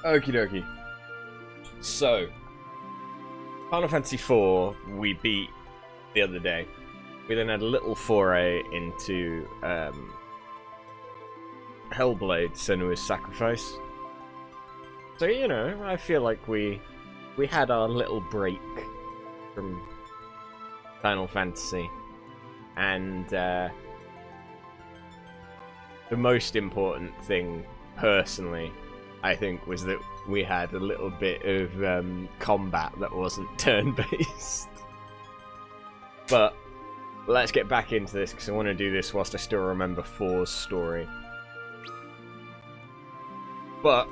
Okie dokie. So, Final Fantasy IV we beat the other day. We then had a little foray into Hellblade: Senua's Sacrifice. So, you know, I feel like we had our little break from Final Fantasy. And the most important thing, personally, I think, was that we had a little bit of combat that wasn't turn-based. But let's get back into this, because I want to do this whilst I still remember 4's story. But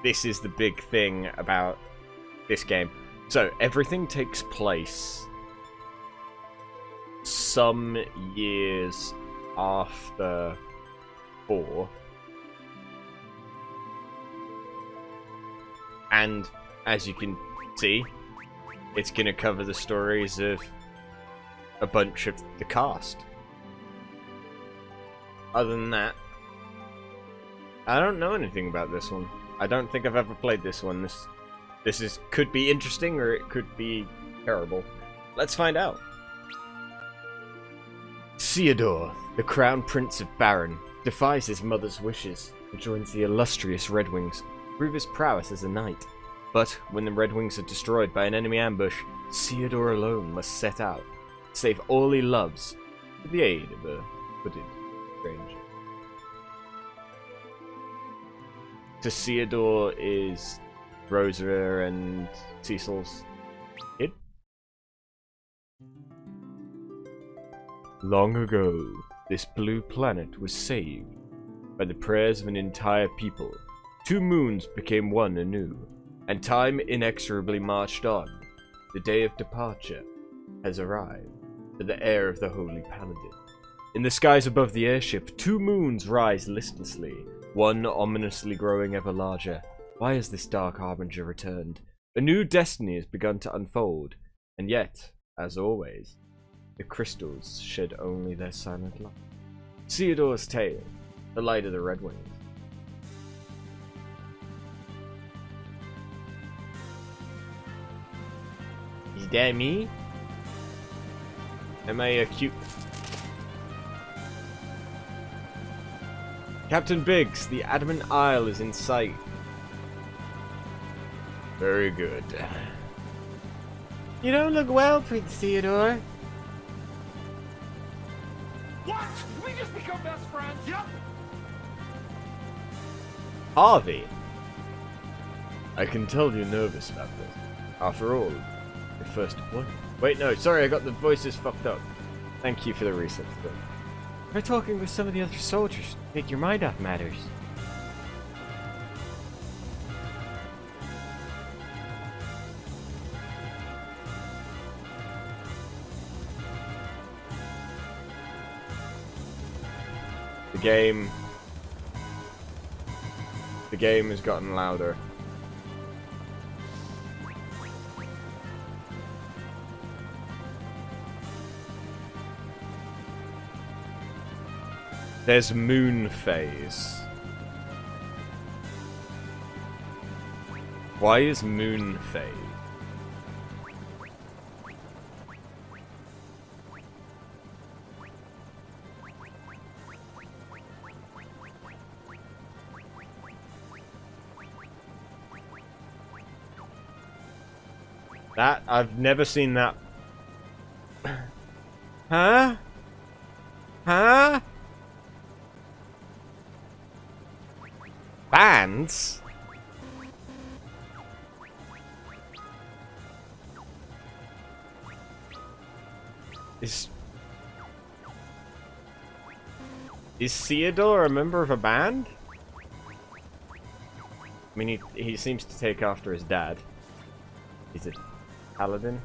this is the big thing about this game. So, everything takes place some years after 4. And, as you can see, it's going to cover the stories of a bunch of the cast. Other than that, I don't know anything about this one. I don't think I've ever played this one. This could be interesting, or it could be terrible. Let's find out. Theodore, the Crown Prince of Baron, defies his mother's wishes and joins the illustrious Red Wings, prove his prowess as a knight. But when the Red Wings are destroyed by an enemy ambush, Theodore alone must set out, save all he loves, with the aid of a hooded stranger. So Theodore is Rosa and Cecil's kid? Long ago, this blue planet was saved. By the prayers of an entire people, 2 moons became one anew, and time inexorably marched on. The day of departure has arrived for the heir of the Holy Paladin. In the skies above the airship, 2 moons rise listlessly, one ominously growing ever larger. Why has this dark harbinger returned? A new destiny has begun to unfold, and yet, as always, the crystals shed only their silent light. Theodore's tale, the light of the Red Wings. Is that me? Am I a cute... Captain Biggs, the Adamant Isle is in sight. Very good. You don't look well, Prince Theodore. What? We just become best friends? Yep. Harvey. I can tell you're nervous about this. After all, your first deployment. Wait, no, sorry, I got the voices fucked up. Thank you for the reset. Try talking with some of the other soldiers. Take your mind off matters. The game has gotten louder. There's Moon Phase. Why is Moon Phase? That, I've never seen that. Huh? Huh? Bands? Is Theodore a member of a band? I mean, he seems to take after his dad. He's a paladin.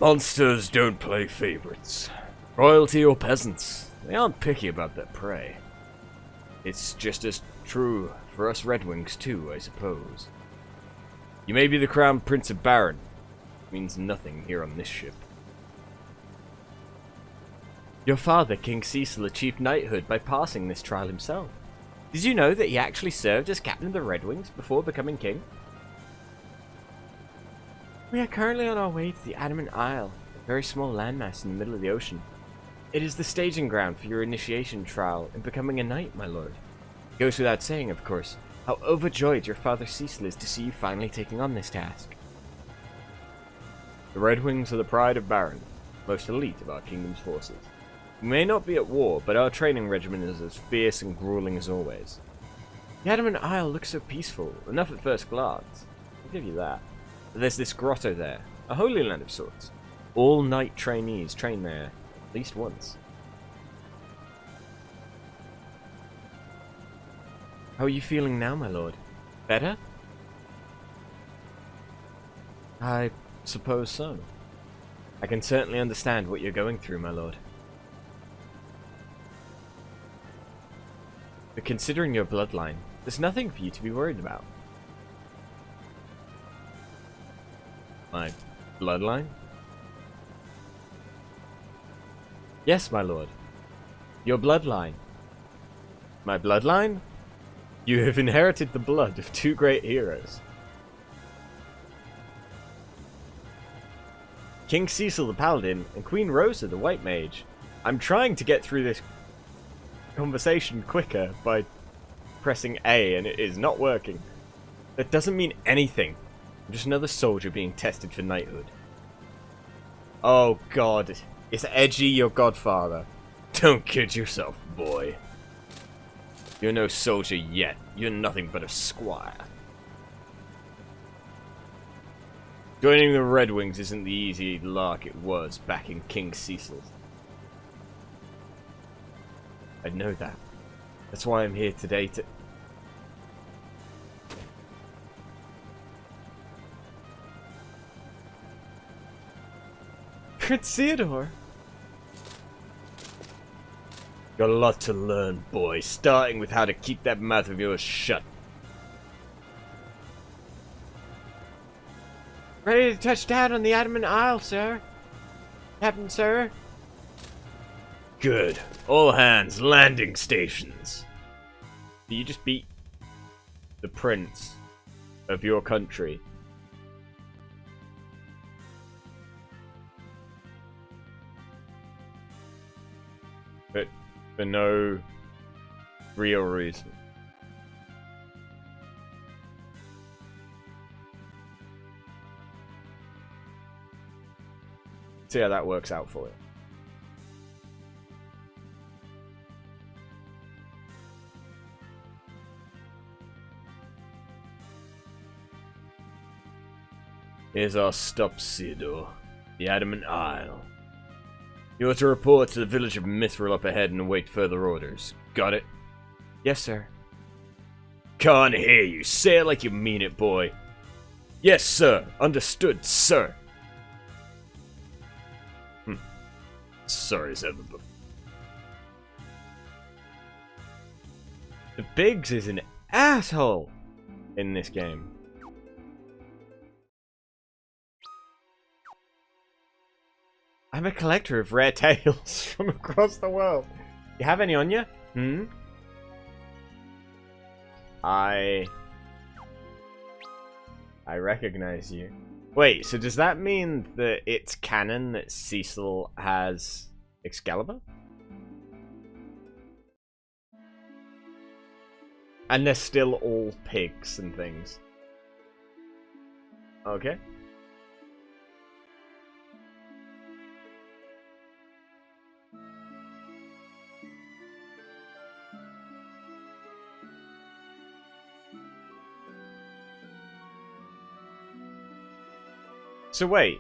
Monsters don't play favorites. Royalty or peasants, they aren't picky about their prey. It's just as true for us Red Wings too, I suppose. You may be the Crown Prince of Baron. It means nothing here on this ship. Your father, King Cecil, achieved knighthood by passing this trial himself. Did you know that he actually served as captain of the Red Wings before becoming king? We are currently on our way to the Adamant Isle, a very small landmass in the middle of the ocean. It is the staging ground for your initiation trial in becoming a knight, my lord. It goes without saying, of course, how overjoyed your father Cecil is to see you finally taking on this task. The Red Wings are the pride of Baron, most elite of our kingdom's forces. We may not be at war, but our training regimen is as fierce and grueling as always. The Adamant Isle looks so peaceful, enough at first glance. I'll give you that. But there's this grotto there, a holy land of sorts. All knight trainees train there at least once. How are you feeling now, my lord? Better? I suppose so. I can certainly understand what you're going through, my lord. But considering your bloodline, there's nothing for you to be worried about. My bloodline? Yes, my lord. Your bloodline. My bloodline? You have inherited the blood of two great heroes. King Cecil the Paladin and Queen Rosa the White Mage. I'm trying to get through this conversation quicker by pressing A and it is not working. That doesn't mean anything. I'm just another soldier being tested for knighthood. Oh god. Is Edgy your godfather? Don't kid yourself, boy. You're no soldier yet. You're nothing but a squire. Joining the Red Wings isn't the easy lark it was back in King Cecil's. I know that. That's why I'm here today to... Prince Theodore! Got a lot to learn, boy, starting with how to keep that mouth of yours shut. Ready to touch down on the Adamant Isle, sir. Captain, sir. Good. All hands, landing stations. Did you just beat the prince of your country? But for no real reason. See how that works out for you. Here's our stop, Theodore. The Adamant Isle. You are to report to the village of Mithril up ahead and await further orders. Got it? Yes, sir. Can't hear you. Say it like you mean it, boy. Yes, sir. Understood, sir. Sorry as ever, but... The Biggs is an asshole in this game. I'm a collector of rare tales from across the world. You have any on you? I recognize you. Wait, so does that mean that it's canon that Cecil has Excalibur? And they're still all pigs and things. Okay. So wait,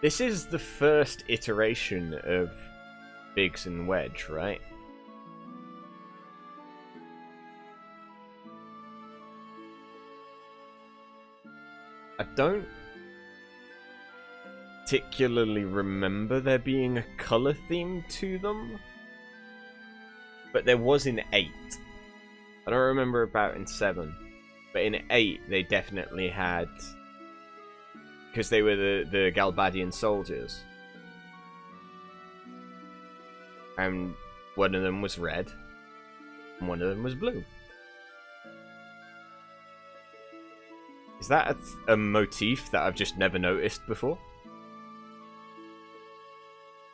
this is the first iteration of Biggs and Wedge, right? I don't particularly remember there being a colour theme to them, but there was in 8. I don't remember about in 7, but in 8 they definitely had... Because they were the Galbadian soldiers. And one of them was red. and one of them was blue. Is that a motif that I've just never noticed before?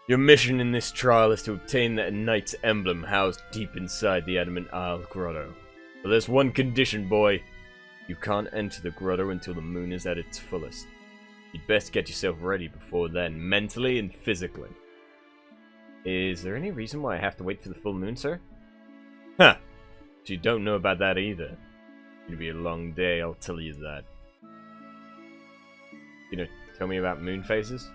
Your mission in this trial is to obtain the knight's emblem housed deep inside the Adamant Isle grotto. But there's one condition, boy. You can't enter the grotto until the moon is at its fullest. You'd best get yourself ready before then, mentally and physically. Is there any reason why I have to wait for the full moon, sir? Huh. But you don't know about that either. It's gonna be a long day, I'll tell you that. You know, tell me about moon phases?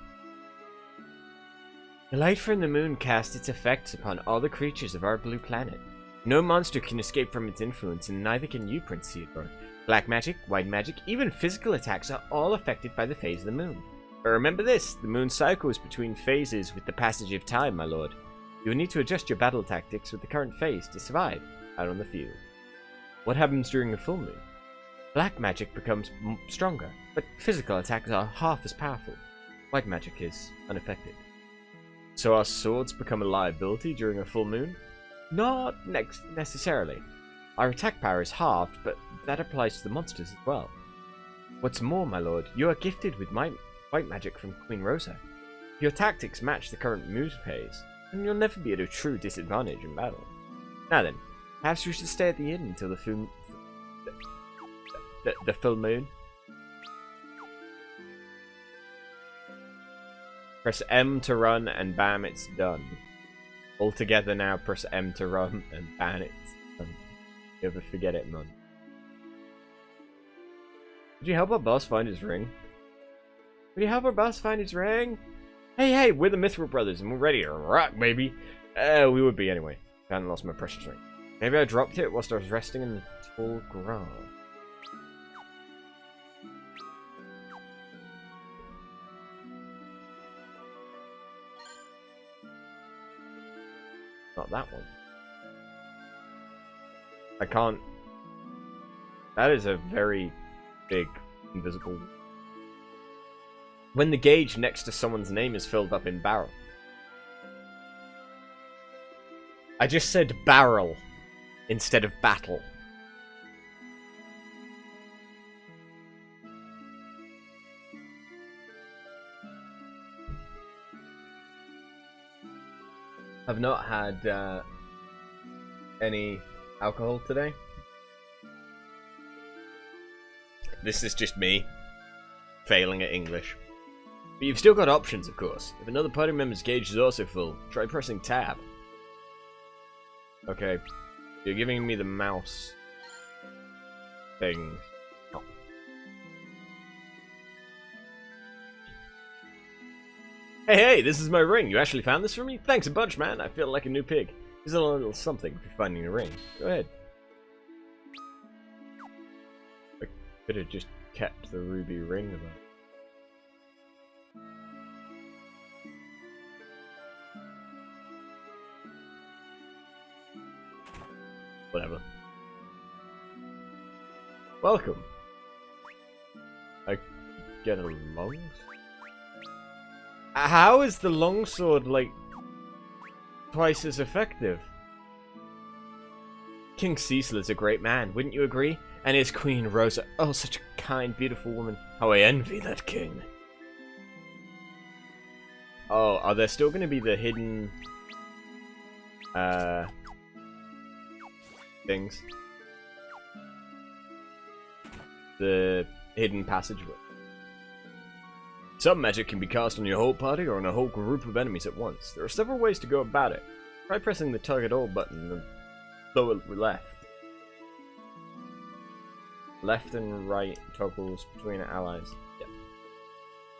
The light from the moon casts its effects upon all the creatures of our blue planet. No monster can escape from its influence, and neither can you, Prince Theodore. Black magic, white magic, even physical attacks are all affected by the phase of the moon. But remember this, the moon cycles between phases with the passage of time, my lord. You will need to adjust your battle tactics with the current phase to survive out on the field. What happens during a full moon? Black magic becomes stronger, but physical attacks are half as powerful. White magic is unaffected. So our swords become a liability during a full moon? Not necessarily. Our attack power is halved, but that applies to the monsters as well. What's more, my lord, you are gifted with white magic from Queen Rosa. If your tactics match the current moon phase, then you'll never be at a true disadvantage in battle. Now then, perhaps we should stay at the inn until the full moon. Press M to run and bam, it's done. All together now, press M to run and bam, it's done. Never forget it, man. Would you help our boss find his ring? Would you help our boss find his ring? Hey, we're the Mithril Brothers and we're ready to rock, baby. We would be anyway. I hadn't lost my precious ring. Maybe I dropped it whilst I was resting in the tall grass. Not that one. I can't. That is a very big invisible. When the gauge next to someone's name is filled up in barrel. I just said barrel instead of battle. I've not had any alcohol today. This is just me failing at English. But you've still got options, of course. If another party member's gauge is also full, try pressing tab. Okay, you're giving me the mouse thing. Oh. Hey, this is my ring. You actually found this for me? Thanks a bunch, man. I feel like a new pig. Here's a little something for finding a ring. Go ahead. I could have just kept the ruby ring though. Whatever. Welcome. I get a long. How is the longsword like twice as effective? King Cecil is a great man, wouldn't you agree? And his Queen Rosa, oh, such a kind, beautiful woman. How I envy that king. Oh, are there still going to be the hidden things? The hidden passageway. Some magic can be cast on your whole party or on a whole group of enemies at once. There are several ways to go about it. Try pressing the target all button in the lower left. Left and right toggles between allies. Yep.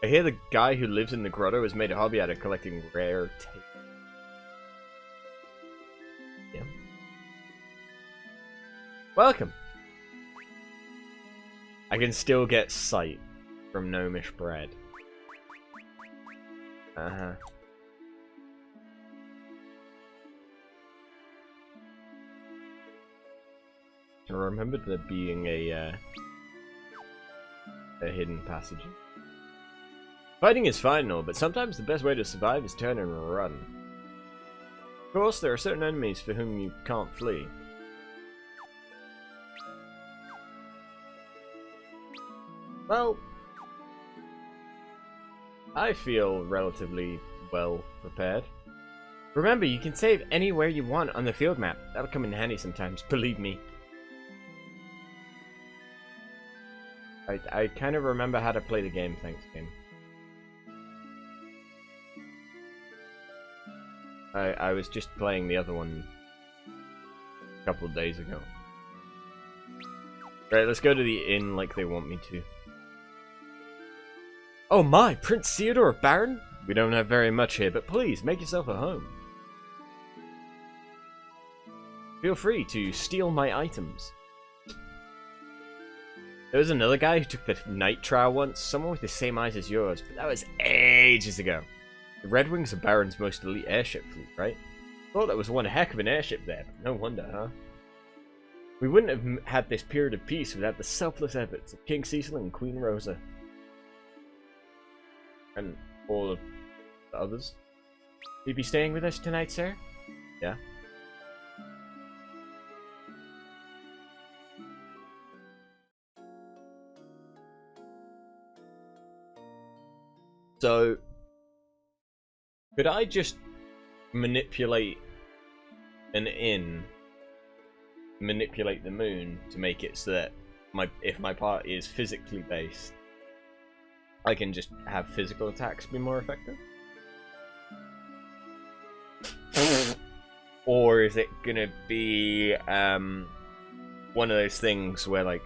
I hear the guy who lives in the grotto has made a hobby out of collecting rare tape. Yeah. Welcome! I can still get sight from gnomish bread. Uh-huh. I remembered there being a hidden passage. Fighting is fine and all, but sometimes the best way to survive is turn and run. Of course, there are certain enemies for whom you can't flee. Well, I feel relatively well prepared. Remember, you can save anywhere you want on the field map. That'll come in handy sometimes, believe me. I kind of remember how to play the game, thanks, game. I was just playing the other one a couple of days ago. Right, let's go to the inn like they want me to. Oh my, Prince Theodore, Baron? We don't have very much here, but please, make yourself at home. Feel free to steal my items. There was another guy who took the night trial once, someone with the same eyes as yours, but that was ages ago. The Red Wings are Baron's most elite airship fleet, right? Thought that was one heck of an airship there, but no wonder, huh? We wouldn't have had this period of peace without the selfless efforts of King Cecil and Queen Rosa. And all of the others. Will you be staying with us tonight, sir? Yeah. So, could I just manipulate an inn, manipulate the moon to make it so that if my party is physically based, I can just have physical attacks be more effective? Or is it gonna be one of those things where like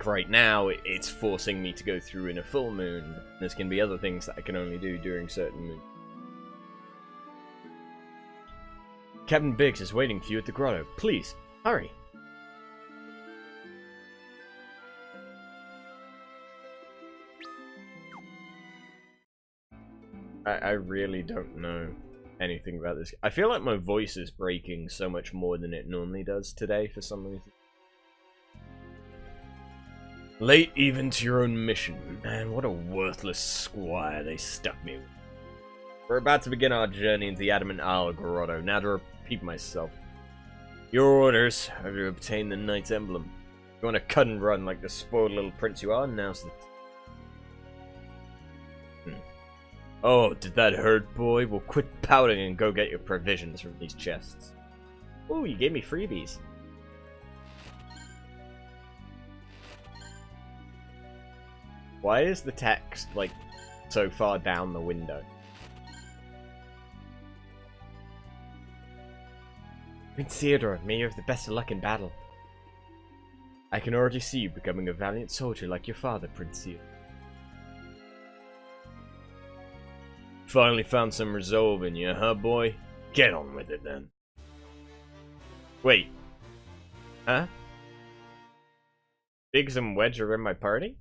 right now it's forcing me to go through in a full moon? There's gonna be other things that I can only do during certain moons. Captain Biggs is waiting for you at the grotto. Please, hurry. I really don't know anything about this. I feel like my voice is breaking so much more than it normally does today for some reason. Late even to your own mission. Man, what a worthless squire they stuck me with. We're about to begin our journey into the Adamant Isle Grotto. Now to repeat myself. Your orders are to obtain the Knight's Emblem. You want to cut and run like the spoiled little prince you are? Now's the Oh, did that hurt, boy? Well, quit pouting and go get your provisions from these chests. Ooh, you gave me freebies. Why is the text, like, so far down the window? Prince Theodore, may you have the best of luck in battle. I can already see you becoming a valiant soldier like your father, Prince Theodore. Finally found some resolve in you, huh, boy? Get on with it, then. Wait. Huh? Biggs and Wedge are in my party?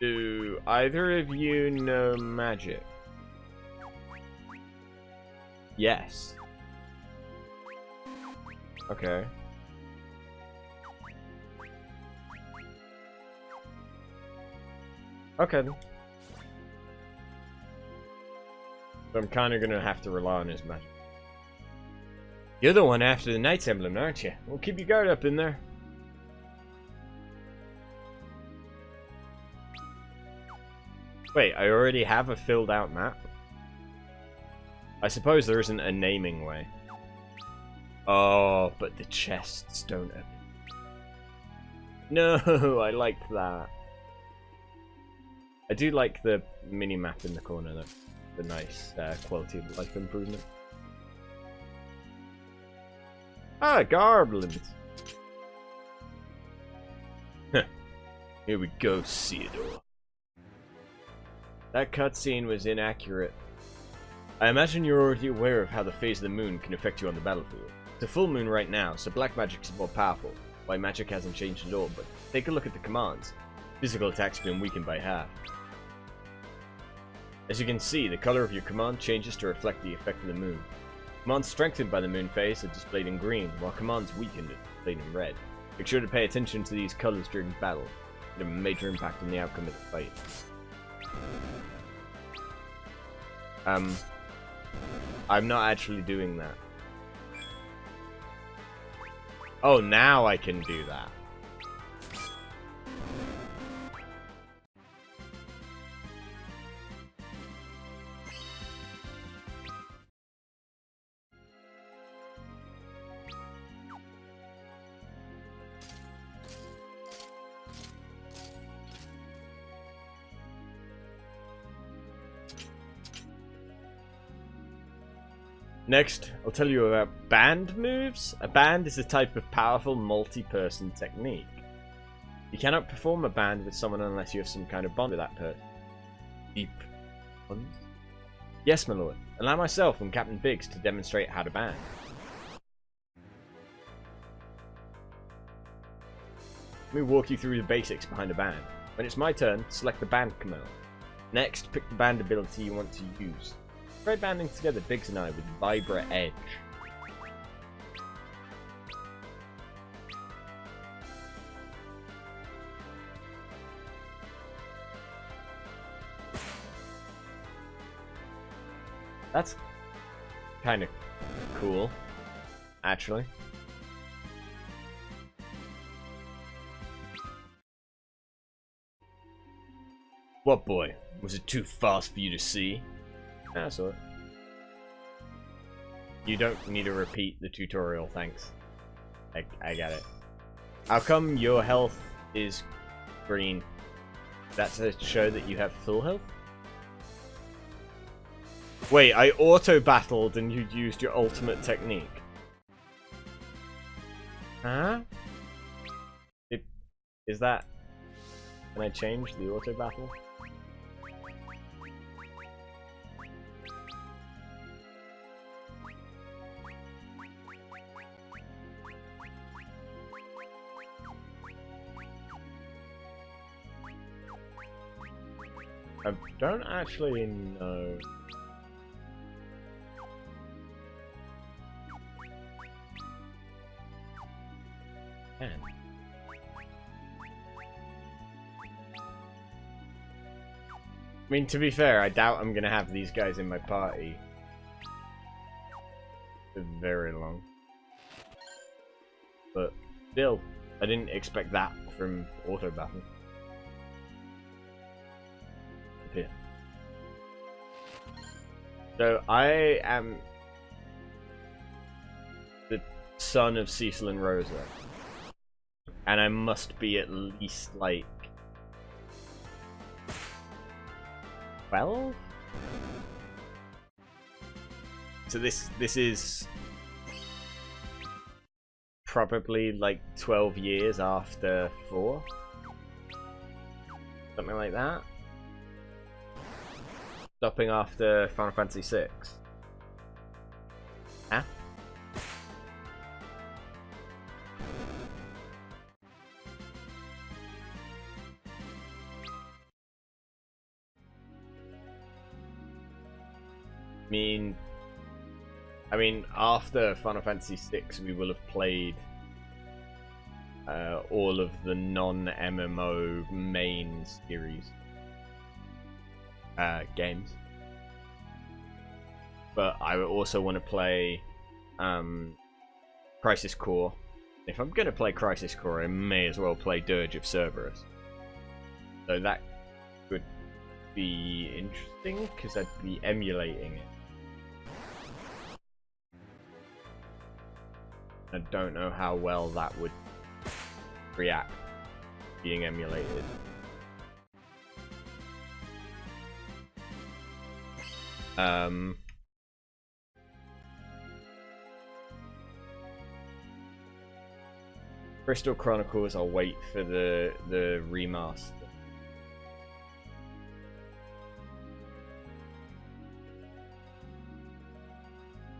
Do either of you know magic? Yes. Okay. Okay. So I'm kind of going to have to rely on his magic. You're the one after the Knight's Emblem, aren't you? Well, keep your guard up in there. Wait, I already have a filled out map? I suppose there isn't a naming way. Oh, but the chests don't open. No, I like that. I do like the mini-map in the corner, though. The nice quality of life improvement. Ah, Garblins! Here we go, Theodore. That cutscene was inaccurate. I imagine you're already aware of how the phase of the moon can affect you on the battlefield. It's a full moon right now, so black magic is more powerful. White magic hasn't changed at all, but take a look at the commands. Physical attacks have been weakened by half. As you can see, the color of your command changes to reflect the effect of the moon. Commands strengthened by the moon phase are displayed in green, while commands weakened are displayed in red. Make sure to pay attention to these colors during battle. They have a major impact on the outcome of the fight. I'm not actually doing that. Oh, now I can do that. Next, I'll tell you about band moves. A band is a type of powerful multi-person technique. You cannot perform a band with someone unless you have some kind of bond with that person. Deep bond? Yes, my lord. Allow myself and Captain Biggs to demonstrate how to band. Let me walk you through the basics behind a band. When it's my turn, select the band command. Next, pick the band ability you want to use. Try banding together Biggs and I with Vibra Edge. That's kind of cool, actually. What boy? Was it too fast for you to see? I saw it. You don't need to repeat the tutorial, thanks. I got it. How come your health is green? That's to show that you have full health? Wait, I auto-battled and you used your ultimate technique. Huh? Is that... Can I change the auto-battle? I don't actually know. Man. I mean, to be fair, I doubt I'm gonna have these guys in my party for very long. But still, I didn't expect that from auto battle. Here. So I am the son of Cecil and Rosa, and I must be at least like 12. So this is probably like 12 years after 4, something like that. Stopping after Final Fantasy 6. Huh? I mean, after Final Fantasy 6, we will have played all of the non-MMO main series. Games, but I would also want to play Crisis Core. If I'm going to play Crisis Core, I may as well play Dirge of Cerberus. So that could be interesting because I'd be emulating it. I don't know how well that would react being emulated. Crystal Chronicles, I'll wait for the remaster.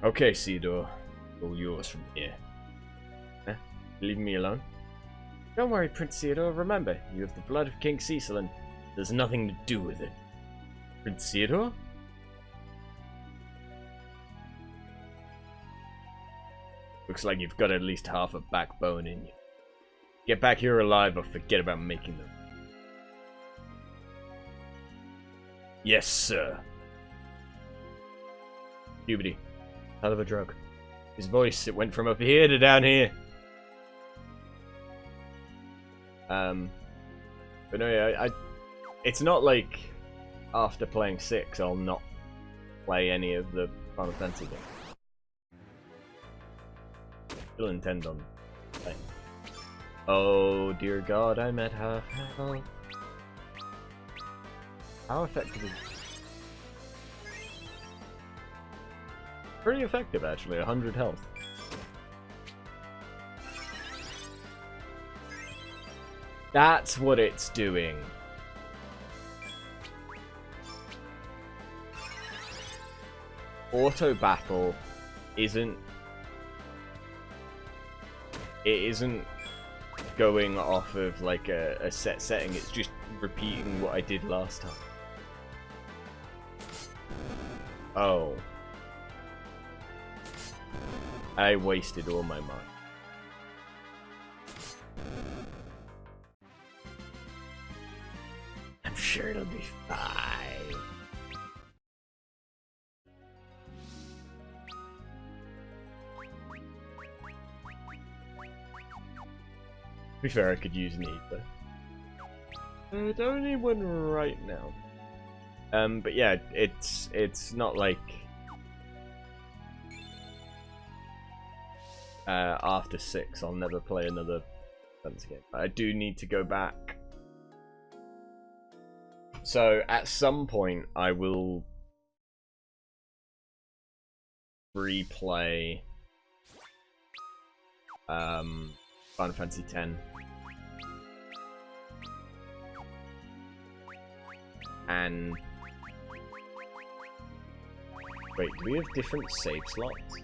Okay, Cedar, all yours from here. Eh? Leave me alone? Don't worry, Prince Theodore. Remember, you have the blood of King Cecil, and there's nothing to do with it. Prince Theodore? Looks like you've got at least half a backbone in you. Get back here alive or forget about making them. Yes, sir. Puberty. Hell of a drug. His voice, it went from up here to down here. But no, yeah, it's not like after playing 6 I'll not play any of the Final Fantasy games. Still intend on playing. Oh dear God, I'm at half health. How effective is it? Pretty effective actually, 100 health. That's what it's doing. Auto battle isn't going off of like a set setting, it's just repeating what I did last time. Oh. I wasted all my money. I'm sure it'll be fine. To be fair, I could use an ether. I don't need one right now. But yeah, it's not like after 6 I'll never play another Fantasy game. I do need to go back. So at some point I will replay Final Fantasy X. And wait, do we have different save slots?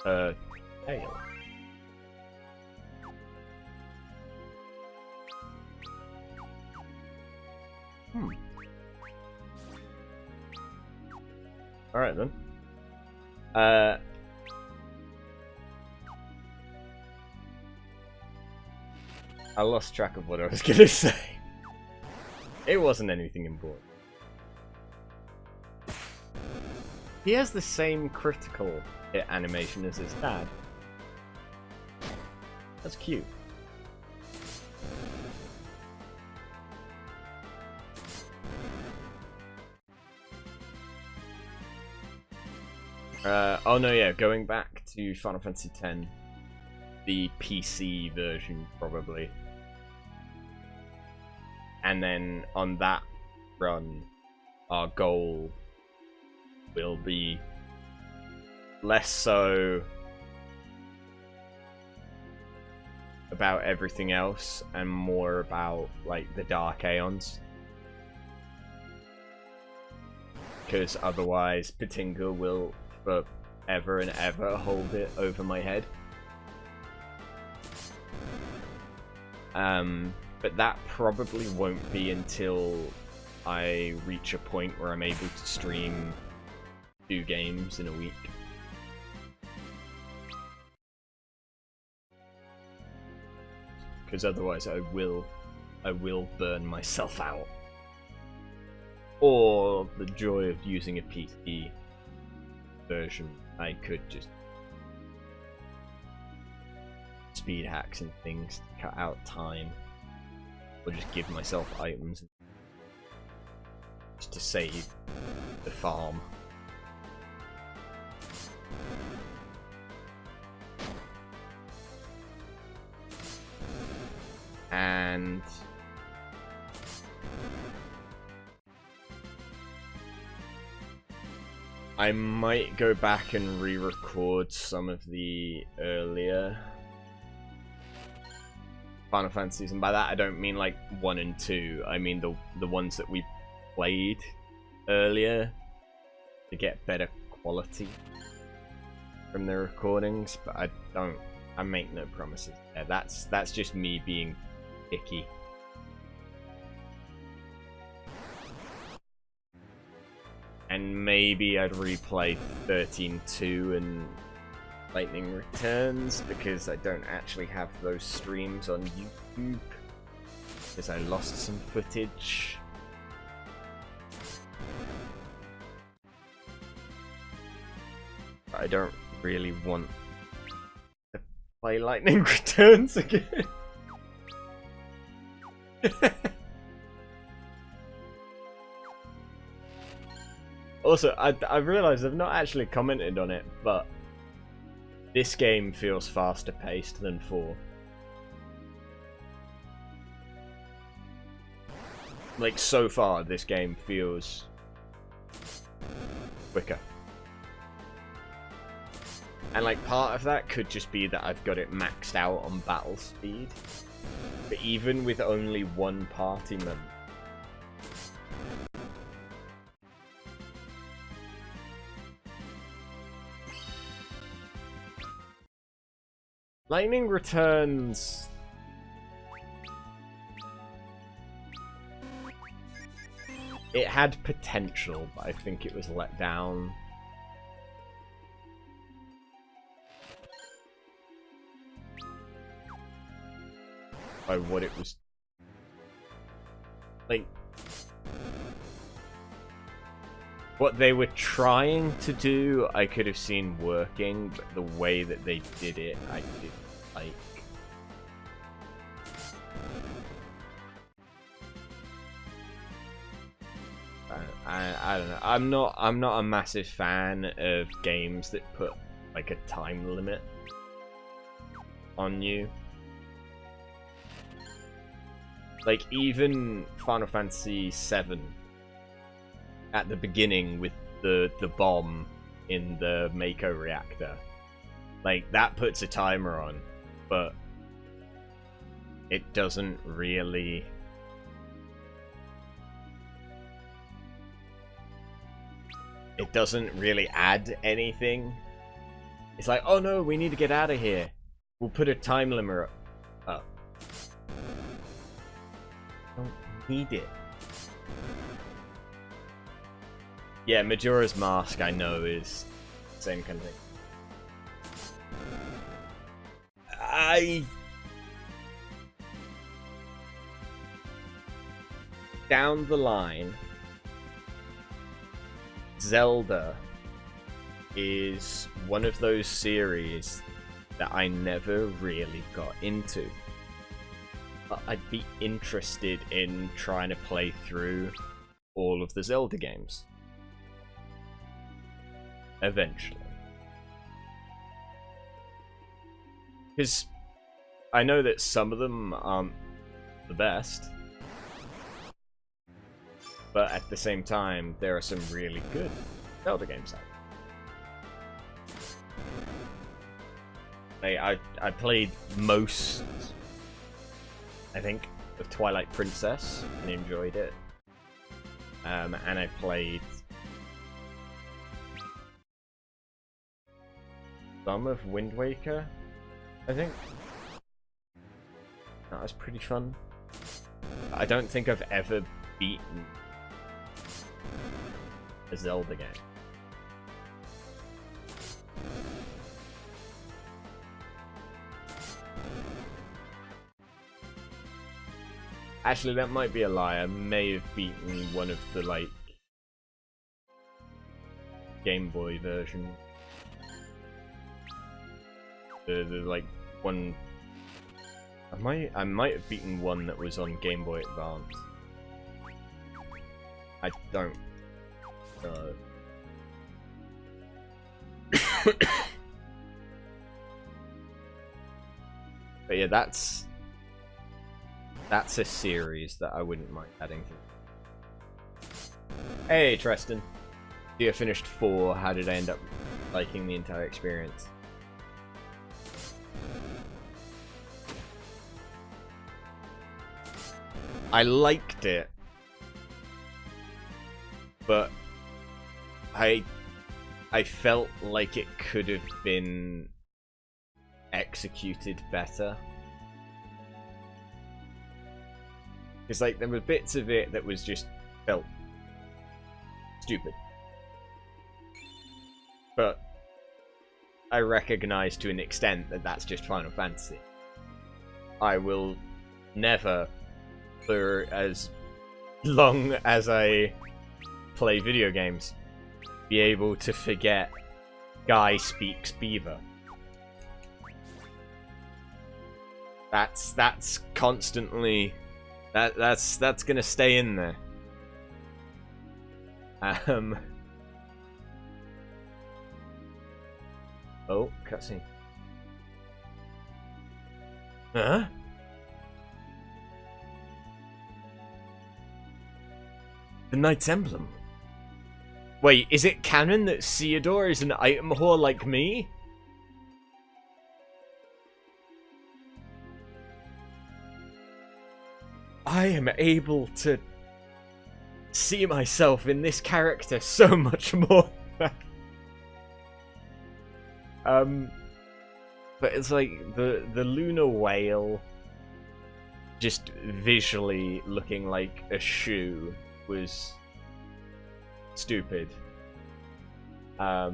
Tail. Alright then. I lost track of what I was gonna say. It wasn't anything important. He has the same critical hit animation as his dad. That's cute. Oh no, yeah, going back to Final Fantasy X, the PC version probably. And then on that run, our goal will be less so about everything else and more about like the Dark Aeons. Because otherwise Patinga will forever and ever hold it over my head. But that probably won't be until I reach a point where I'm able to stream 2 games in a week. Because otherwise I will burn myself out. Or the joy of using a PC version, I could just speed hacks and things to cut out time. Or just give myself items just to save the farm. And I might go back and re-record some of the earlier Final Fantasies, and by that I don't mean like 1 and 2, I mean the ones that we played earlier to get better quality from the recordings, but I make no promises. Yeah, that's just me being picky. And maybe I'd replay 13.2 and Lightning Returns, because I don't actually have those streams on YouTube, because I lost some footage. I don't really want to play Lightning Returns again. Also, I've realised I've not actually commented on it, but this game feels faster paced than 4. Like, so far, this game feels quicker. And, like, part of that could just be that I've got it maxed out on battle speed. But even with only one party member, Lightning Returns... It had potential, but I think it was let down. By what it was... Like... What they were trying to do, I could have seen working, but the way that they did it, I didn't like. I don't know. I'm not a massive fan of games that put like a time limit on you. Like even Final Fantasy VII at the beginning with the bomb in the Mako reactor. Like that puts a timer on, but it doesn't really add anything. It's like, oh no, we need to get out of here. We'll put a time limit up. Don't need it. Yeah, Majora's Mask, I know, is the same kind of thing. Down the line, Zelda is one of those series that I never really got into. But I'd be interested in trying to play through all of the Zelda games. Eventually. Because I know that some of them aren't the best. But at the same time, there are some really good Zelda games out there. I played most, I think, of Twilight Princess and enjoyed it. And I played some of Wind Waker, I think. That was pretty fun. I don't think I've ever beaten a Zelda game. Actually, that might be a lie. I may have beaten one of the, like, Game Boy version. The like, one... I might have beaten one that was on Game Boy Advance. I don't know. But yeah, that's a series that I wouldn't mind adding to. Hey, Treston. You finished 4. How did I end up liking the entire experience? I liked it, but I felt like it could have been executed better. Because, like, there were bits of it that was just felt stupid. But I recognize to an extent that that's just Final Fantasy. I will never, for as long as I play video games, be able to forget Guy speaks beaver. That's constantly That's gonna stay in there. Oh, cutscene. Huh? The Knight's Emblem. Wait, is it canon that Theodore is an item whore like me? I am able to see myself in this character so much more. But it's like the lunar whale just visually looking like a shoe was stupid. I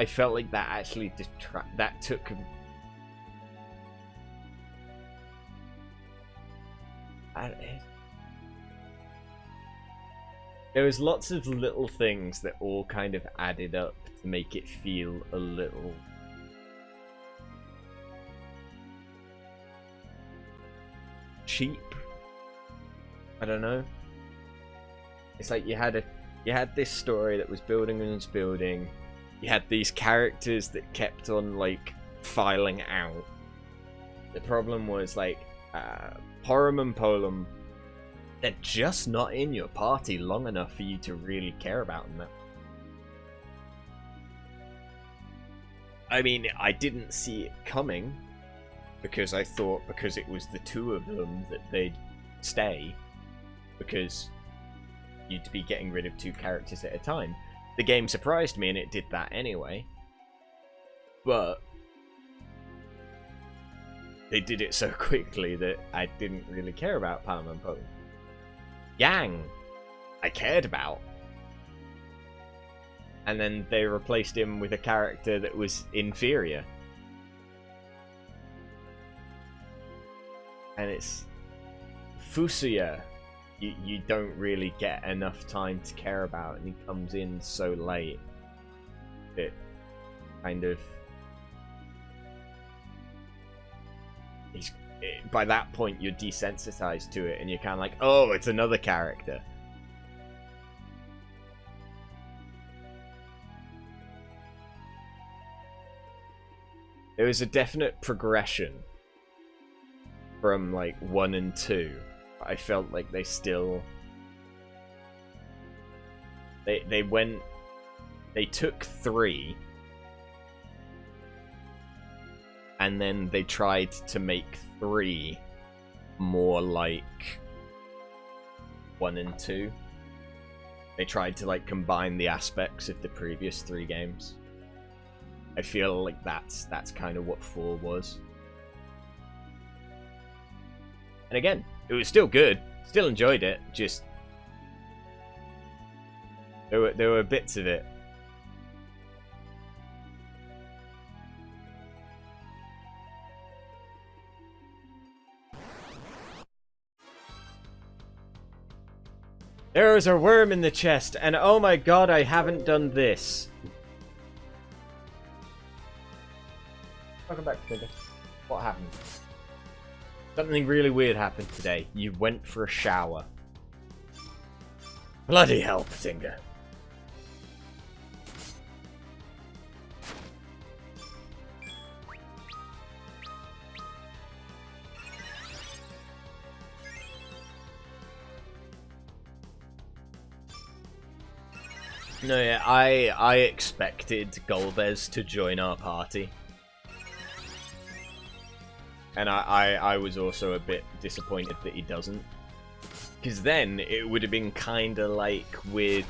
felt like that actually that took there was lots of little things that all kind of added up to make it feel a little cheap. I don't know. It's like you had this story that was building and was building. You had these characters that kept on like filing out. The problem was like Porum and Polum, they're just not in your party long enough for you to really care about them. I mean, I didn't see it coming because I thought because it was the two of them that they'd stay, because you'd be getting rid of two characters at a time. The game surprised me and it did that anyway. But they did it so quickly that I didn't really care about Palm and Poe. Yang, I cared about. And then they replaced him with a character that was inferior. And it's Fusuya. You don't really get enough time to care about, and he comes in so late that kind of by that point you're desensitized to it and you're kind of like, oh, it's another character. There was a definite progression from like 1 and 2. I felt like they still they took 3 and then they tried to make 3 more like 1 and 2. They tried to like combine the aspects of the previous 3 games. I feel like that's kind of what 4 was. And again, it was still good. Still enjoyed it. Just there were bits of it. There is a worm in the chest, and oh my god, I haven't done this. Welcome back, Tinker. What happened? Something really weird happened today. You went for a shower. Bloody hell, Patinga. No, yeah, I expected Golbez to join our party. And I was also a bit disappointed that he doesn't. Because then it would have been kind of like with...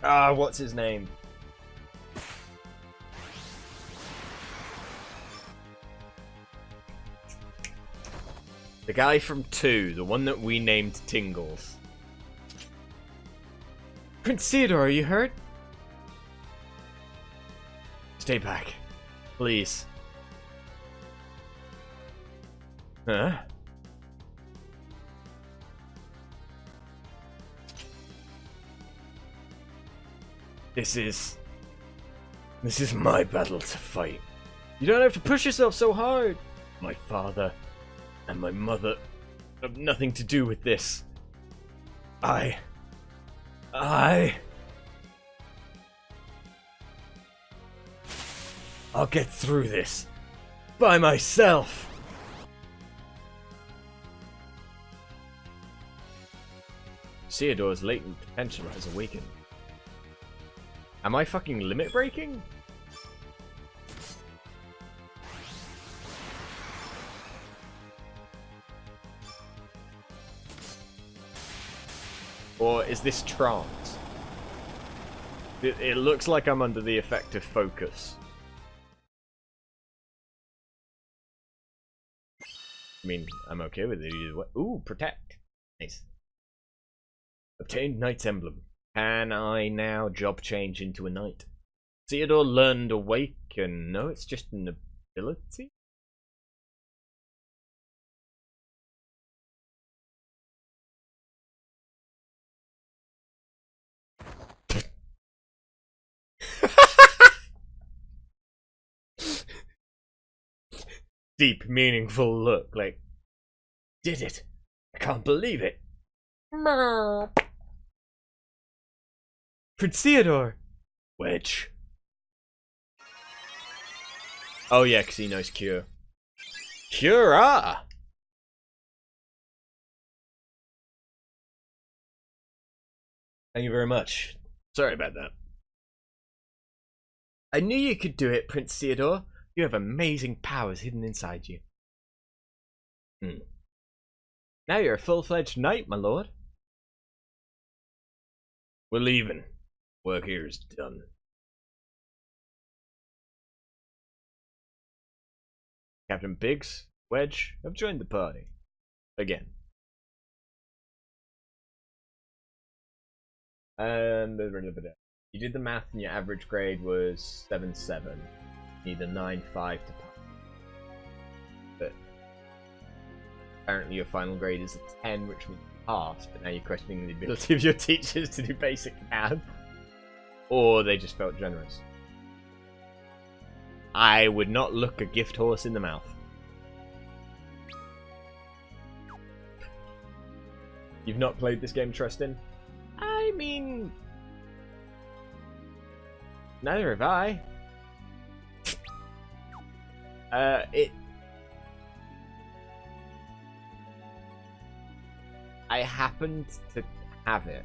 what's his name? The guy from 2, the one that we named Tingles. Prince Theodore, are you hurt? Stay back. Please. Huh? This is my battle to fight. You don't have to push yourself so hard. My father and my mother have nothing to do with this. I'll get through this by myself. Theodore's latent potential has awakened. Am I fucking limit breaking? Or is this trance? It looks like I'm under the effect of focus. I mean, I'm okay with it either way. Ooh, protect. Nice. Obtained Knight's Emblem. Can I now job change into a knight? Theodore learned Awaken. No, it's just an ability? Deep, meaningful look, like, did it? I can't believe it. Prince Theodore! Wedge. Oh yeah, because he knows Cure. Cura! Thank you very much. Sorry about that. I knew you could do it, Prince Theodore. You have amazing powers hidden inside you. Now you're a full-fledged knight, my lord. We're leaving. Work here is done. Captain Biggs, Wedge, have joined the party. Again. And you did the math and your average grade was 7.7. You need a 9.5 to pass. But apparently your final grade is a 10, which means you pass, but now you're questioning the ability of your teachers to do basic math. Or they just felt generous. I would not look a gift horse in the mouth. You've not played this game, Tristan? I mean... neither have I. I happened to have it.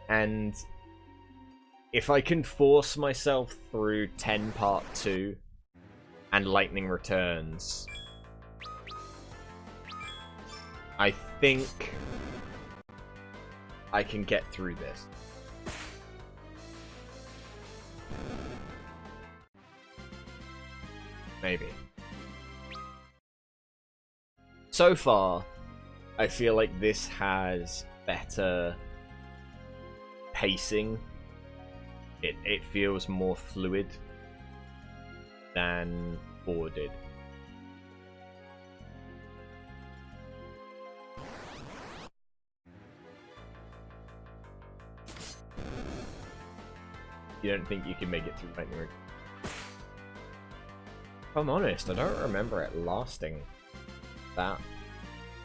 And if I can force myself through 10 Part 2 and Lightning Returns, I think I can get through this. Maybe. So far, I feel like this has better pacing. It feels more fluid than 4 did. You don't think you can make it through Lightning Returns? If I'm honest, I don't remember it lasting that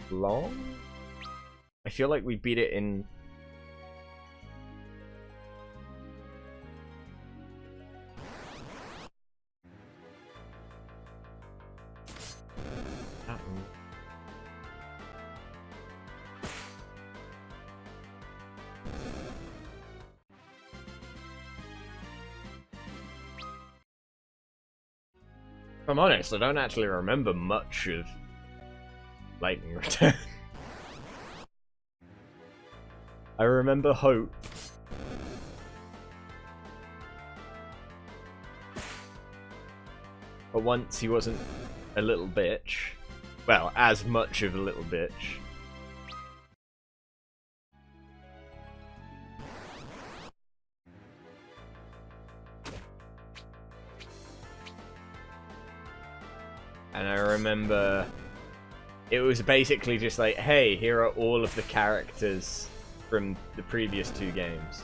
long. I feel like we beat it in... If I'm honest, I don't actually remember much of Lightning Return. I remember Hope. But once he wasn't a little bitch. Well, as much of a little bitch. And I remember it was basically just like, hey, here are all of the characters from the previous 2 games.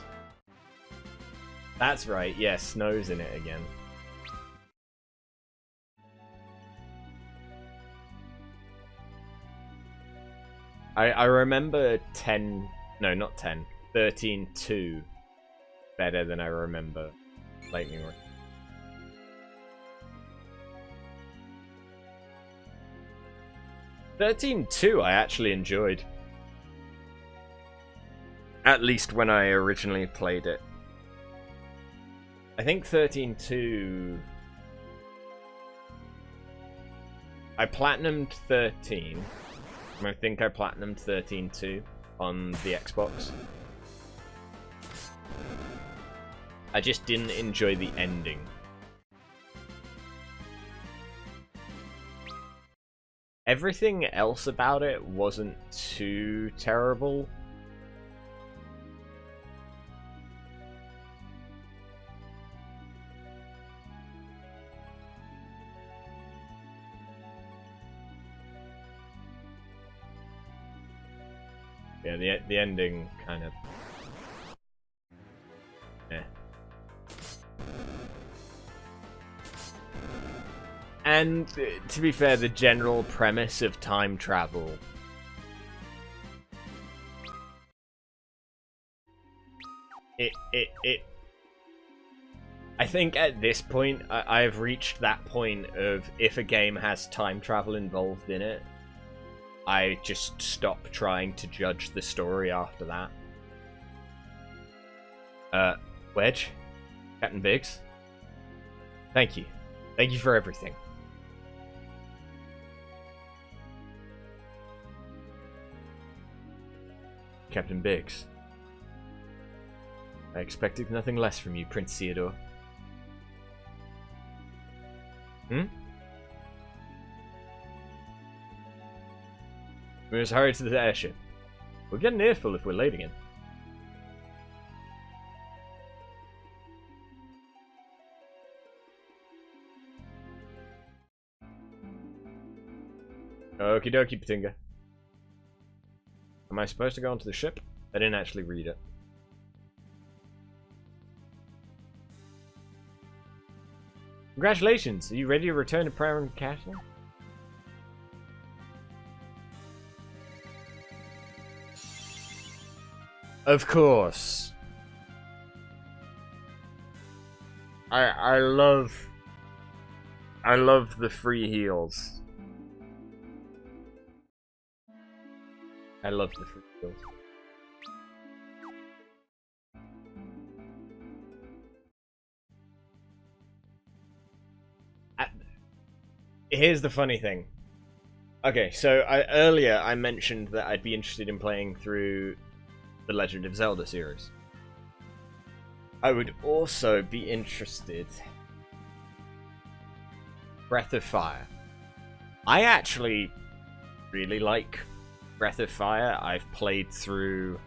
That's right, yeah, Snow's in it again. I remember 10... No, not 10. 13.2 better than I remember Lightning Round. "13.2 I actually enjoyed. At least when I originally played it. I think 13.2... I platinumed 13. I think I platinumed 13.2 on the Xbox. I just didn't enjoy the ending. Everything else about it wasn't too terrible. Yeah, the ending kind of... eh. And, to be fair, the general premise of time travel... I think at this point, I've reached that point of if a game has time travel involved in it, I just stop trying to judge the story after that. Wedge? Captain Biggs? Thank you. Thank you for everything. Captain Biggs. I expected nothing less from you, Prince Theodore. Hmm? We must hurry to the airship. We'll get an earful if we're late again. Okie dokie, Patinga. Am I supposed to go onto the ship? I didn't actually read it. Congratulations! Are you ready to return to Praran Castle? Of course. I love the free heals. I love the free heals. Here's the funny thing. Okay, so earlier I mentioned that I'd be interested in playing through the Legend of Zelda series. I would also be interested... Breath of Fire. I actually really like Breath of Fire. I've played through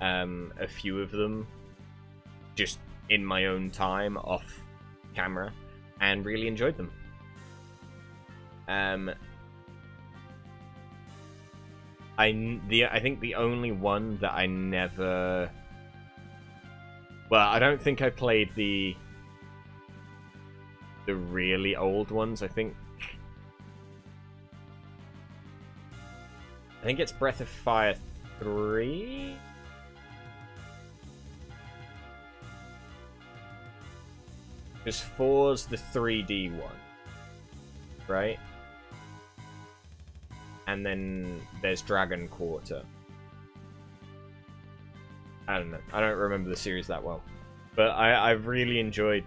a few of them just in my own time, off camera, and really enjoyed them. I think the only one that I never... Well, I don't think I played the really old ones. I think it's Breath of Fire 3? Because 4's the 3D one, right? And then there's Dragon Quarter. I don't know. I don't remember the series that well. But I've really enjoyed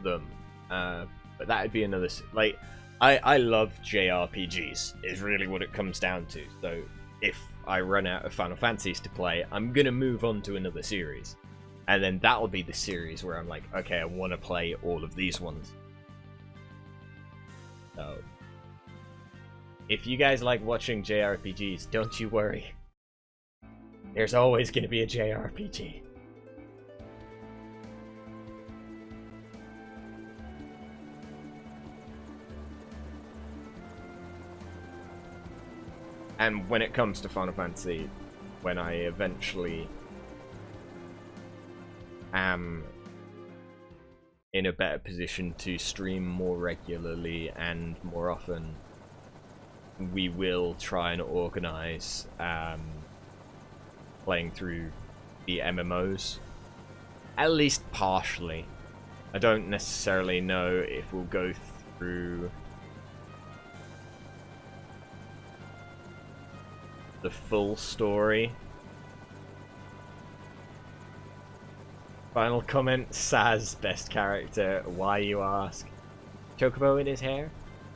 them. But that would be another... Like, I love JRPGs, is really what it comes down to. So, if I run out of Final Fantasies to play, I'm gonna move on to another series. And then that'll be the series where I'm like, okay, I want to play all of these ones. So... if you guys like watching JRPGs, don't you worry. There's always going to be a JRPG. And when it comes to Final Fantasy, when I eventually am in a better position to stream more regularly and more often, we will try and organize playing through the MMOs, at least partially. I don't necessarily know if we'll go through the full story. Final comment, Saz, best character. Why, you ask? Chocobo in his hair?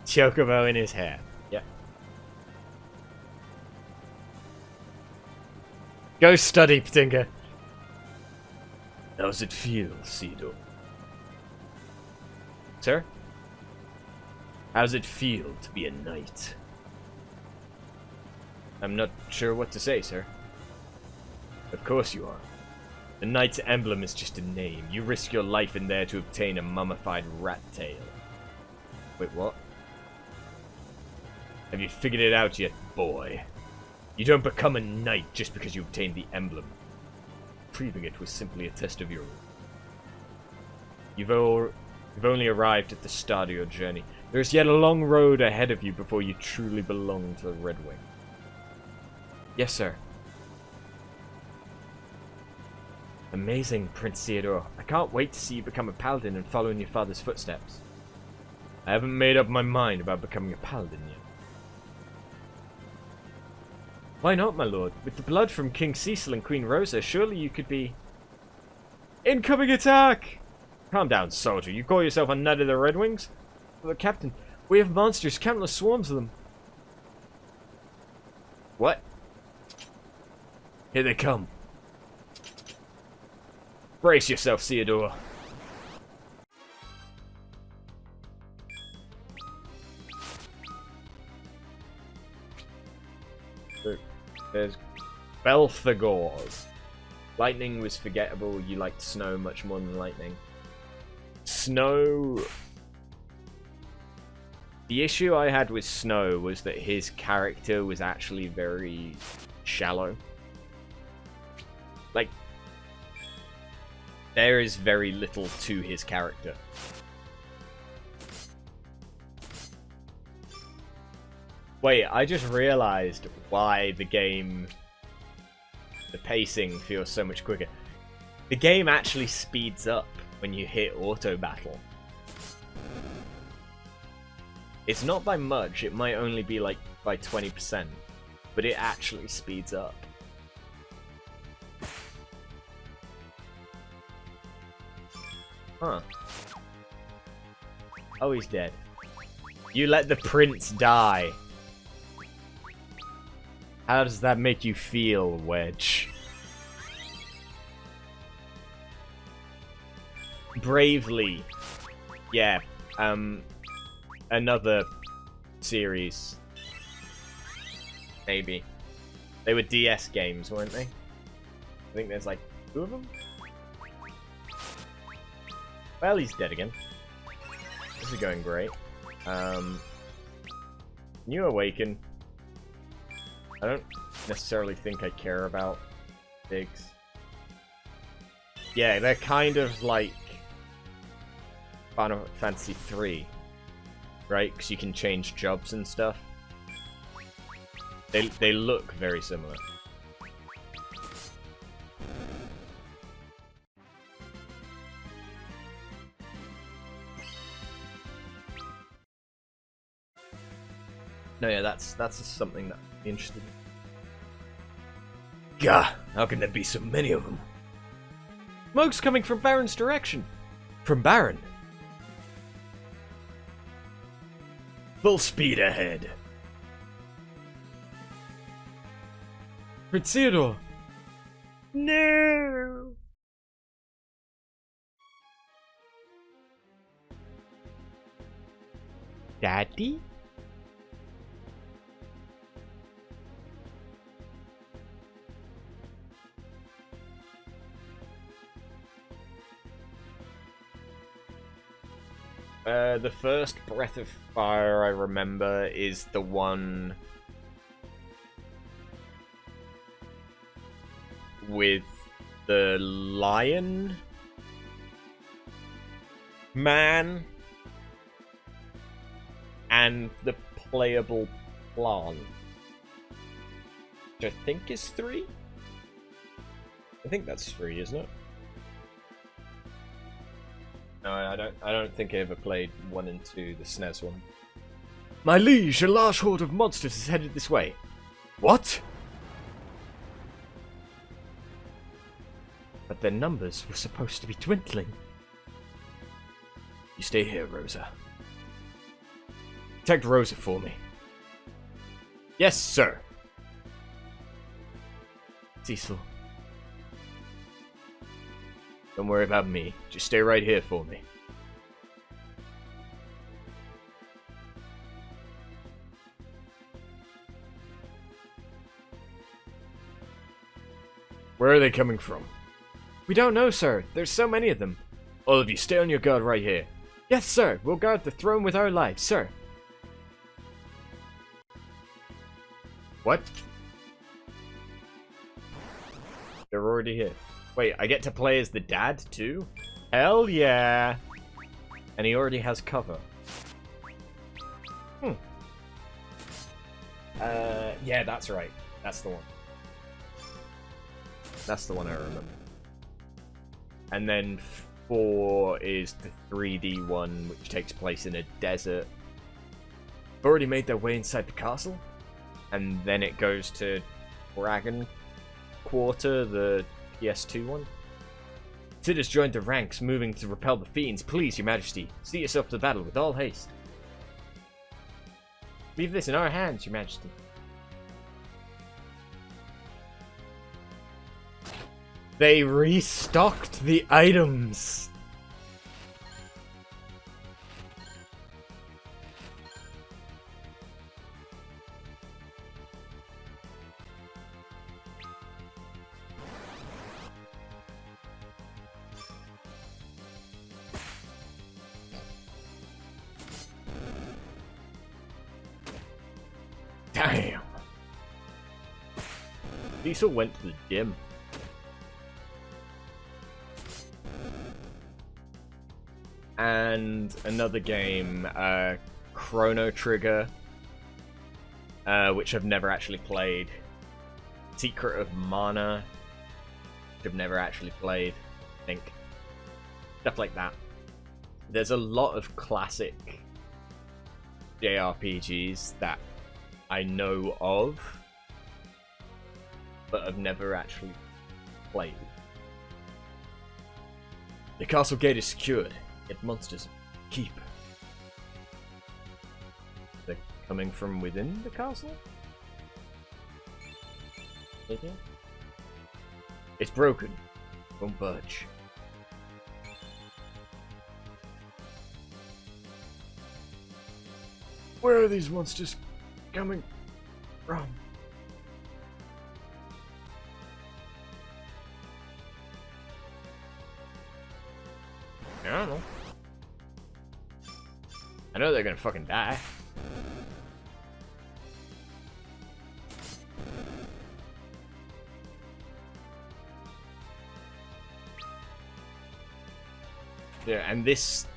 Chocobo in his hair. Yeah. Go study, Ptinga. How's it feel, Cedo? Sir? How's it feel to be a knight? I'm not sure what to say, sir. Of course you are. The knight's emblem is just a name. You risk your life in there to obtain a mummified rat tail. Wait, what? Have you figured it out yet, boy? You don't become a knight just because you obtained the emblem. Retrieving it was simply a test of your... You've only arrived at the start of your journey. There is yet a long road ahead of you before you truly belong to the Red Wing. Yes, sir. Amazing, Prince Theodore. I can't wait to see you become a paladin and follow in your father's footsteps. I haven't made up my mind about becoming a paladin yet. Why not, my lord? With the blood from King Cecil and Queen Rosa, surely you could be... Incoming attack! Calm down, soldier. You call yourself a Knight of the Red Wings? But, Captain, we have monsters, countless swarms of them. What? Here they come. Brace yourself, Theodore. There's Belphegors. Lightning was forgettable. You liked snow much more than lightning. Snow... The issue I had with Snow was that his character was actually very shallow. Like, there is very little to his character. Wait, I just realized why the game... The pacing feels so much quicker. The game actually speeds up when you hit auto battle. It's not by much, it might only be like by 20%, but it actually speeds up. Huh. Oh, he's dead. You let the prince die. How does that make you feel, Wedge? Bravely. Yeah, another series. Maybe. They were DS games, weren't they? I think there's like 2 of them? Well, he's dead again. This is going great. New Awaken. I don't necessarily think I care about Biggs. Yeah, they're kind of like Final Fantasy 3, right? Because you can change jobs and stuff. They look very similar. No, yeah, that's something that I'm interested in. Gah! How can there be so many of them? Smoke's coming from Baron's direction. From Baron. Full speed ahead. Prince Theodore. No. Daddy? The first Breath of Fire I remember is the one with the lion man and the playable plant, which I think is 3. I think that's 3, isn't it? No, I don't think I ever played 1 and 2, the SNES one. My liege, a large horde of monsters is headed this way. What? But their numbers were supposed to be dwindling. You stay here, Rosa. Protect Rosa for me. Yes, sir. Cecil. Don't worry about me. Just stay right here for me. Where are they coming from? We don't know, sir. There's so many of them. All of you, stay on your guard right here. Yes, sir. We'll guard the throne with our lives, sir. What? They're already here. Wait, I get to play as the dad, too? Hell yeah! And he already has cover. Yeah, that's right. That's the one. That's the one I remember. And then 4 is the 3D one, which takes place in a desert. They've already made their way inside the castle. And then it goes to Dragon Quarter, the PS2 one. Sid has joined the ranks, moving to repel the fiends. Please, your majesty, see yourself to battle with all haste. Leave this in our hands, your majesty. They restocked the items. Damn. Lisa went to the gym. And another game, Chrono Trigger, which I've never actually played. Secret of Mana, which I've never actually played, I think. Stuff like that. There's a lot of classic JRPGs that I know of, but I've never actually played. The castle gate is secured. Yet monsters keep. They're coming from within the castle? Okay. It's broken. Won't budge. Where are these monsters coming from? I don't know. I know they're gonna fucking die. Yeah, and this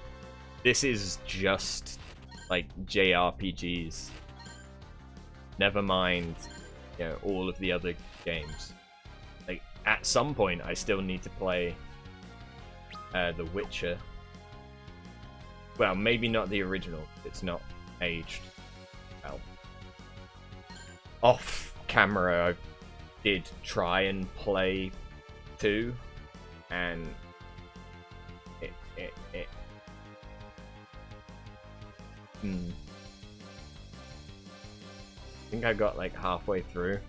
is just like JRPGs. Never mind, you know, all of the other games. Like at some point, I still need to play The Witcher. Well, maybe not the original. It's not aged well. Off camera, I did try and play 2, and it. I think I got like halfway through,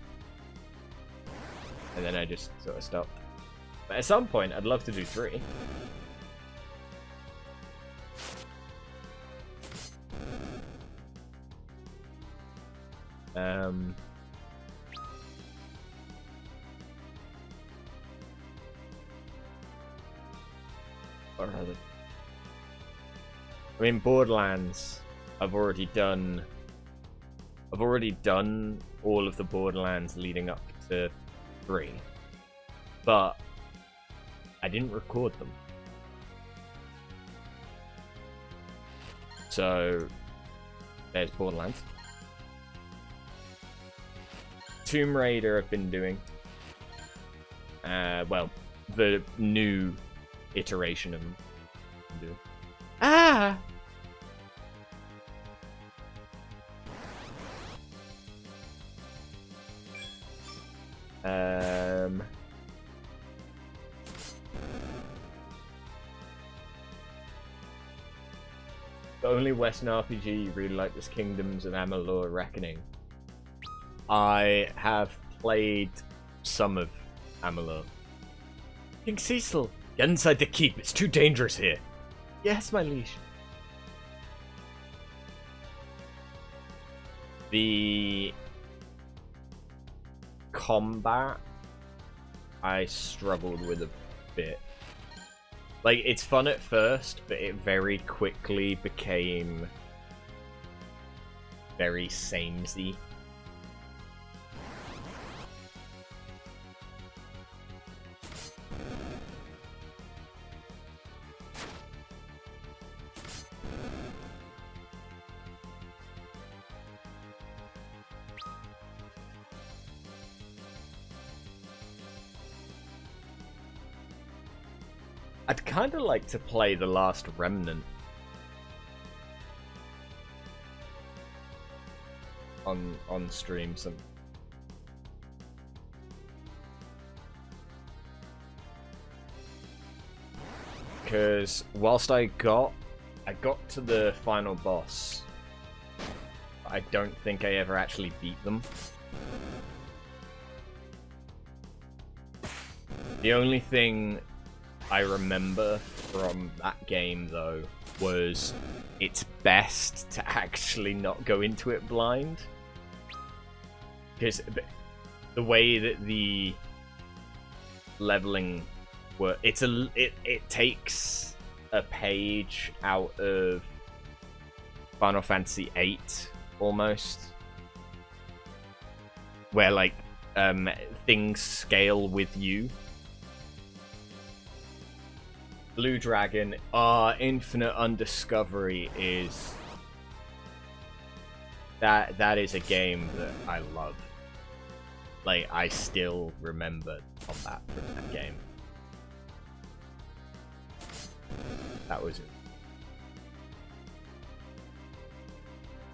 and then I just sort of stopped. But at some point, I'd love to do 3. What are they? I mean, Borderlands. I've already done all of the Borderlands leading up to 3. but I didn't record them. So there's Borderlands. Tomb Raider I've been doing. Well, the new iteration of them. Ah! The only Western RPG you really like was Kingdoms of Amalur Reckoning. I have played some of Amalur. King Cecil, get inside the keep. It's too dangerous here. Yes, my liege. The combat I struggled with a bit. Like, it's fun at first, but it very quickly became very samey. I'd kind of like to play The Last Remnant on stream some. Because whilst I got to the final boss, I don't think I ever actually beat them. The only thing I remember from that game, though, was it's best to actually not go into it blind. Because the way that the leveling works, it takes a page out of Final Fantasy VIII, almost. Where, like, things scale with you. Blue Dragon, Infinite Undiscovery is... That is a game that I love. Like, I still remember combat from that game. That was it.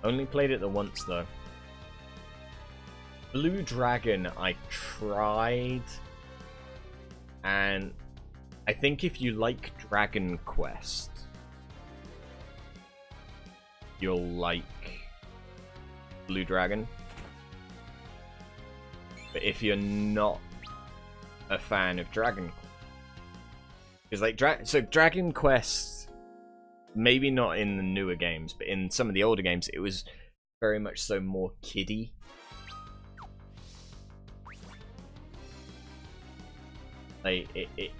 Only played it the once, though. Blue Dragon, I tried, and I think if you like Dragon Quest, you'll like Blue Dragon. But if you're not a fan of Dragon Quest, because like Dragon Quest, maybe not in the newer games, but in some of the older games, it was very much so more kiddie. Like it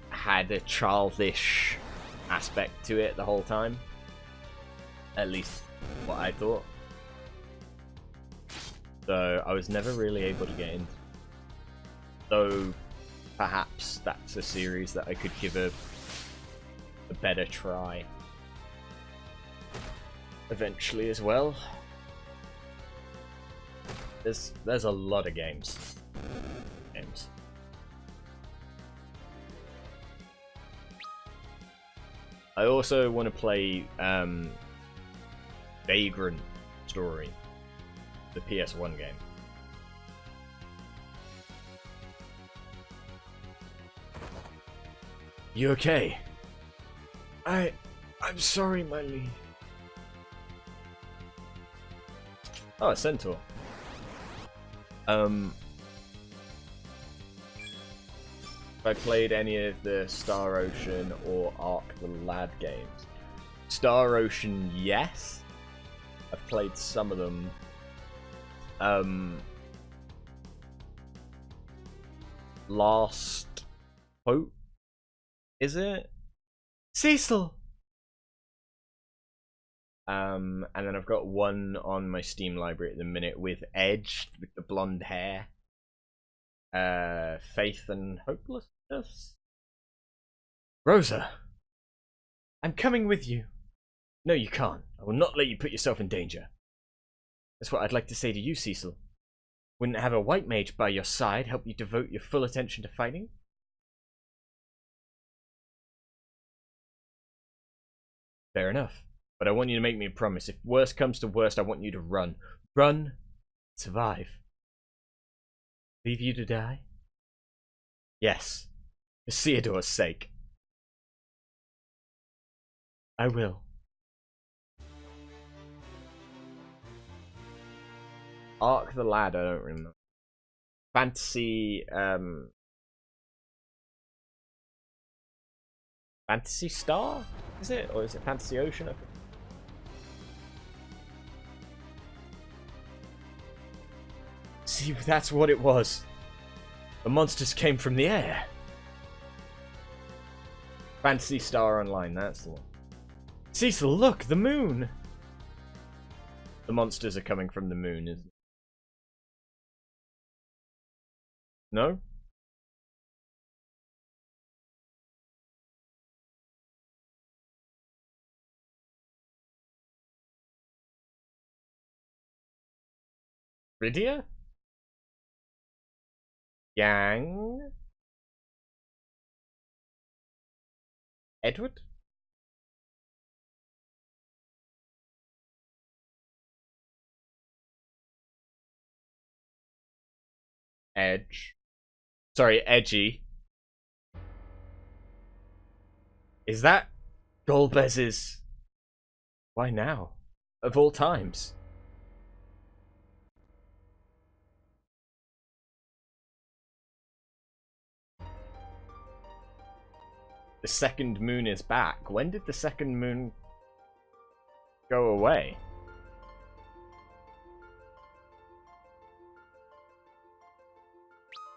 had a childish aspect to it the whole time. At least what I thought. So I was never really able to get into. So perhaps that's a series that I could give a better try eventually as well. There's a lot of games. I also want to play Vagrant Story, the PS1 game. You okay? I'm sorry, my liege. Oh, a centaur. If I played any of the Star Ocean or Ark the Lad games. Star Ocean, yes. I've played some of them. Last Hope, is it? Cecil! And then I've got one on my Steam library at the minute with Edge, with the blonde hair. faith and hopelessness. Rosa, I'm coming with you. No, you can't. I will not let you put yourself in danger. That's what I'd like to say to you, Cecil. Wouldn't have a white mage by your side help you devote your full attention to fighting? Fair enough. But I want you to make me a promise. If worst comes to worst, I want you to run. Run. Survive. Leave you to die? Yes. For Theodore's sake. I will. Arc the Lad, I don't remember. Fantasy, Fantasy Star? Is it? Or is it Fantasy Ocean? See, that's what it was. The monsters came from the air. Fantasy Star Online, that's the one. Cecil, look! The moon! The monsters are coming from the moon, isn't it? No? Rydia? Yang? Edward? Edge. Sorry, Edgy. Is that Golbez's? Why now? Of all times. The second moon is back. When did the second moon go away?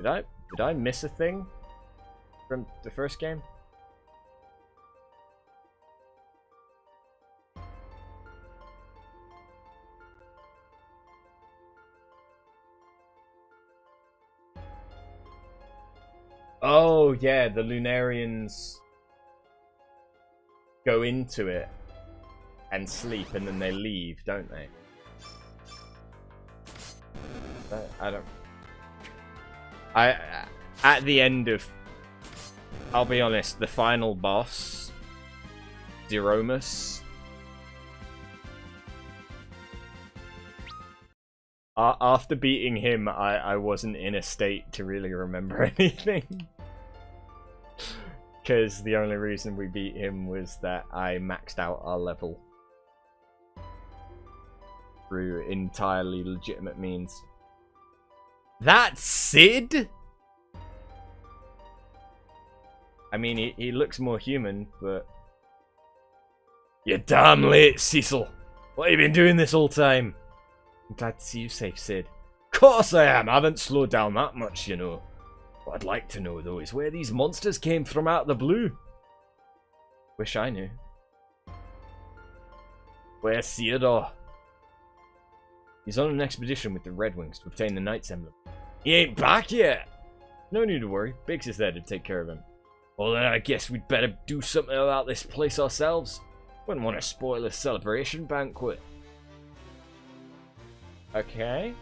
Did I miss a thing from the first game? Oh yeah, the Lunarians go into it and sleep and then they leave, don't they? I don't... at the end of, I'll be honest, the final boss, Zeromus, after beating him, I wasn't in a state to really remember anything. Because the only reason we beat him was that I maxed out our level through entirely legitimate means. That's Sid? I mean, he looks more human, but... You're damn late, Cecil. What have you been doing this whole time? I'm glad to see you safe, Sid. Of course I am. I haven't slowed down that much, you know. What I'd like to know, though, is where these monsters came from out of the blue. Wish I knew. Where's Theodore? He's on an expedition with the Red Wings to obtain the Knight's Emblem. He ain't back yet! No need to worry. Biggs is there to take care of him. Well then, I guess we'd better do something about this place ourselves. Wouldn't want to spoil a celebration banquet. Okay.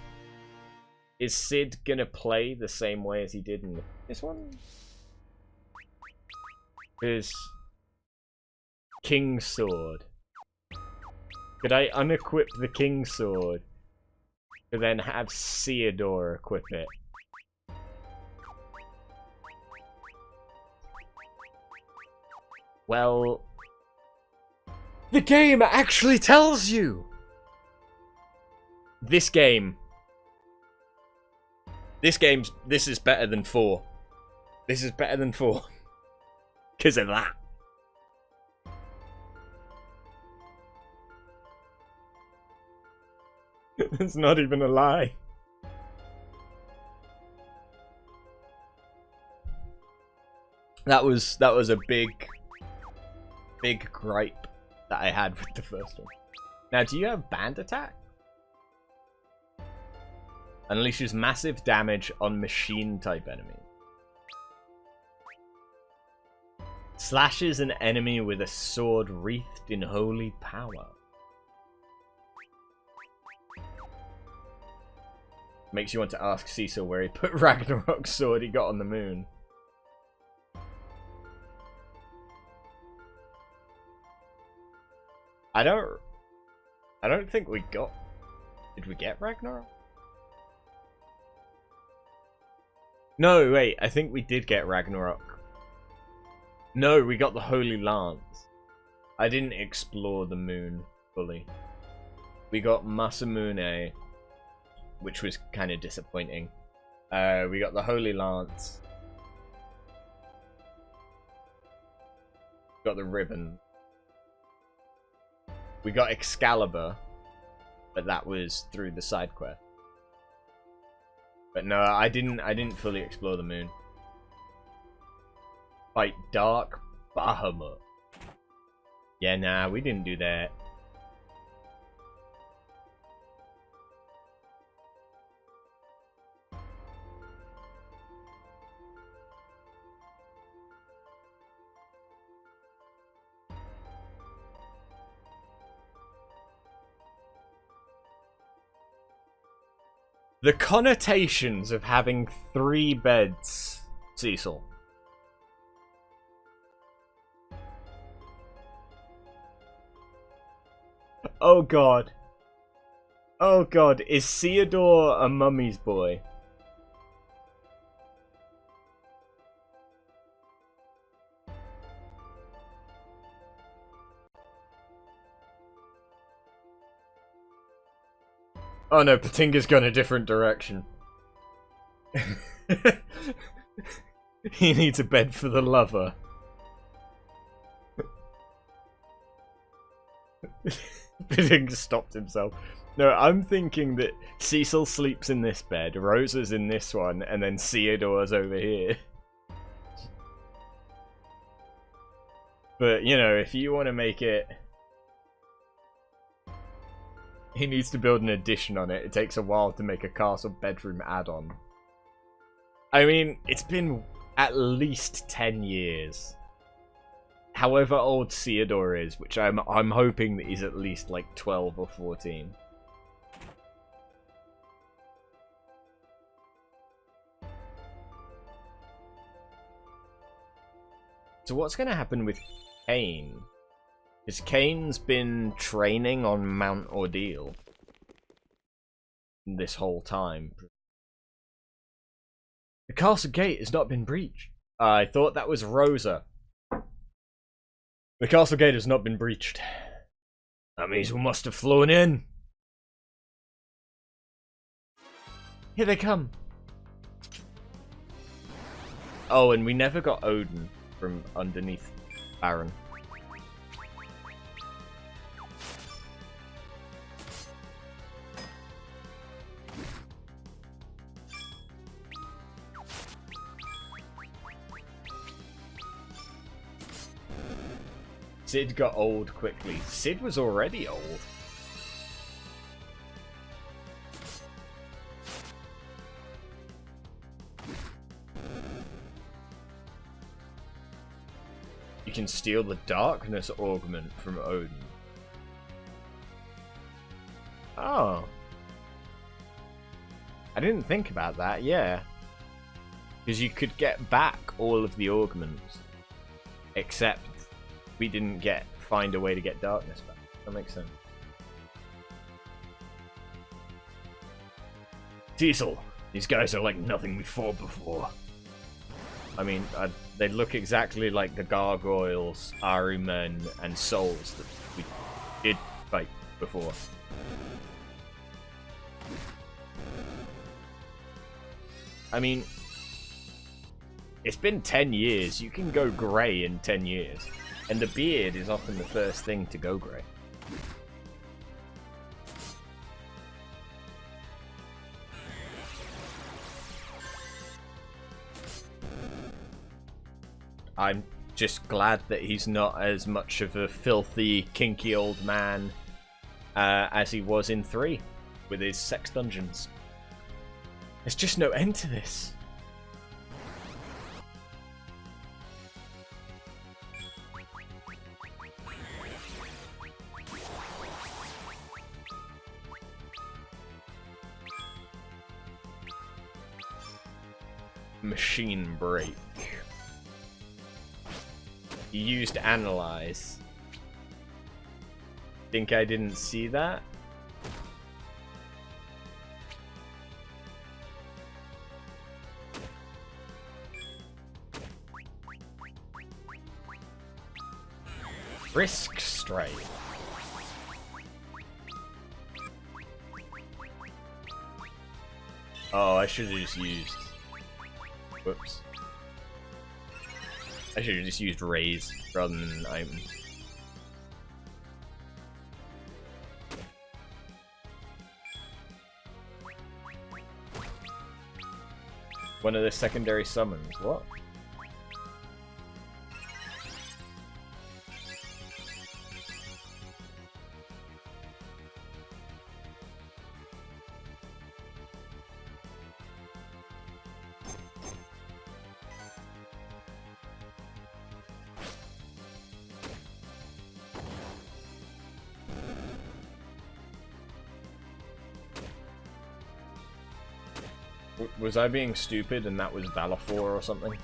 Is Sid gonna play the same way as he did in this one? His King's Sword. Could I unequip the King's Sword to then have Theodore equip it? Well, the game actually tells you! This is better than 4. This is better than 4. Because of that. It's not even a lie. That was a big gripe that I had with the first one. Now, do you have band attack? Unleashes massive damage on machine-type enemies. Slashes an enemy with a sword wreathed in holy power. Makes you want to ask Cecil where he put Ragnarok's sword he got on the moon. I don't think we got... Did we get Ragnarok? No, wait, I think we did get Ragnarok. No, we got the Holy Lance. I didn't explore the moon fully. We got Masamune, which was kind of disappointing. We got the Holy Lance. Got the ribbon. We got Excalibur, but that was through the side quest. But no, I didn't fully explore the moon. Fight Dark Bahamut. Yeah, nah, we didn't do that. The connotations of having 3 beds, Cecil. Oh god. Oh god, is Theodore a mummy's boy? Oh no, Patinga's gone a different direction. He needs a bed for the lover. Patinga stopped himself. No, I'm thinking that Cecil sleeps in this bed, Rosa's in this one, and then Theodore's over here. But, you know, if you want to make it... He needs to build an addition on it. It takes a while to make a castle bedroom add-on. I mean, it's been at least 10 years. However old Theodore is, which I'm hoping that he's at least like 12 or 14. So what's going to happen with Cain? Because Cain's been training on Mount Ordeal this whole time. The castle gate has not been breached. I thought that was Rosa. The castle gate has not been breached. That means we must have flown in. Here they come. Oh, and we never got Odin from underneath Baron. Sid got old quickly. Sid was already old. You can steal the darkness augment from Odin. Oh. I didn't think about that, yeah. Because you could get back all of the augments. Except we didn't find a way to get darkness back. That makes sense. Cecil, these guys are like nothing we fought before. I mean, they look exactly like the gargoyles, Ahriman, and souls that we did fight before. I mean, it's been 10 years. You can go grey in 10 years. And the beard is often the first thing to go grey. I'm just glad that he's not as much of a filthy, kinky old man as he was in 3 with his sex dungeons. There's just no end to this. Machine break. You used analyze. Think I didn't see that? Risk strike. Oh, I should have just used. Whoops. I should have just used raise rather than items. One of the secondary summons. What? Was I being stupid and that was Valifor or something?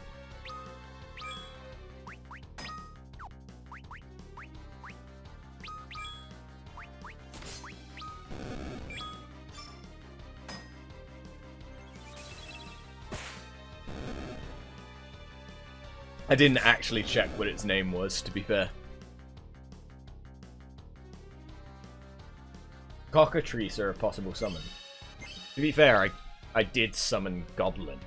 I didn't actually check what its name was, to be fair. Cockatrice are a possible summon. To be fair, I did summon Goblin.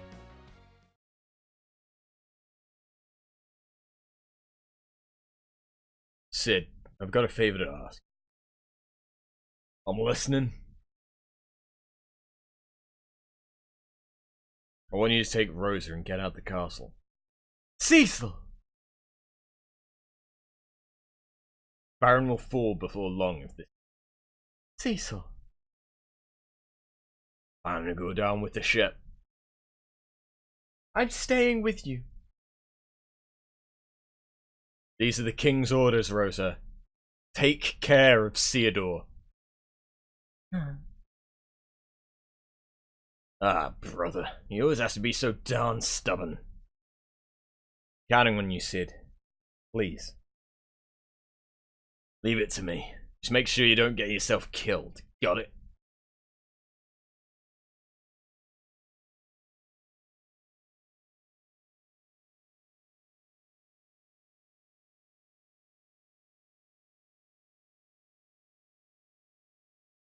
Sid, I've got a favor to ask. I'm listening. I want you to take Rosa and get out the castle. Cecil! Baron will fall before long if this... Cecil. I'm gonna go down with the ship. I'm staying with you. These are the king's orders, Rosa. Take care of Theodore. Ah, brother. He always has to be so darn stubborn. Counting on you, Sid. Please. Leave it to me. Just make sure you don't get yourself killed. Got it?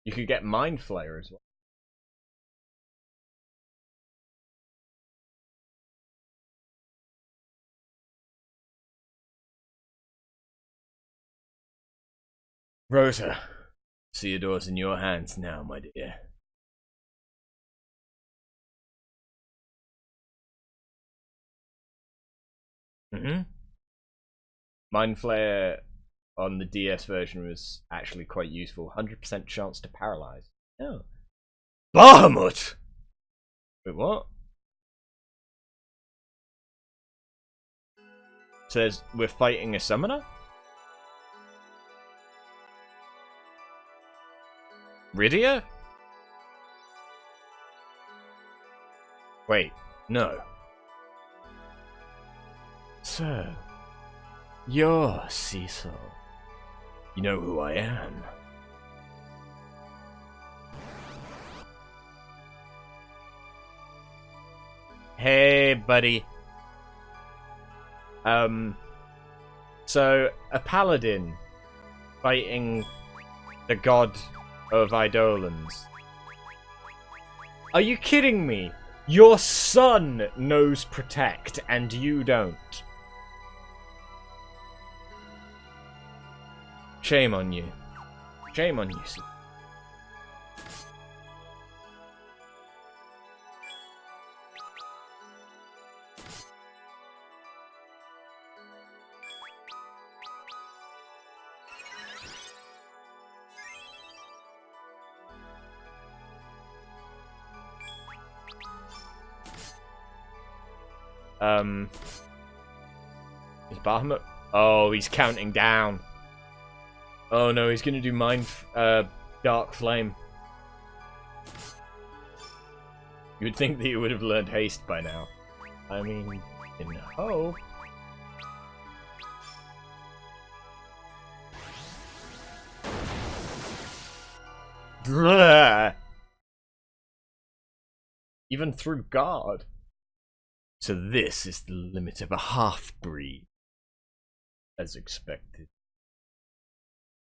You could get Mind Flayer as well. Rosa, Theodore's in your hands now, my dear. Mind Flayer on the DS version was actually quite useful. 100% chance to paralyze. Oh. Bahamut! Wait, what? Says we're fighting a summoner? Rydia? Wait, no. Sir, you're Cecil. You know who I am. Hey, buddy. So, a paladin fighting the god of Eidolons. Are you kidding me? Your son knows Protect, and you don't. Shame on you. Shame on you, sir. Is Bahamut? Oh, he's counting down. Oh no, he's gonna do Dark Flame. You would think that he would have learned haste by now. I mean, in hope. Blah. Even through guard. So this is the limit of a half-breed. As expected.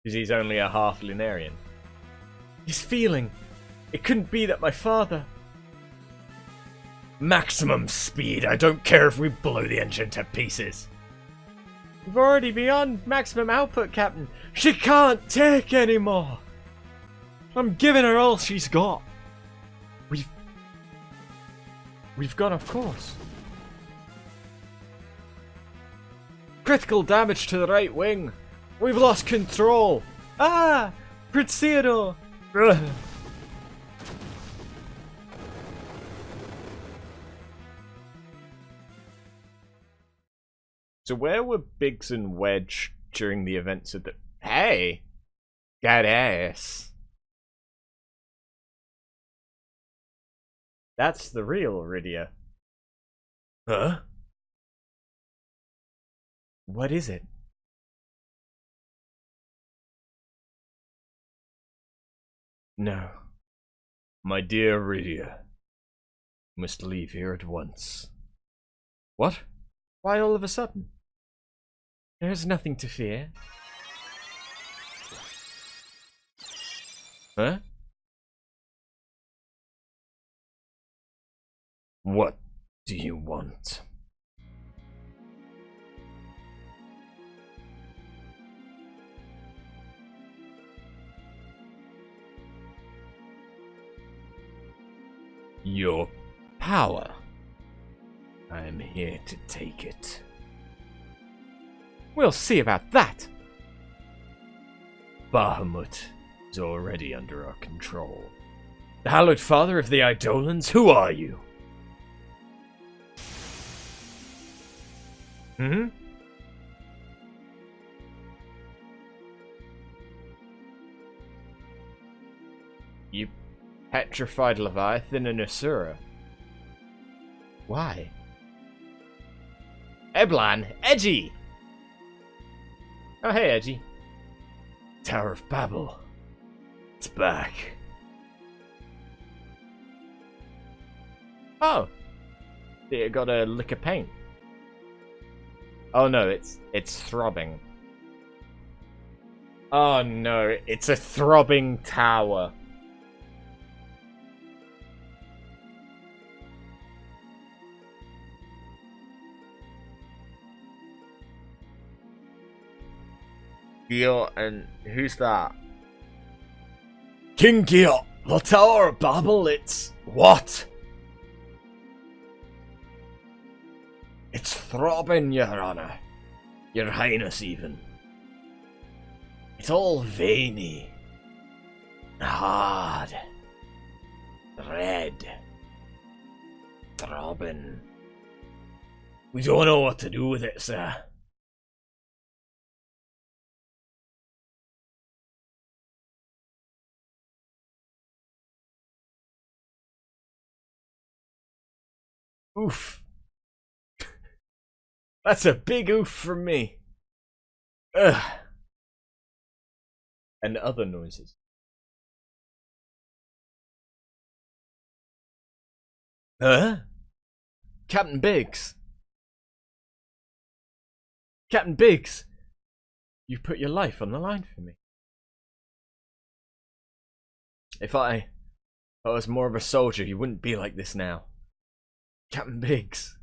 Because he's only a half-Lunarian. His feeling. It couldn't be that my father... Maximum speed. I don't care if we blow the engine to pieces. We've already beyond maximum output, Captain. She can't take anymore. I'm giving her all she's got. We've gone off course. Critical damage to the right wing. We've lost control. Ah! Prince Theodore! So where were Biggs and Wedge during the events of the... Hey! Got ass. That's the real Rydia. Huh? What is it? No. My dear Rydia. You must leave here at once. What? Why all of a sudden? There is nothing to fear. Huh? What do you want? Your power. I am here to take it. We'll see about that. Bahamut is already under our control. The Hallowed Father of the Eidolons, who are you? Hmm? You petrified Leviathan and Asura. Why? Eblan! Edgy! Oh, hey, Edgy. Tower of Babel. It's back. Oh! It got a lick of paint. Oh no, it's throbbing. Oh no, it's a throbbing tower. Gil, and who's that? King Gil, the Tower of Babel, it's... What? It's throbbing, Your Honor. Your Highness, even. It's all veiny. Hard. Red. Throbbing. We don't know what to do with it, sir. Oof. That's a big oof from me. Ugh. And other noises. Huh? Captain Biggs. Captain Biggs. You put your life on the line for me. If I was more of a soldier, you wouldn't be like this now. Captain Biggs.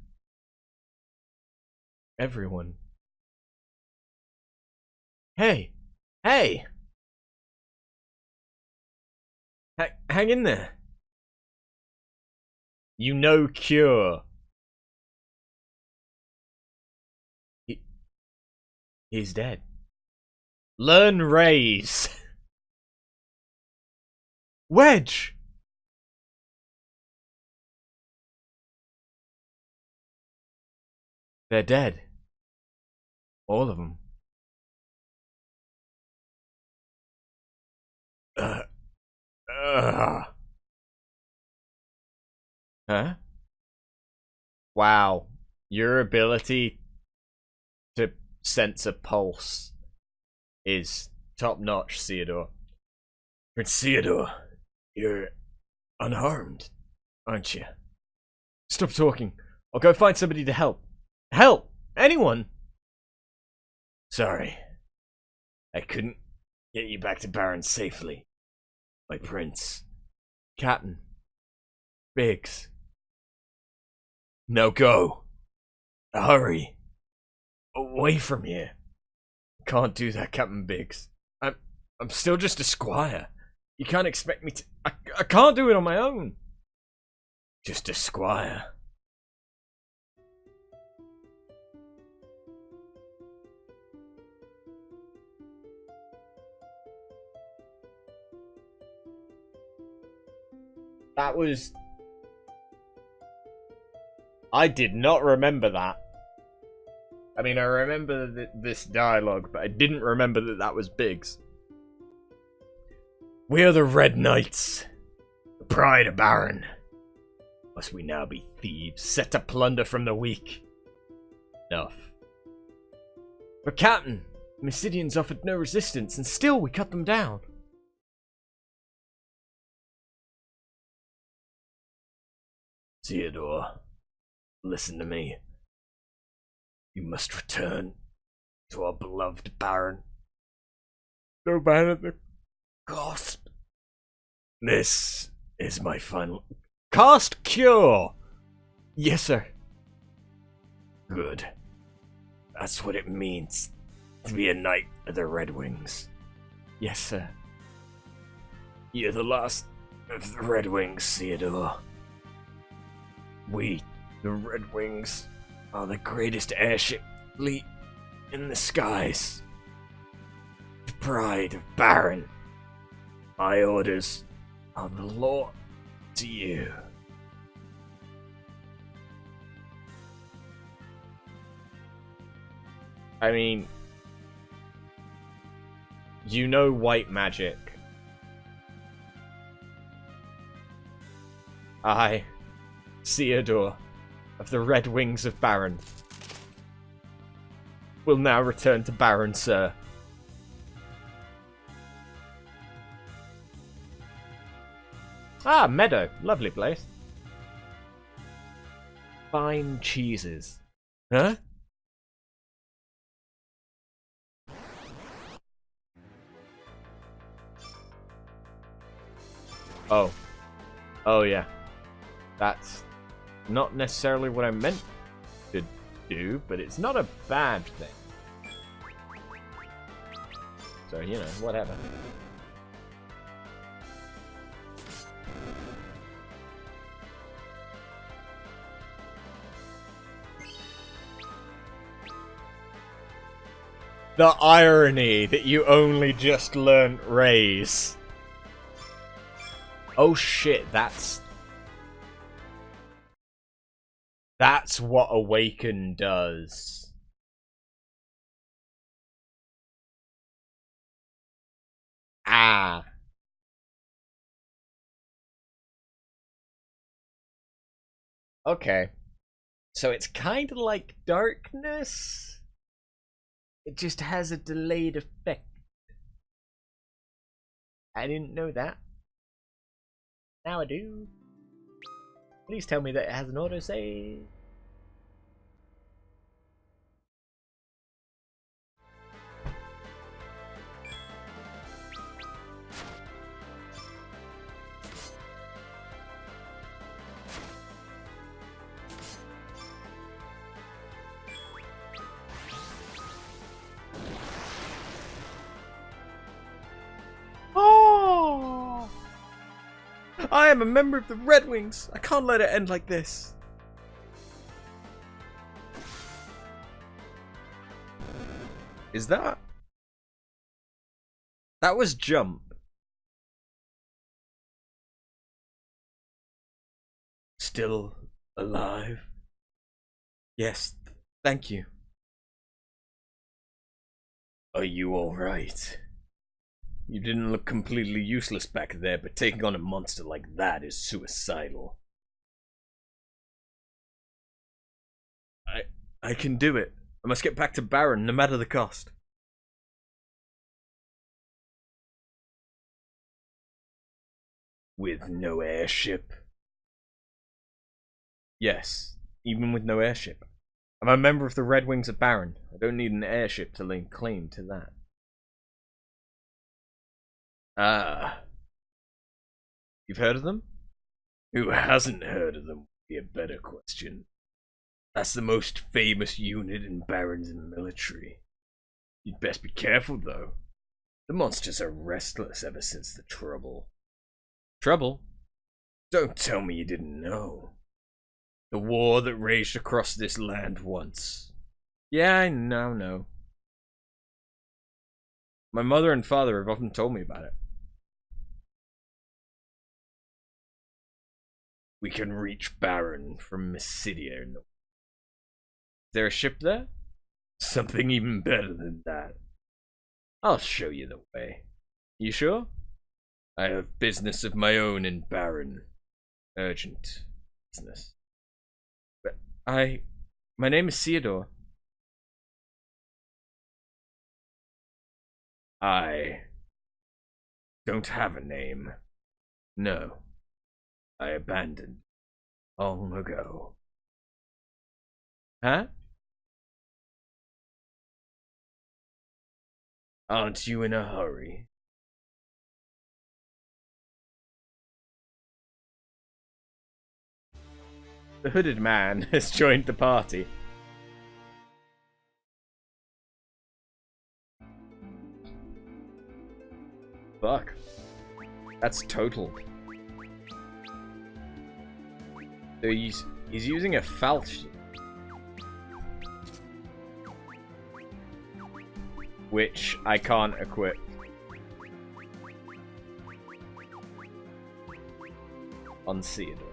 Everyone. Hey! Hey! Hang in there. You know cure. He's dead. Learn raise. Wedge! They're dead. All of them. Huh? Wow. Your ability to sense a pulse is top notch, Theodore. Prince Theodore, you're unharmed, aren't you? Stop talking. I'll go find somebody to help. Help! Anyone! Sorry. I couldn't get you back to Baron safely. My prince. Captain. Biggs. Now go. Hurry. Away from here. Can't do that, Captain Biggs. I'm still just a squire. You can't expect me to... I can't do it on my own. Just a squire. That was... I did not remember that. I mean, I remember this dialogue, but I didn't remember that that was Biggs. We are the Red Knights, the pride of Baron. Must we now be thieves, set to plunder from the weak? Enough. But Captain, the Mysidians offered no resistance, and still we cut them down. Theodore, listen to me. You must return to our beloved Baron. No matter the cost. This is my final... Cast Cure! Yes, sir. Good. That's what it means to be a Knight of the Red Wings. Yes, sir. You're the last of the Red Wings, Theodore. We, the Red Wings, are the greatest airship fleet in the skies. The pride of Baron. My orders are the law to you. I mean, you know white magic. I, Theodore, of the Red Wings of Baron, will now return to Baron, sir. Ah, Meadow. Lovely place. Fine cheeses. Huh? Oh. Oh, yeah. That's not necessarily what I meant to do, but it's not a bad thing. So, you know, whatever. The irony that you only just learnt raise. Oh shit, that's what Awaken does. Ah. Okay. So it's kind of like Darkness. It just has a delayed effect. I didn't know that. Now I do. Please tell me that it has an autosave. I am a member of the Red Wings. I can't let it end like this. Is that? That was Jump. Still alive? Yes, Thank you. Are you alright? You didn't look completely useless back there, but taking on a monster like that is suicidal. I can do it. I must get back to Baron, no matter the cost. With no airship? Yes, even with no airship. I'm a member of the Red Wings of Baron. I don't need an airship to lay claim to that. Ah. You've heard of them? Who hasn't heard of them would be a better question. That's the most famous unit in Baron's military. You'd best be careful, though. The monsters are restless ever since the trouble. Trouble? Don't tell me you didn't know. The war that raged across this land once. Yeah, I know. My mother and father have often told me about it. We can reach Baron from Mysidia. Is there a ship there? Something even better than that. I'll show you the way. You sure? I have business of my own in Baron. Urgent business. But my name is Theodore. I don't have a name. No. I abandoned long ago. Huh? Aren't you in a hurry? The hooded man has joined the party. Fuck. That's total. So he's using a falchion, which I can't equip. On Theodore.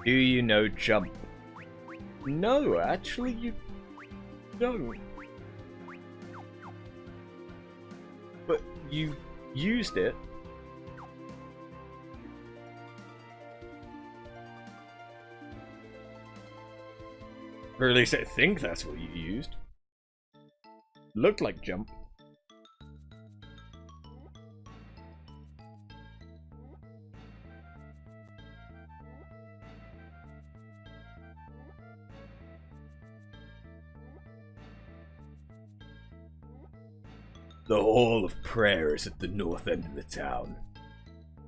Do you know jump? No, actually you don't. But you used it. Or at least I think that's what you used. Looked like jump. The Hall of Prayer is at the north end of the town.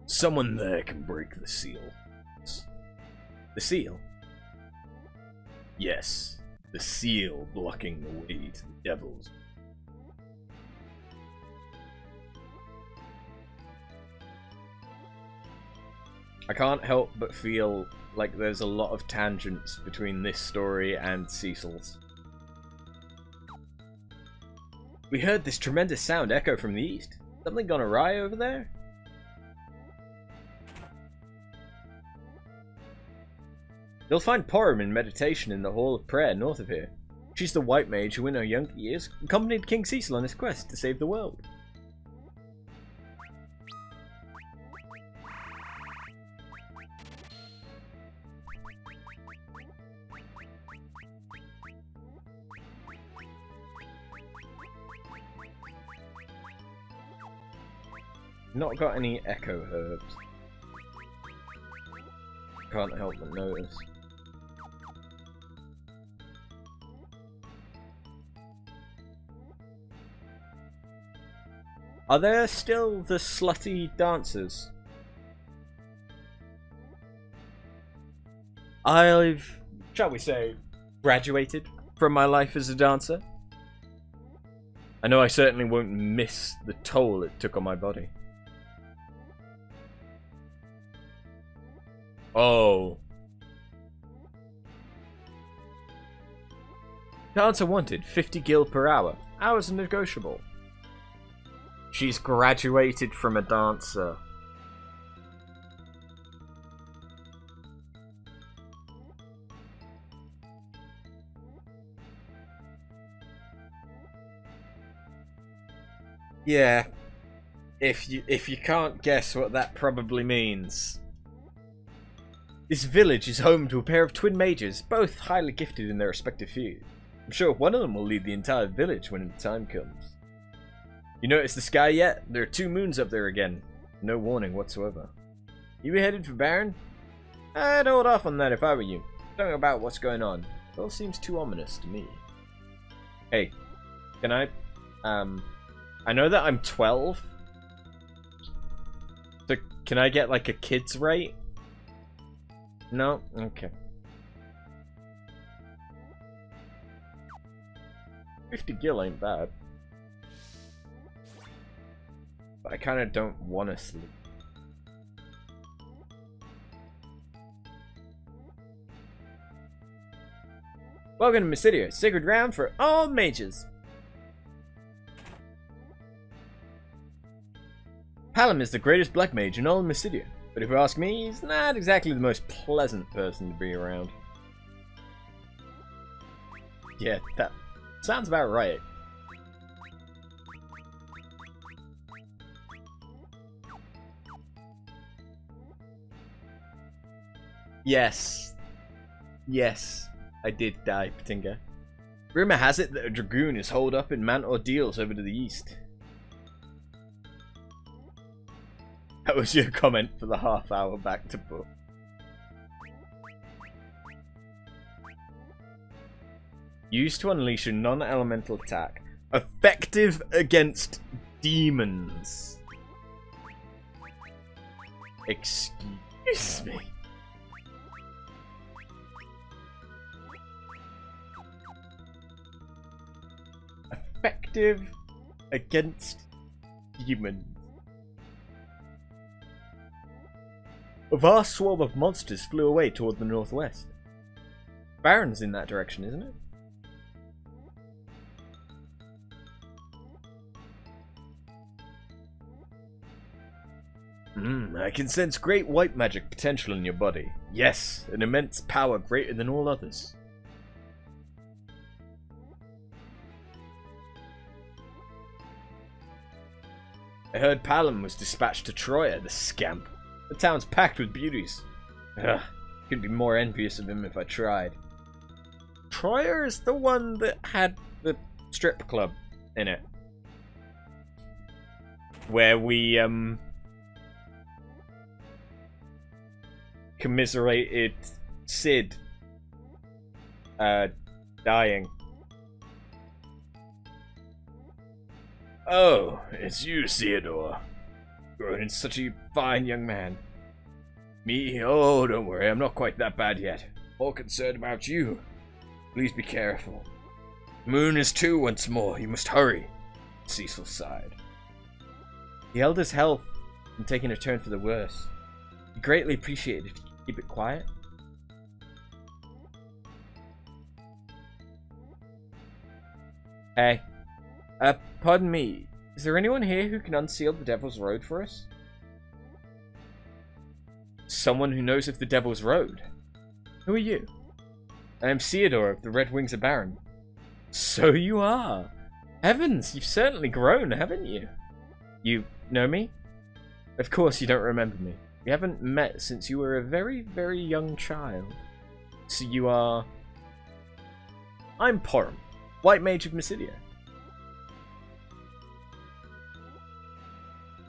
Someone there can break the seal. The seal? Yes, the seal blocking the way to the devils. I can't help but feel like there's a lot of tangents between this story and Cecil's. We heard this tremendous sound echo from the east. Something gone awry over there? You'll find Porum in meditation in the Hall of Prayer north of here. She's the white mage who in her younger years accompanied King Cecil on his quest to save the world. Not got any echo herbs. Can't help but notice. Are there still the slutty dancers? I've, shall we say, graduated from my life as a dancer. I know I certainly won't miss the toll it took on my body. Oh. Dancer wanted 50 gil per hour. Hours are negotiable. She's graduated from a dancer. Yeah. If you can't guess what that probably means. This village is home to a pair of twin mages, both highly gifted in their respective fields. I'm sure one of them will lead the entire village when the time comes. You notice the sky yet? There are 2 moons up there again. No warning whatsoever. You headed for Baron? I'd hold off on that if I were you. Don't know about what's going on. It all seems too ominous to me. Hey, can I know that I'm 12. So can I get like a kid's rate? No? Okay. 50 gil ain't bad. But I kind of don't want to sleep. Welcome to Mysidia, sacred ground for all mages. Palom is the greatest black mage in all of Mysidia, but if you ask me, he's not exactly the most pleasant person to be around. Yeah, that sounds about right. Yes. Yes, I did die, Patinga. Rumor has it that a dragoon is holed up in Mount Ordeals over to the east. That was your comment for the half hour back to book. Used to unleash a non-elemental attack. Effective against demons. Excuse me. Effective against demons. A vast swarm of monsters flew away toward the northwest. Baron's in that direction, isn't it? I can sense great white magic potential in your body. Yes, an immense power greater than all others. I heard Palom was dispatched to Troya, the scamp. The town's packed with beauties. Ugh, couldn't be more envious of him if I tried. Troya is the one that had the strip club in it. Where we, commiserated Sid, dying. Oh, it's you, Theodore. Growing such a fine young man. Me? Oh, don't worry, I'm not quite that bad yet. All concerned about you. Please be careful. Moon is 2 once more. You must hurry. Cecil sighed. The elder's health is taking a turn for the worse. I'd greatly appreciate it if you could keep it quiet. Hey. Pardon me. Is there anyone here who can unseal the Devil's Road for us? Someone who knows of the Devil's Road? Who are you? I am Theodore of the Red Wings of Baron. So you are. Heavens, you've certainly grown, haven't you? You know me? Of course you don't remember me. We haven't met since you were a very, very young child. So you are... I'm Porum, White Mage of Mysidia.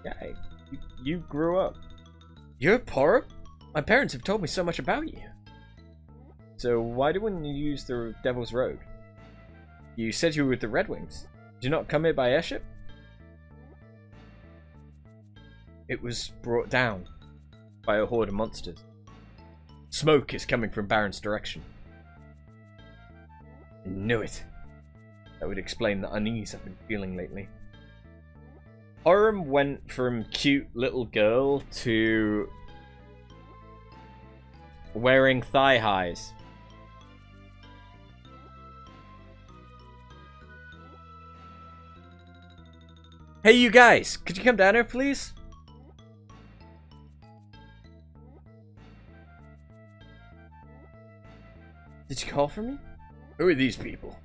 Yeah, you grew up. You're Porum? My parents have told me so much about you. So why didn't you use the Devil's Road? You said you were with the Red Wings. Did you not come here by airship? It was brought down by a horde of monsters. Smoke is coming from Baron's direction. I knew it. That would explain the unease I've been feeling lately. Porum went from cute little girl to wearing thigh highs. Hey, you guys! Could you come down here, please? Did you call for me? Who are these people?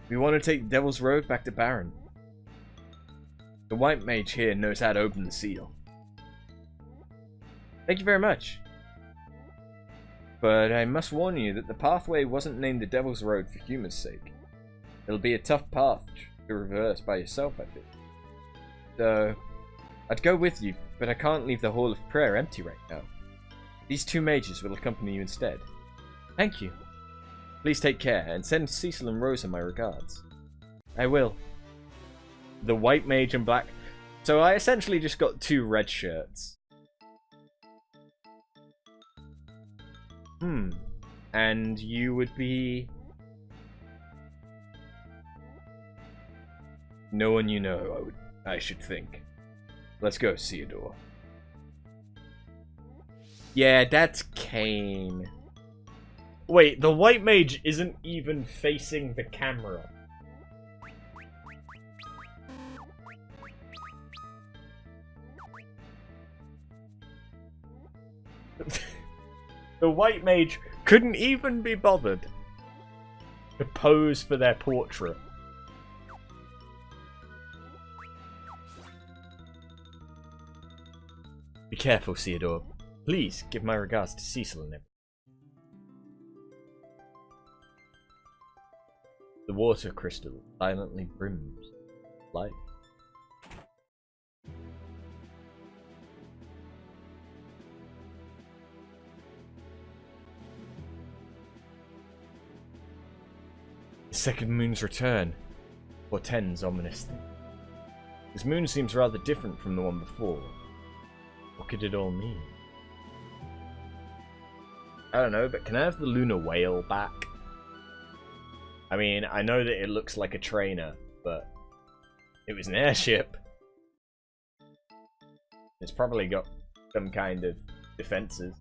We want to take Devil's Road back to Baron. The white mage here knows how to open the seal. Thank you very much. But I must warn you that the pathway wasn't named the Devil's Road for humor's sake. It'll be a tough path to reverse by yourself, I think. So, I'd go with you, but I can't leave the Hall of Prayer empty right now. These two mages will accompany you instead. Thank you. Please take care, and send Cecil and Rosa my regards. I will. The white mage and black... So I essentially just got 2 red shirts. And you would be... No one you know, I should think. Let's go, Theodore. Yeah, that's Kane. Wait, the white mage isn't even facing the camera. The white mage couldn't even be bothered to pose for their portrait. Be careful, Theodore. Please give my regards to Cecil and everyone. The water crystal silently brims with light. The second moon's return portends ominously. This moon seems rather different from the one before. What could it all mean? I don't know, but can I have the lunar whale back? I mean, I know that it looks like a trainer, but it was an airship. It's probably got some kind of defenses.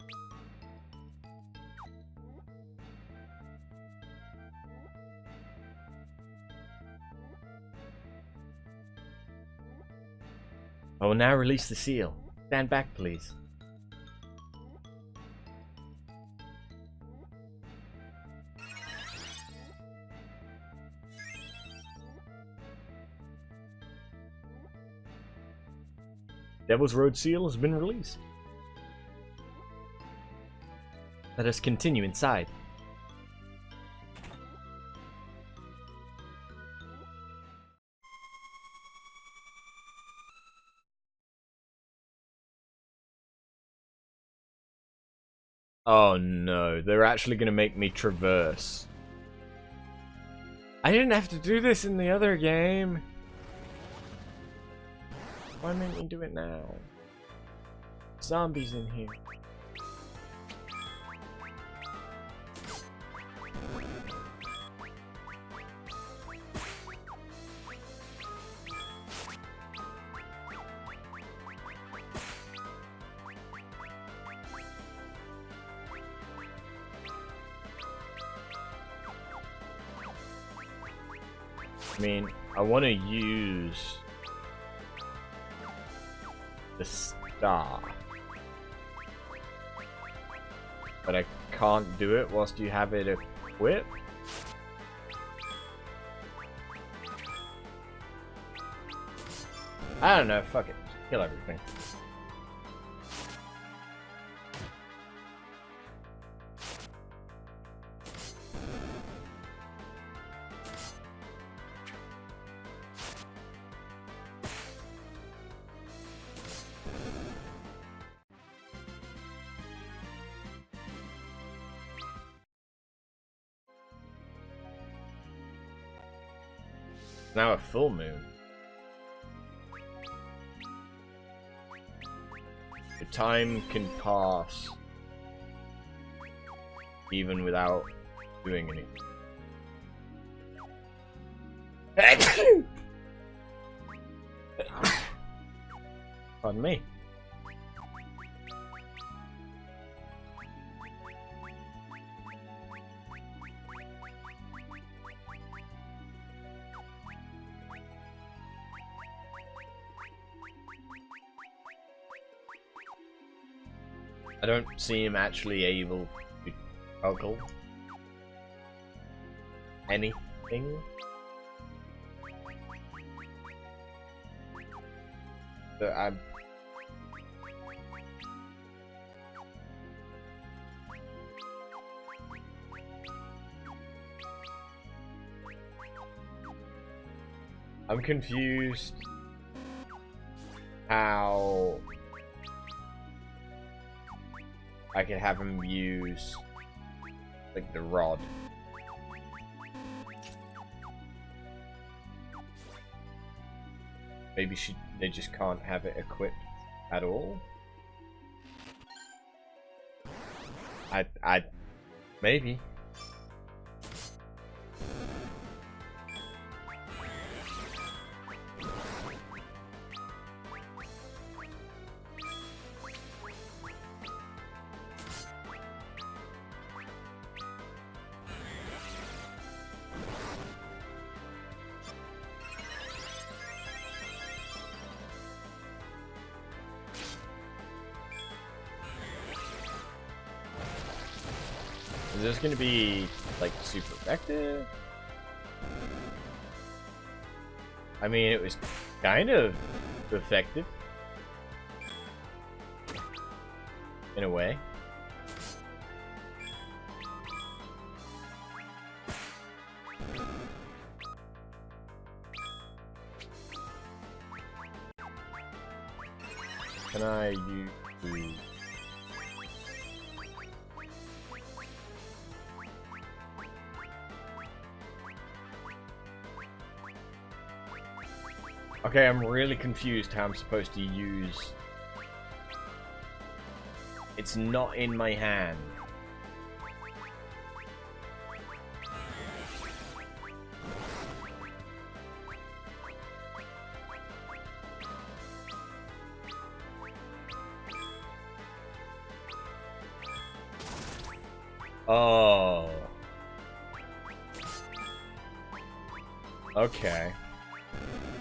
I will now release the seal. Stand back, please. Devil's Road seal has been released. Let us continue inside. Oh no, they're actually going to make me traverse. I didn't have to do this in the other game. Why make me do it now? Zombies in here. I mean, I want to use the star, but I can't do it whilst you have it equipped. I don't know, fuck it. Kill everything. Now a full moon. The time can pass even without doing anything. Pardon me. I don't see him actually able to toggle anything. So I'm confused how I could have him use like the rod. Maybe they just can't have it equipped at all. Maybe. Is this gonna be like super effective? I mean, it was kind of effective in a way. Can I use? Okay, I'm really confused how I'm supposed to use... It's not in my hand. Oh. Okay.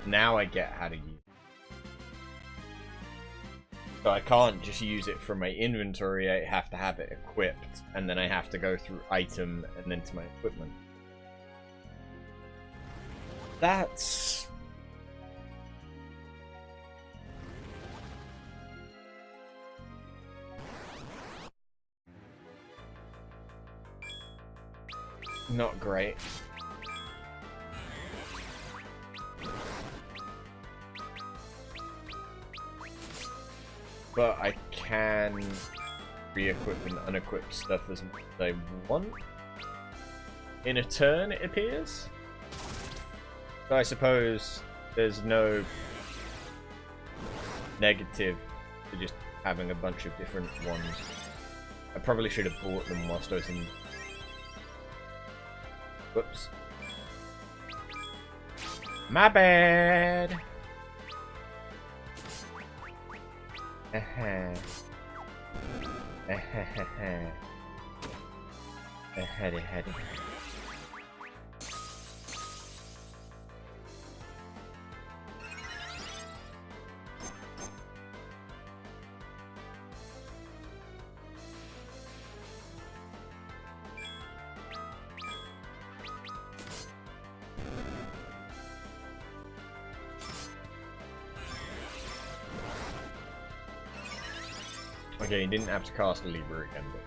Now I get how to use it. So I can't just use it from my inventory, I have to have it equipped, and then I have to go through item and then to my equipment. That's... not great. But I can re-equip and unequip stuff as much as I want. In a turn, it appears. So I suppose there's no negative to just having a bunch of different ones. I probably should have bought them whilst I was in... Whoops. My bad! Okay, he didn't have to cast a lever again, but...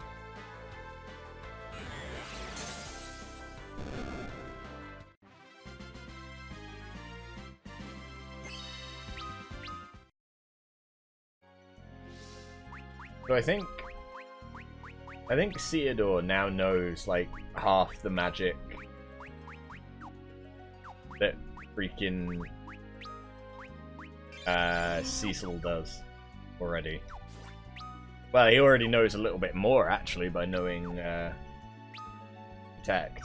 So I think Theodore now knows, like, half the magic that freaking Cecil does already. Well, he already knows a little bit more, actually, by knowing Protect.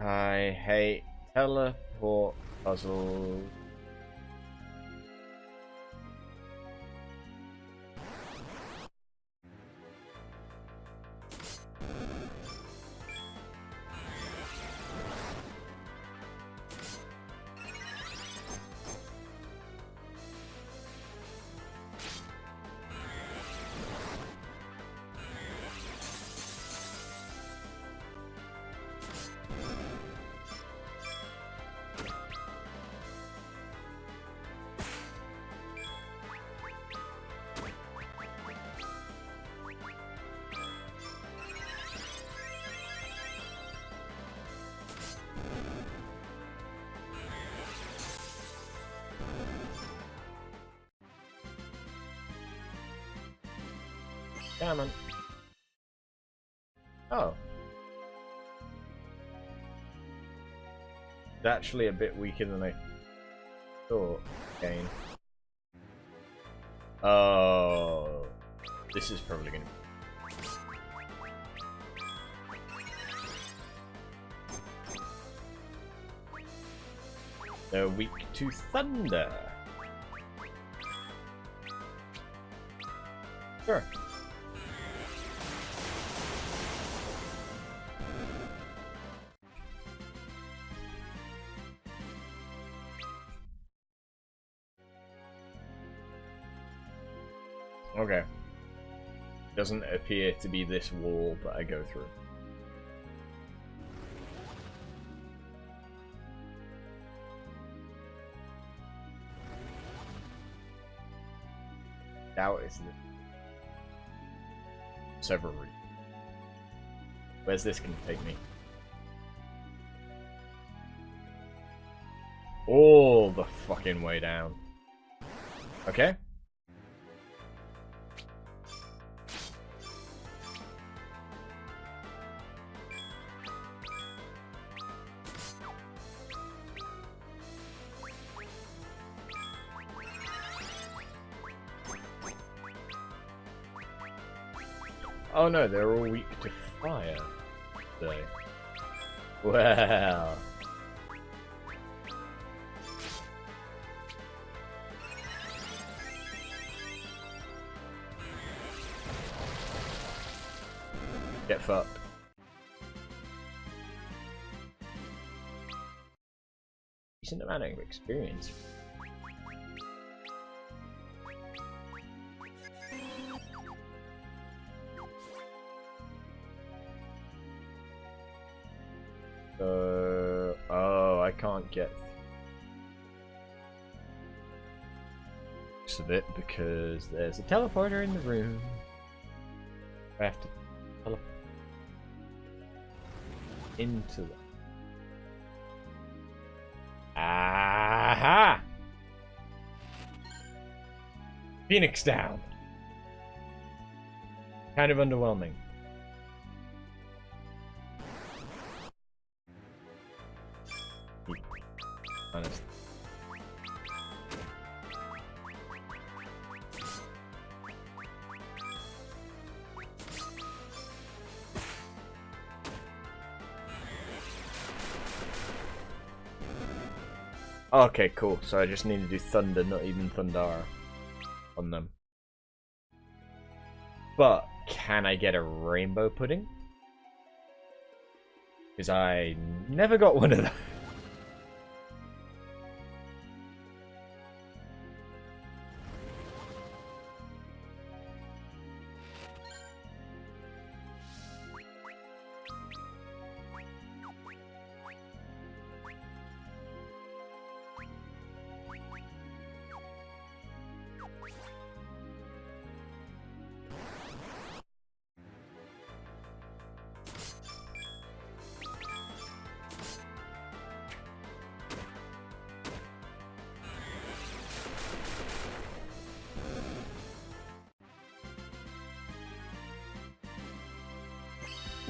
I hate teleport puzzles. Come on. Oh. It's actually a bit weaker than I thought. Game. Oh. This is probably going to be... They're weak to thunder. Sure. Okay. Doesn't appear to be this wall that I go through. Doubt isn't it? Several reasons. Where's this gonna take me? All the fucking way down. Okay. Oh no, they're all weak to fire. So. Well. Get fucked. Decent amount of experience. Oh, I can't get of it because there's a teleporter in the room. I have to teleport into the... Aha! Phoenix down. Kind of underwhelming. Honest. Okay, cool. So I just need to do thunder, not even thundara on them. But can I get a rainbow pudding? Because I never got one of those.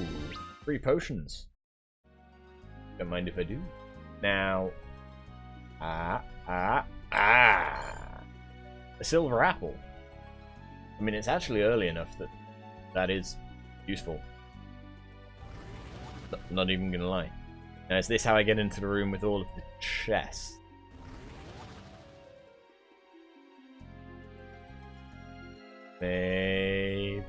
Ooh, 3 potions. Don't mind if I do. Now, a silver apple. I mean, it's actually early enough that that is useful. Not even gonna lie. Now, is this how I get into the room with all of the chests? Maybe.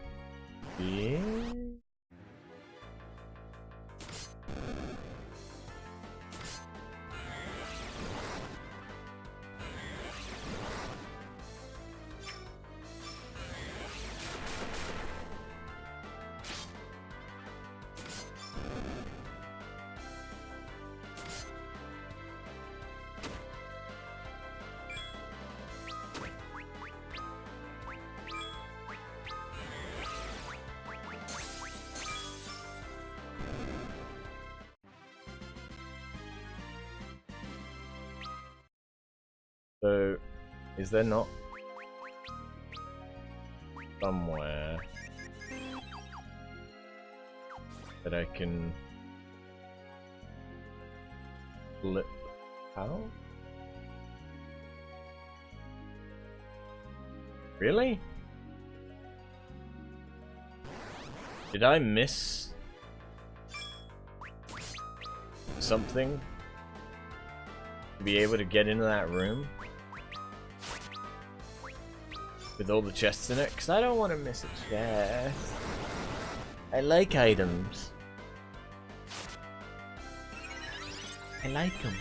So, is there not somewhere that I can flip out? Really? Did I miss something to be able to get into that room with all the chests in it? Because I don't want to miss a chest. I like items. I like them.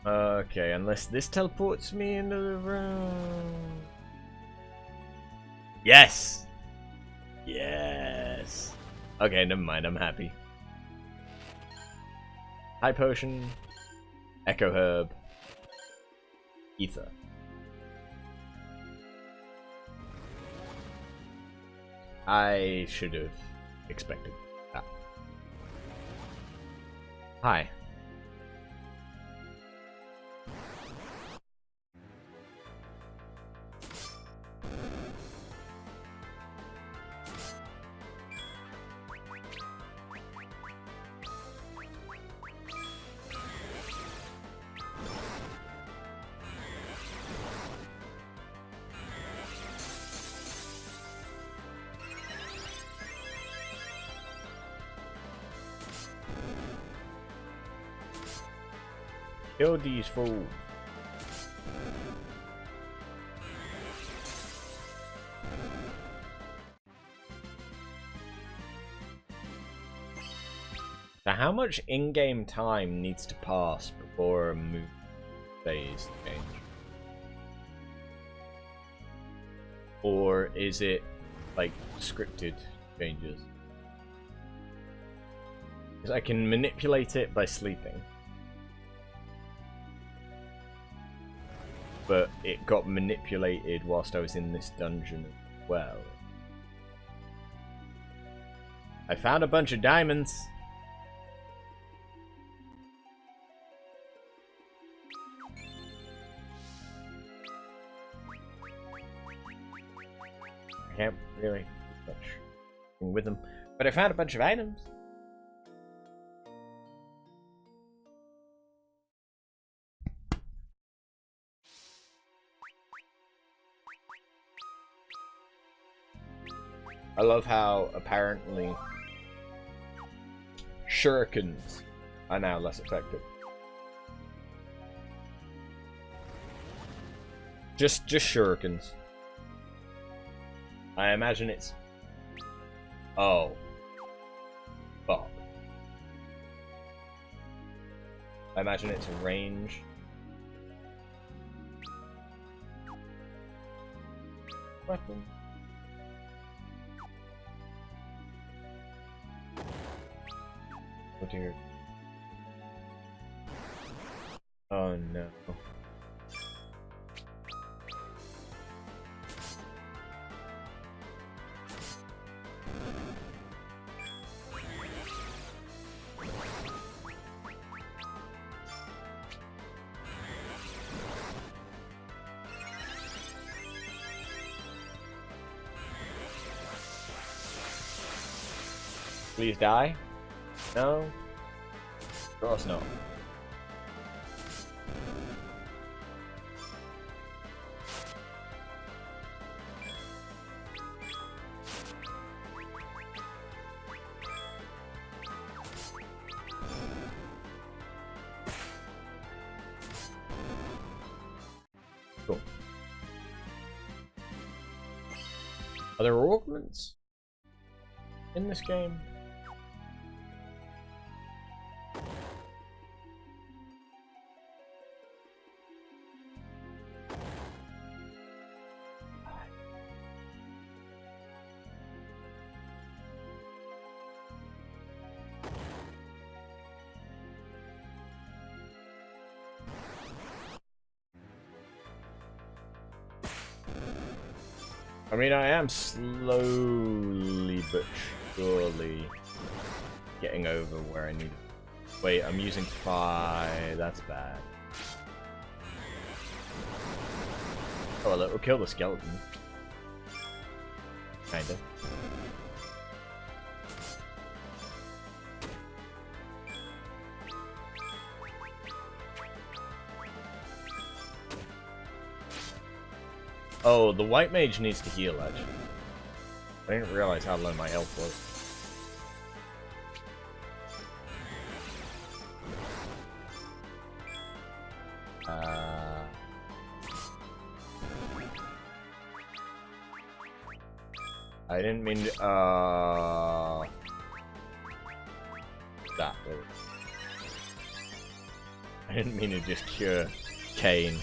Okay, unless this teleports me into the room. Yes! Yes! Okay, never mind, I'm happy. High potion, echo herb, ether. I should have expected that. Hi. Kill these fools. Now, how much in-game time needs to pass before a move phase change? Or is it like scripted changes? Because I can manipulate it by sleeping. But it got manipulated whilst I was in this dungeon as well. I found a bunch of diamonds. I can't really do much with them, but I found a bunch of items. I love how apparently shurikens are now less effective. Just shurikens. I imagine it's... Oh. Fuck. I imagine it's a range. Weapon. Oh dear. Oh no. Please die? No? Of course not. Cool. Are there augments in this game? I mean, I am slowly but surely getting over where I need it. Wait, I'm using fire. That's bad. Oh, well, it will kill the skeleton. Kinda. Oh, the white mage needs to heal, actually. I didn't realize how low my health was. I didn't mean to, that. I didn't mean to just cure Kane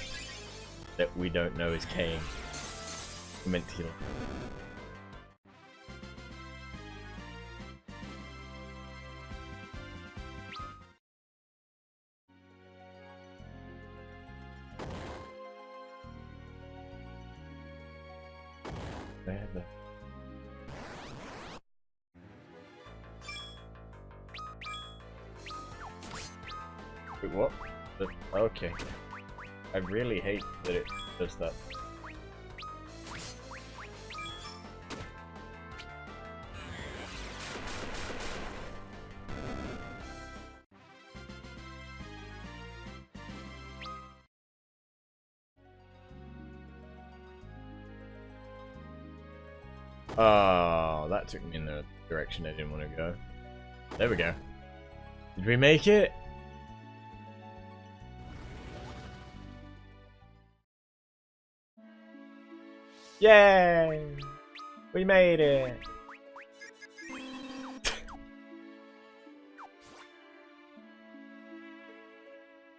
that we don't know is Kane. I meant to heal. Wait, what? Okay. I really hate that it does that. Oh, that took me in the direction I didn't want to go. There we go. Did we make it? Yay! We made it!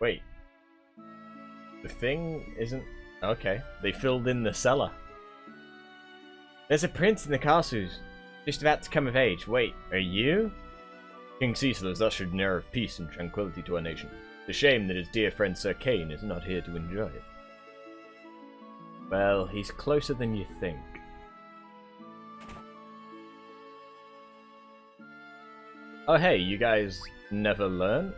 Wait. The thing isn't... Okay, they filled in the cellar. There's a prince in the castles, just about to come of age. Wait, are you? King Cecil has ushered an era of peace and tranquility to our nation. It's a shame that his dear friend Sir Kane is not here to enjoy it. Well, he's closer than you think. Oh hey, you guys never learn?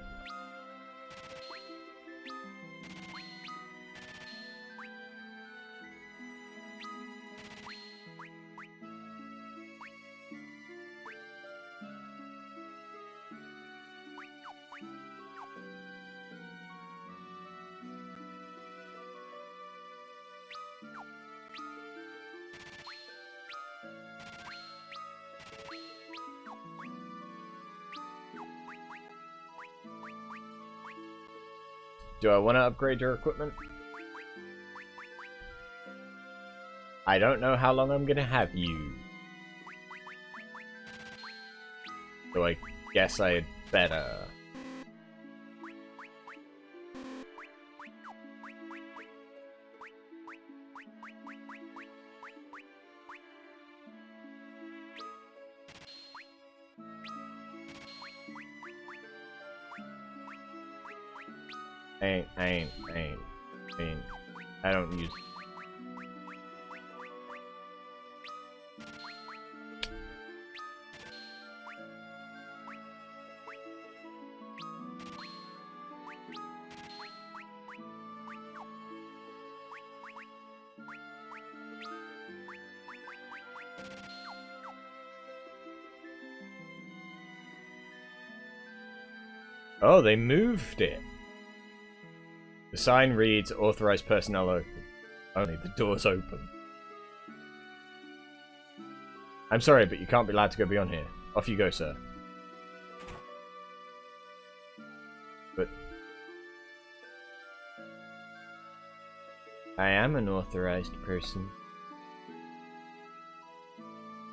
Do I want to upgrade your equipment? I don't know how long I'm gonna have you. So I guess I had better. I don't use. Oh, they moved it. The sign reads, authorized personnel open. Only the door's open. I'm sorry, but you can't be allowed to go beyond here. Off you go, sir. But... I am an authorized person.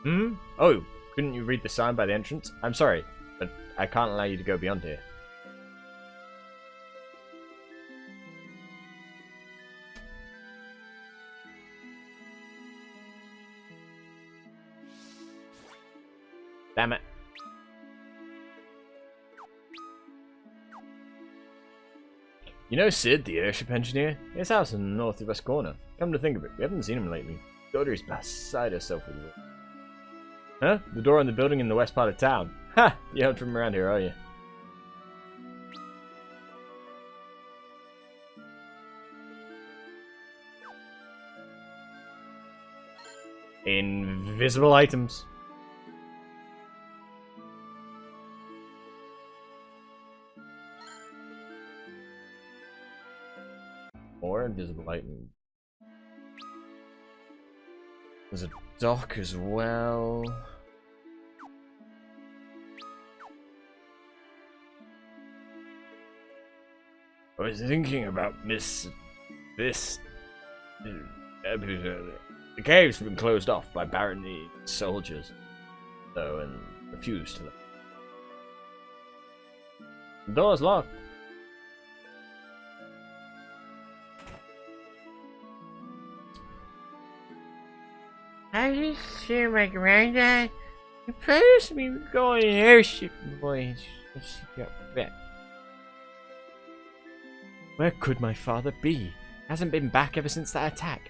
Hmm? Oh, couldn't you read the sign by the entrance? I'm sorry, but I can't allow you to go beyond here. Damn it. You know Sid, the airship engineer? His house in the northwest corner. Come to think of it, we haven't seen him lately. Daughter is beside herself with work. Huh? The door on the building in the west part of town. Ha! You haven't from around here, are you? Invisible items. More invisible items. There's a dock as well. I was thinking about this episode. The cave's been closed off by Baron soldiers, though, and refused to let. The door's locked. I just hear my granddad. He promised me we're going on an airship voyage. Where could my father be? Hasn't been back ever since that attack.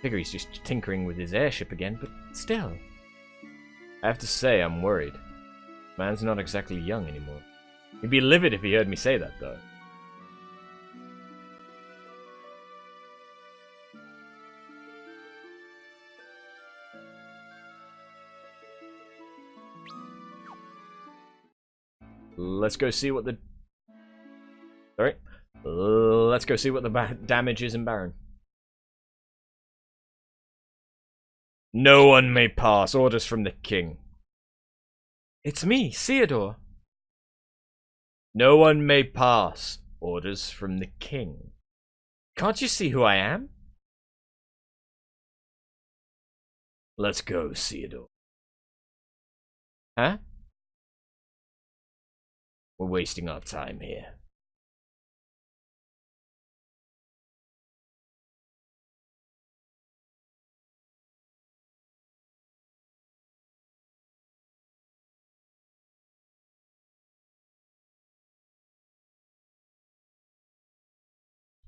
Figure he's just tinkering with his airship again, but still. I have to say, I'm worried. Man's not exactly young anymore. He'd be livid if he heard me say that, though. Let's go see what the... Sorry. Let's go see what the damage is in Baron. No one may pass. Orders from the king. It's me, Theodore. No one may pass. Orders from the king. Can't you see who I am? Let's go, Theodore. Huh? We're wasting our time here.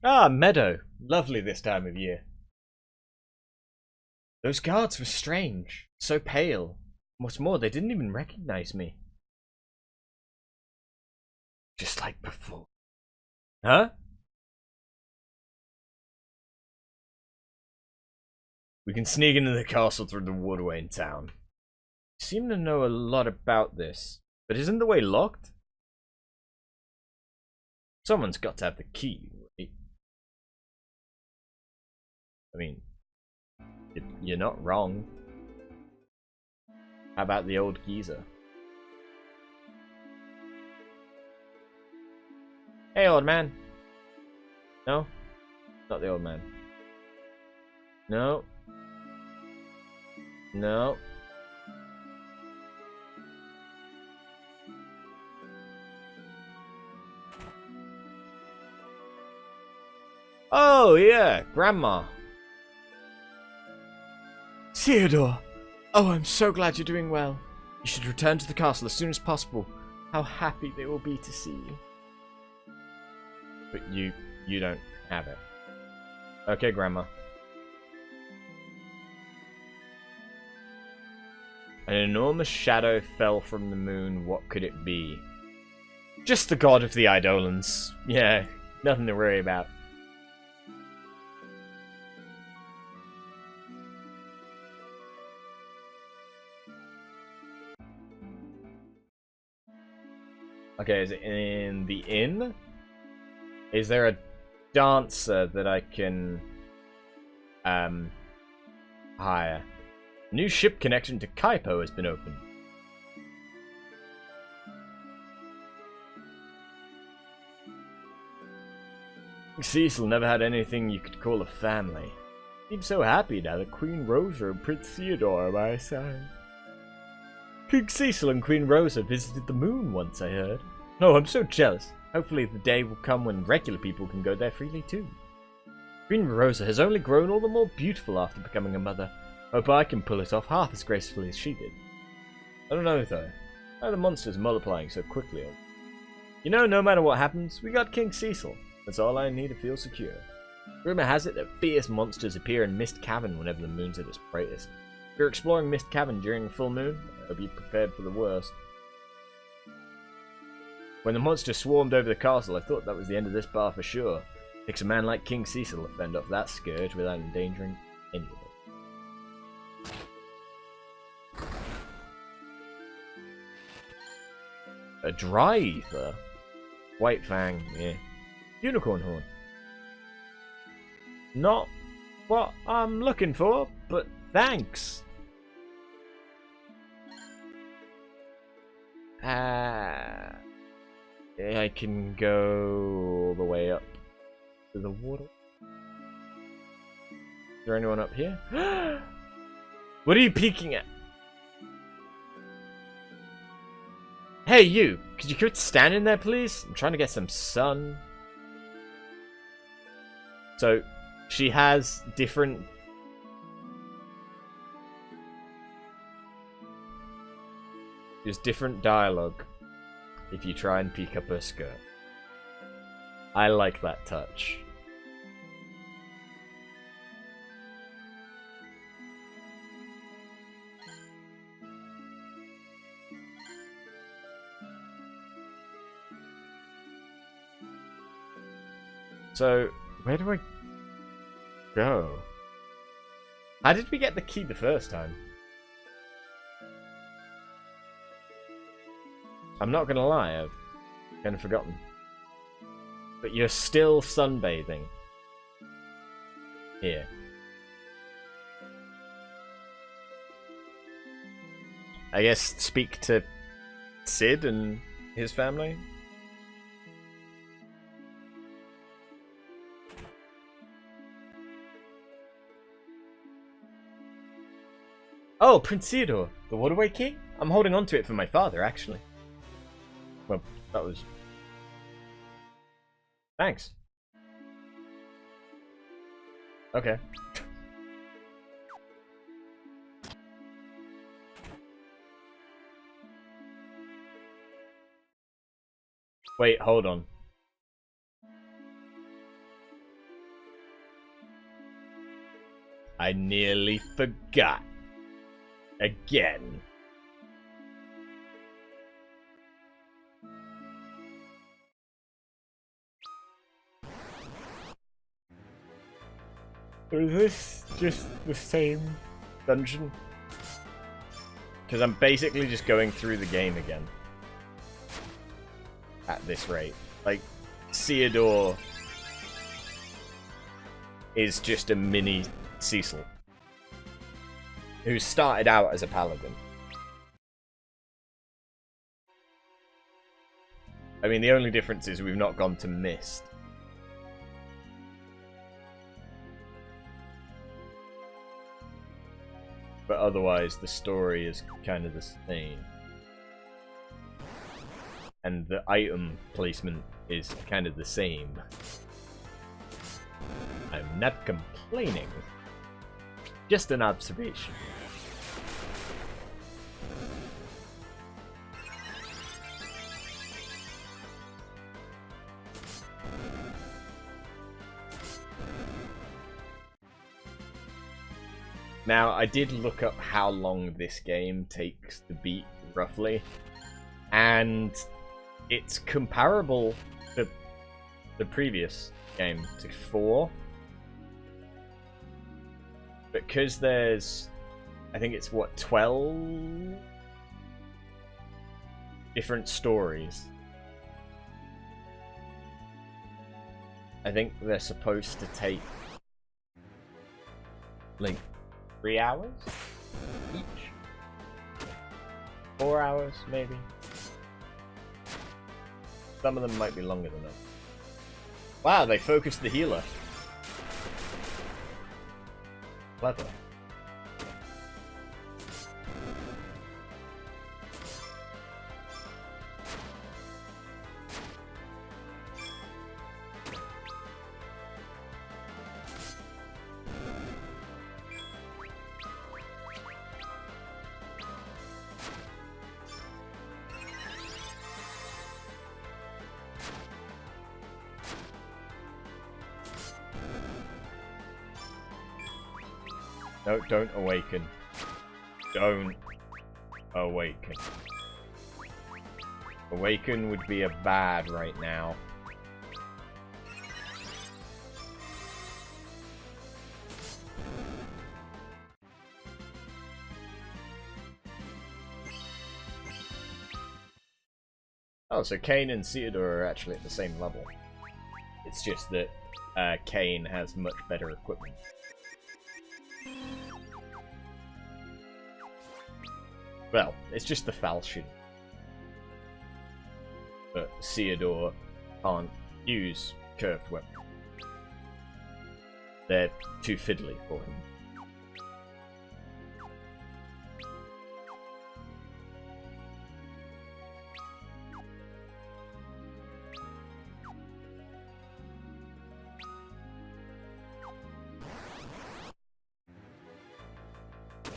Ah, meadow. Lovely this time of year. Those guards were strange. So pale. What's more, they didn't even recognize me. Just like before. Huh? We can sneak into the castle through the woodway in town. You seem to know a lot about this. But isn't the way locked? Someone's got to have the key, right? I mean, you're not wrong. How about the old geezer? Hey, old man. No? Not the old man. No. No. Oh, yeah, Grandma. Theodore! Oh, I'm so glad you're doing well. You should return to the castle as soon as possible. How happy they will be to see you. But you don't have it. Okay, Grandma. An enormous shadow fell from the moon. What could it be? Just the god of the Eidolons. Yeah, nothing to worry about. Okay, is it in the inn? Is there a dancer that I can hire? New ship connection to Kaipo has been opened. Cecil never had anything you could call a family. Seems so happy now that Queen Rosa and Prince Theodore are by his side. King Cecil and Queen Rosa visited the moon once, I heard. Oh, I'm so jealous. Hopefully the day will come when regular people can go there freely too. Queen Rosa has only grown all the more beautiful after becoming a mother. Hope I can pull it off half as gracefully as she did. I don't know though. Why are the monsters multiplying so quickly? You know, no matter what happens, we got King Cecil. That's all I need to feel secure. Rumor has it that fierce monsters appear in Mist Cavern whenever the moon's at its brightest. If you're exploring Mist Cavern during a full moon, I hope you're prepared for the worst. When the monster swarmed over the castle, I thought that was the end of this bar for sure. Takes a man like King Cecil to fend off that scourge without endangering anyone. A dry ether? White fang, yeah. Unicorn horn. Not what I'm looking for, but thanks. I can go all the way up to the water. Is there anyone up here? What are you peeking at? Hey, you! Could you quit standing there, please? I'm trying to get some sun. So, she has different... There's different dialogue if you try and peek up her skirt. I like that touch. So, where do I go? How did we get the key the first time? I'm not gonna lie, I've kind of forgotten. But you're still sunbathing. Here. I guess speak to Sid and his family? Oh, Prince Theodore, the Waterway Key? I'm holding on to it for my father, actually. Well, that was... Thanks. Okay. Wait, hold on. I nearly forgot. Again. Is this just the same dungeon? Because I'm basically just going through the game again. At this rate. Like, Theodore is just a mini Cecil. Who started out as a paladin. I mean, the only difference is we've not gone to Mist. But otherwise, the story is kind of the same. And the item placement is kind of the same. I'm not complaining. Just an observation. Now, I did look up how long this game takes to beat, roughly, and it's comparable to the previous game, to 4. Because there's, I think it's, what, 12 different stories. I think they're supposed to take, like, 3 hours each? 4 hours, maybe? Some of them might be longer than that. Wow, they focused the healer. Clever. No, don't awaken. Don't awaken. Awaken would be a bad right now. Oh, so Kane and Theodore are actually at the same level. It's just that Kane has much better equipment. Well, it's just the falchion. But Theodore can't use curved weapons. They're too fiddly for him.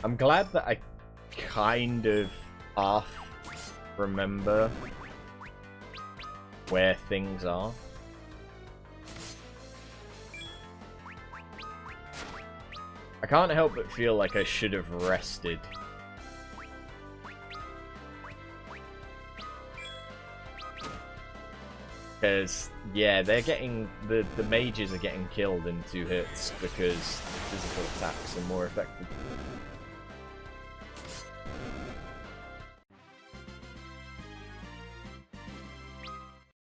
I'm glad that I kind of half remember where things are. I can't help but feel like I should have rested. Because, yeah, they're getting... The mages are getting killed in 2 hits because physical attacks are more effective.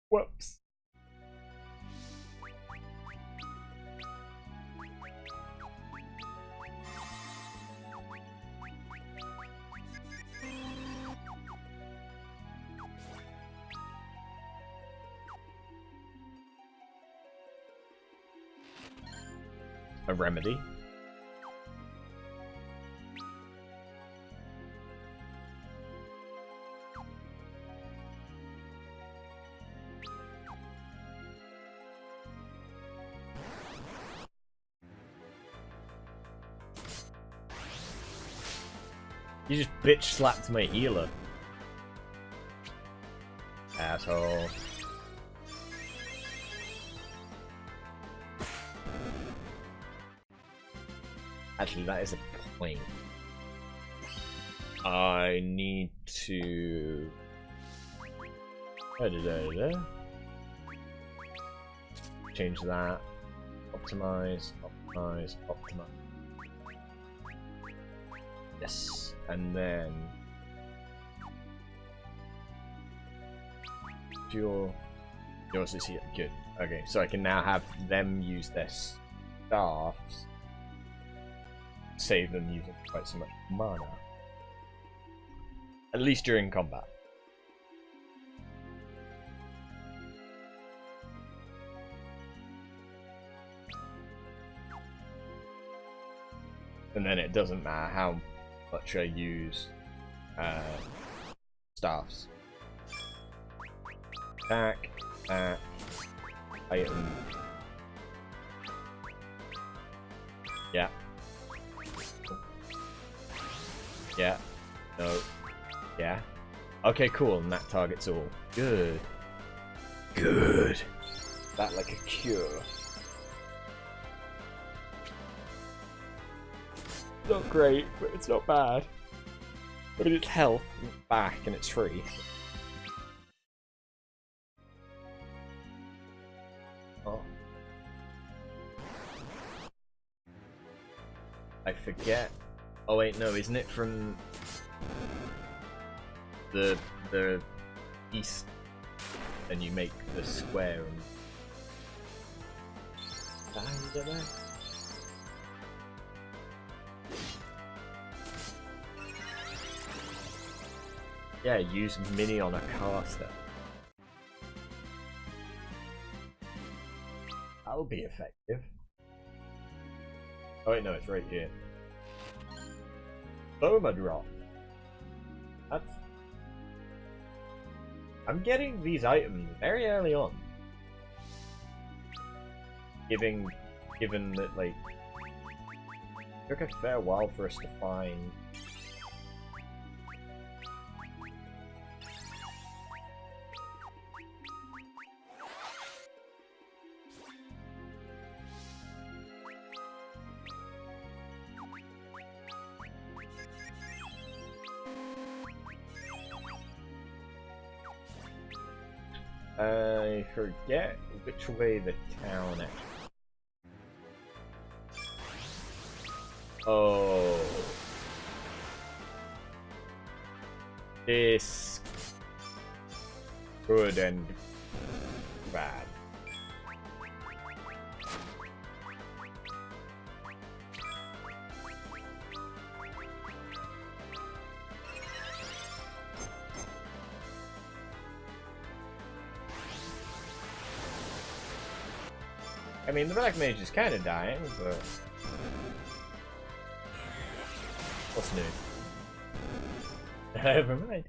Whoops. A remedy. You just bitch slapped my healer. Asshole. Actually, that is a point. I need to... Change that. Optimize, optimize, optimize. Yes. And then... Yours is here. Good. Okay, so I can now have them use their staffs. Save them using quite so much mana. At least during combat. And then it doesn't matter how much I use staffs. Attack, item. Yeah. Yeah. No. Yeah. Okay, cool. And that targets all. Good. Good. That like a cure. Not great, but it's not bad. I mean, it's health, and it's back, and it's free. Oh. I forget. Oh wait, no, isn't it from the east? And you make the square and... Is that how you get there? Yeah, use mini on a caster. That'll be effective. Oh wait, no, it's right here. Boma drop. That's... I'm getting these items very early on. Given that, like, it took a fair while for us to find... I forget which way the town actually... Oh. This... good and bad. I mean, the Black Mage is kind of dying, but... What's new? Never mind.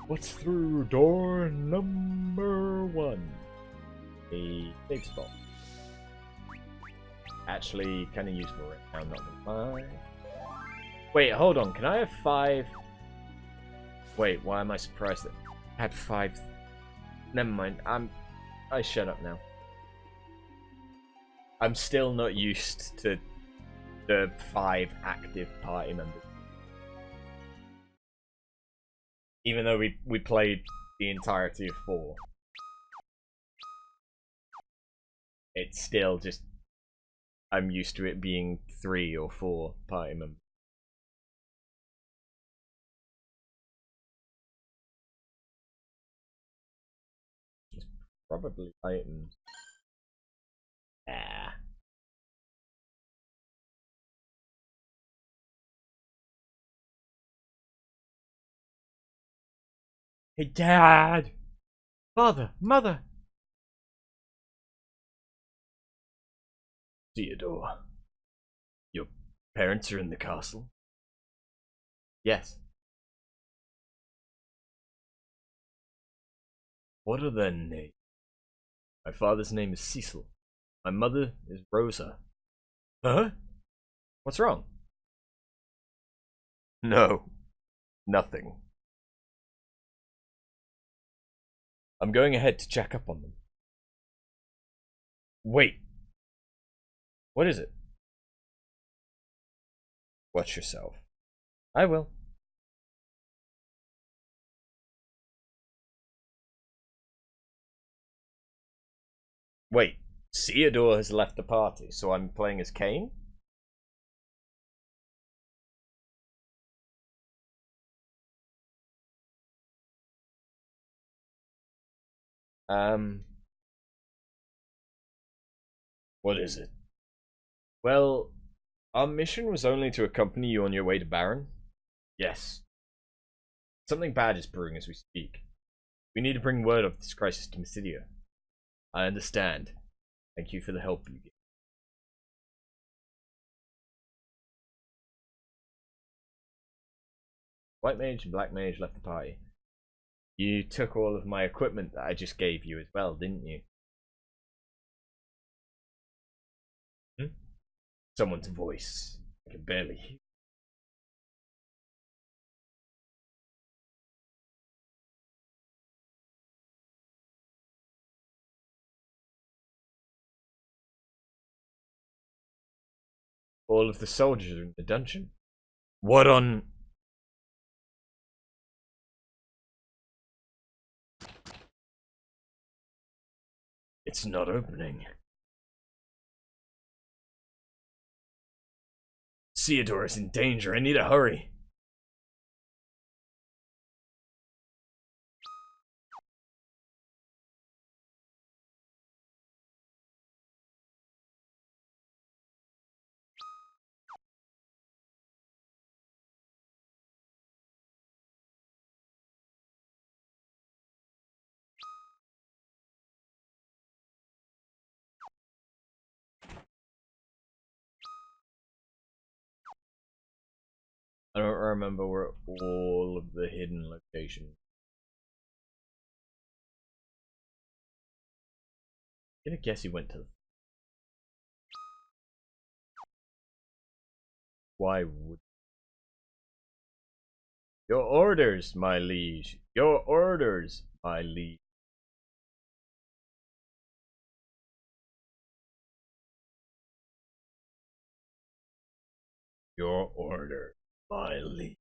What's through door number 1? A big spot. Actually, kind of useful right now, I'm not gonna lie. Wait, hold on, can I have 5? Wait, why am I surprised that I had 5? Never mind, I shut up now. I'm still not used to the 5 active party members. Even though we played the entirety of 4. It's still just... I'm used to it being 3 or 4 party members. It's probably items. Ah. Hey, Dad! Father! Mother! Theodore, your parents are in the castle? Yes. What are their names? My father's name is Cecil. My mother is Rosa. Huh? What's wrong? No. Nothing. I'm going ahead to check up on them. Wait. What is it? Watch yourself. I will. Wait, Theodore has left the party, so I'm playing as Kane? What is it? Well, our mission was only to accompany you on your way to Baron. Yes. Something bad is brewing as we speak. We need to bring word of this crisis to Mysidia. I understand. Thank you for the help you give. White Mage and Black Mage left the party. You took all of my equipment that I just gave you as well, didn't you? Someone's voice. I can barely hear. All of the soldiers are in the dungeon. What on... It's not opening. Theodore is in danger. I need to hurry. I don't remember where all of the hidden locations. I'm gonna guess he went to... Why would... Your orders, my liege. Your orders, my liege. Your order, my liege.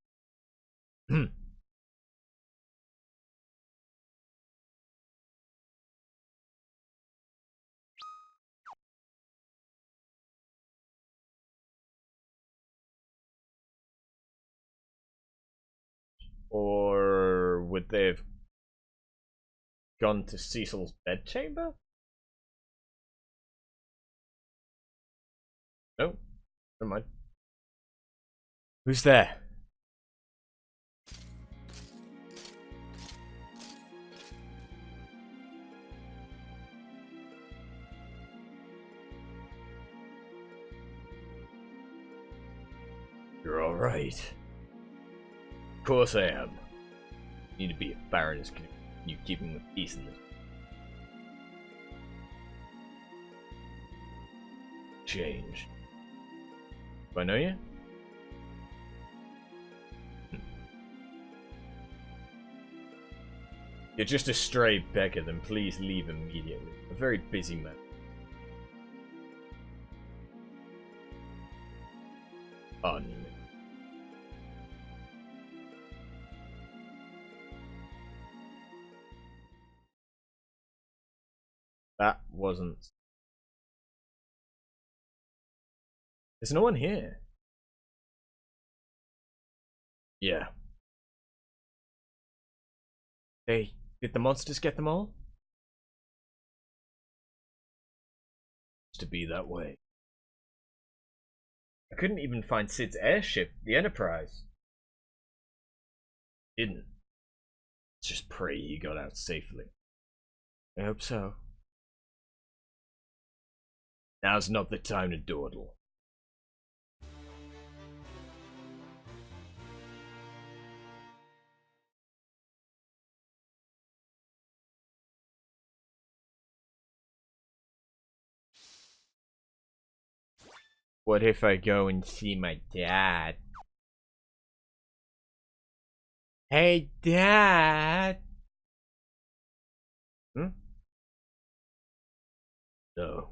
Or would they have gone to Cecil's bedchamber? No, never mind. Who's there? You're alright. Of course I am. You need to be a baroness. You keeping the peace in this. Change. Do I know you? You're just a stray beggar, then please leave immediately. A very busy man. Pardon me. That wasn't... There's no one here. Yeah. Hey, did the monsters get them all? To be that way. I couldn't even find Sid's airship, the Enterprise. Didn't. Let's just pray he got out safely. I hope so. Now's not the time to dawdle. What if I go and see my dad? Hey, Dad! Hmm? No.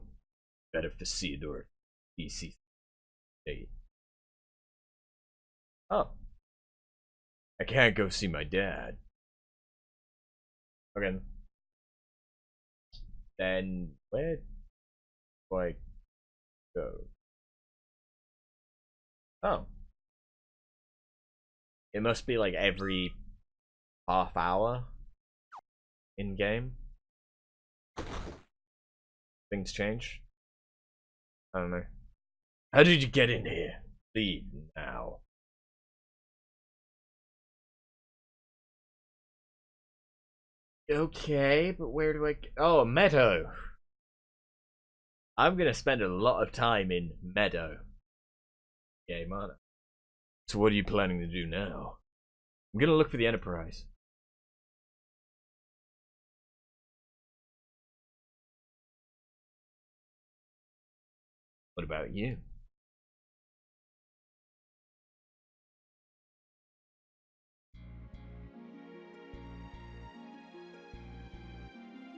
Better for Theodore. DC. Oh. I can't go see my dad. Okay. Then where do I go? Oh. It must be like every half hour in game. Things change. I don't know. How did you get in here? Leave now. Okay, but where do I get... Oh, Meadow. I'm gonna spend a lot of time in Meadow. Yeah, man. So what are you planning to do now? I'm gonna look for the Enterprise. What about you?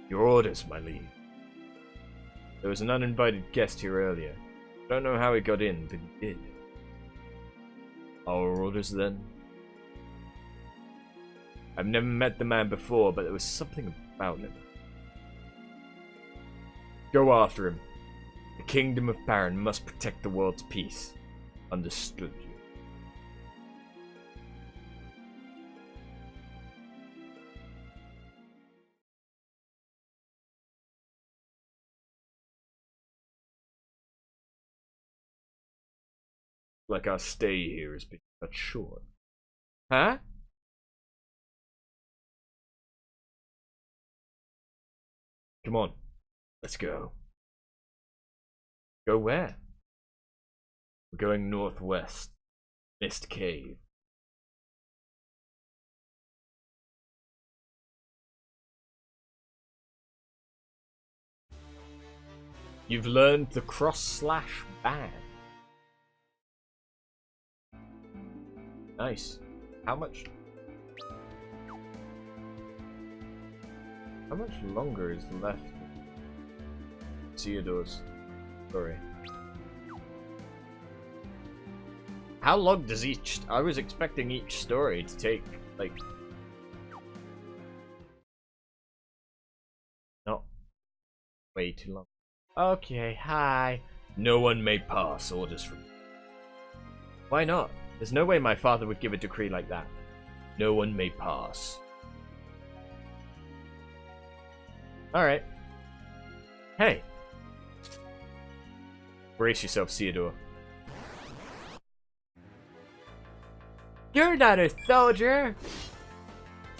Your orders, my liege. There was an uninvited guest here earlier. Don't know how he got in, but he did. Our orders then? I've never met the man before, but there was something about him. Go after him. The Kingdom of Baron must protect the world's peace. Understood you. Like our stay here has been cut short. Huh? Come on, let's go. Go where? We're going northwest. Mist Cave. You've learned the cross/ban. Nice. How much longer is left? Theodore's story. How long does each... I was expecting each story to take, like... Not way too long. Okay, hi. No one may pass orders from me. Why not? There's no way my father would give a decree like that. No one may pass. Alright. Hey. Brace yourself, Theodore. You're not a soldier!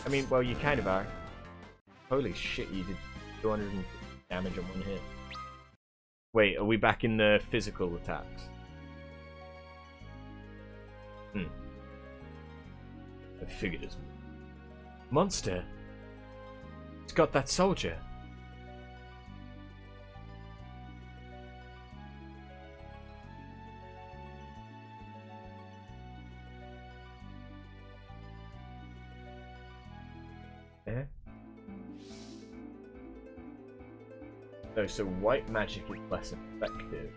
I mean, well, you kind of are. Holy shit, you did 200 damage on one hit. Wait, are we back in the physical attacks? I figured as much. Monster! It's got that soldier. Eh? Oh, so white magic is less effective.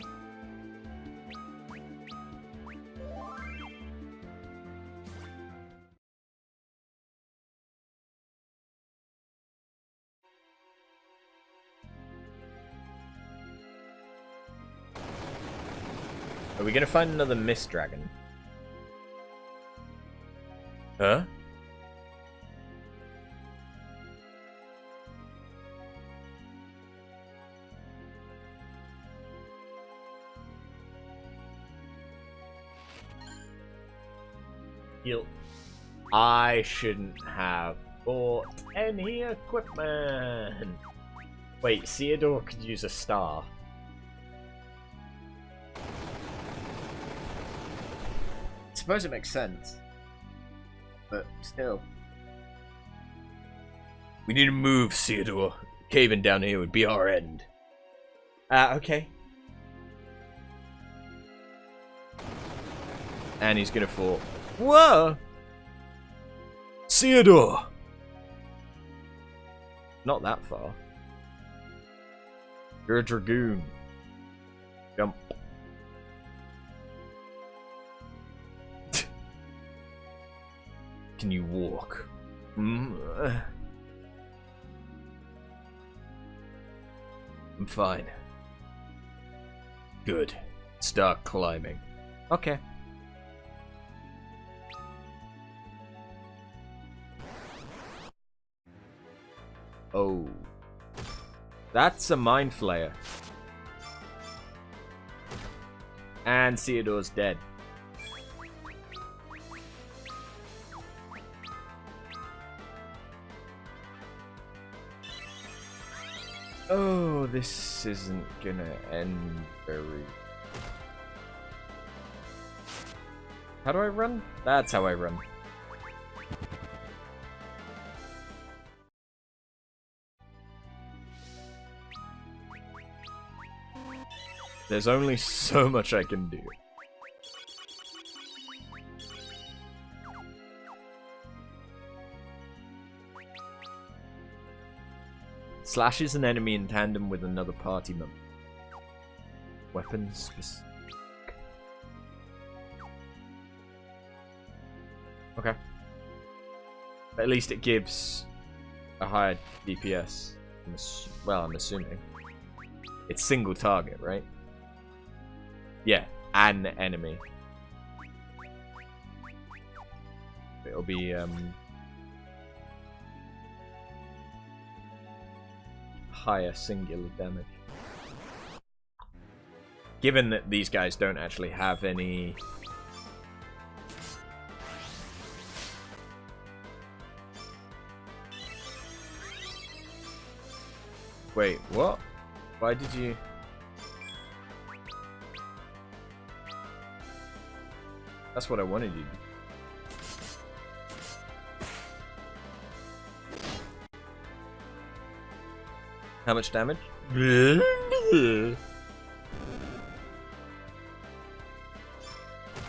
Are we gonna find another mist dragon? Huh? I shouldn't have bought any equipment. Wait, Theodore could use a staff. I suppose it makes sense. But still. We need to move, Theodore. Caving down here would be our end. Okay. And he's gonna fall. Whoa! Theodore! Not that far. You're a dragoon. Jump. Can you walk? I'm fine. Good. Start climbing. Okay. Oh. That's a mind flayer. And Theodore's dead. Oh, this isn't gonna end very... How do I run? That's how I run. There's only so much I can do. Slashes an enemy in tandem with another party member. Weapons specific. Okay. At least it gives a higher DPS. Well, I'm assuming. It's single target, right? Yeah, an enemy. It'll be, higher singular damage. Given that these guys don't actually have any... Wait, what? Why did you... That's what I wanted you to do. How much damage?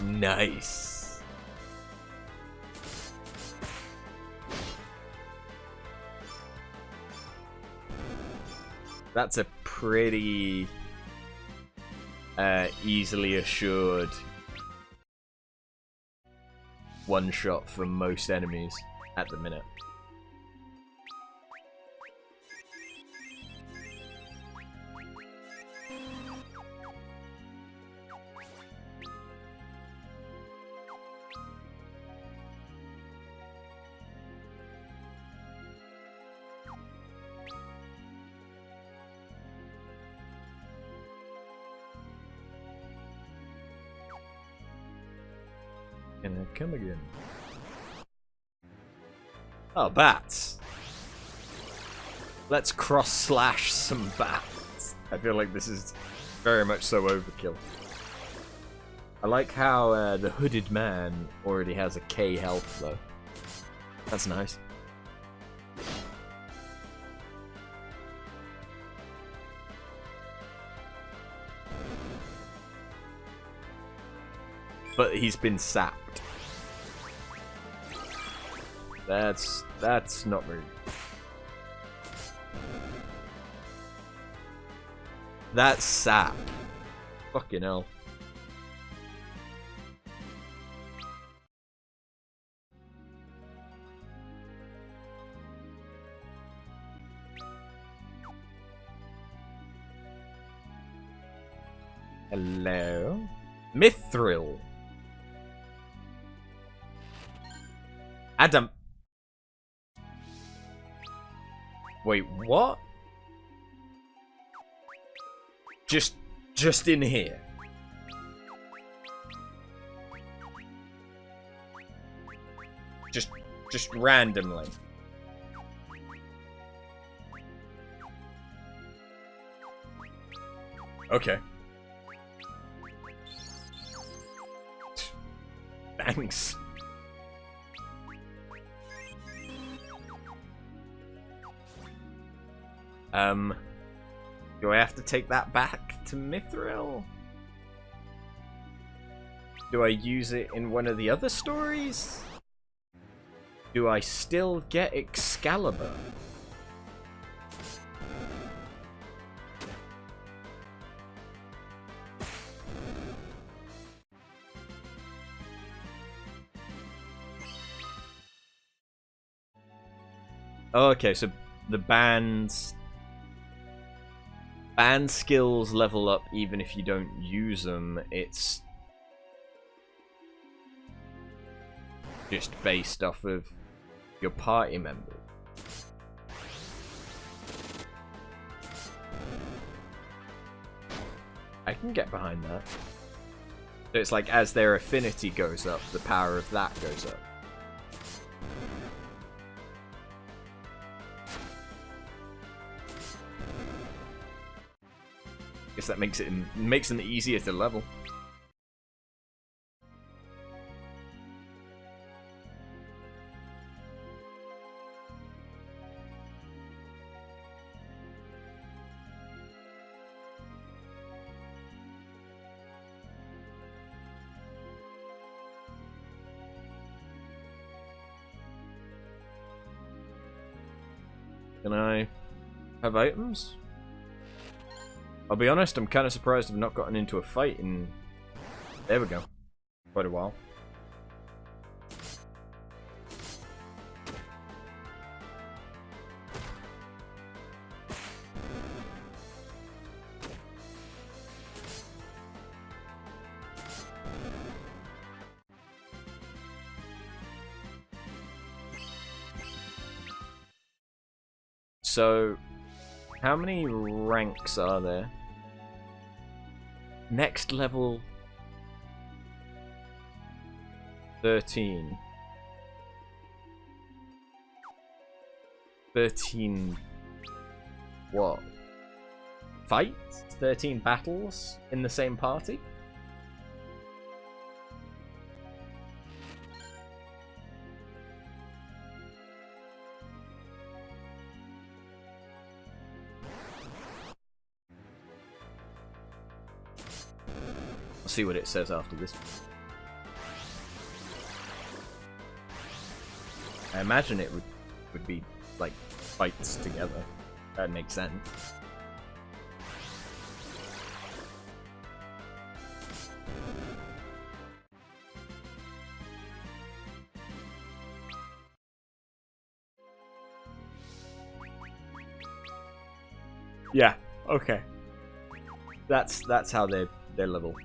Nice. That's a pretty easily assured one shot for most enemies at the minute. Gonna come again. Oh, bats. Let's cross-slash some bats. I feel like this is very much so overkill. I like how the hooded man already has a K health, though. That's nice. But he's been sapped. That's not very good. That's sap. Fucking hell. Hello? Mithril. Adam. Wait, what? Just in here. Just randomly. Okay. Thanks. Do I have to take that back to Mithril? Do I use it in one of the other stories? Do I still get Excalibur? Oh, okay, so the band skills level up even if you don't use them. It's just based off of your party members. I can get behind that. So it's like as their affinity goes up, the power of that goes up. Guess that makes them easier to level. Can I have items? I'll be honest, I'm kind of surprised I've not gotten into a fight in... There we go. Quite a while. So, how many ranks are there? Next level 13. 13 what? Fights? 13 battles in the same party? See what it says after this. I imagine it would be like fights together. That makes sense. Yeah. Okay. That's how they're level.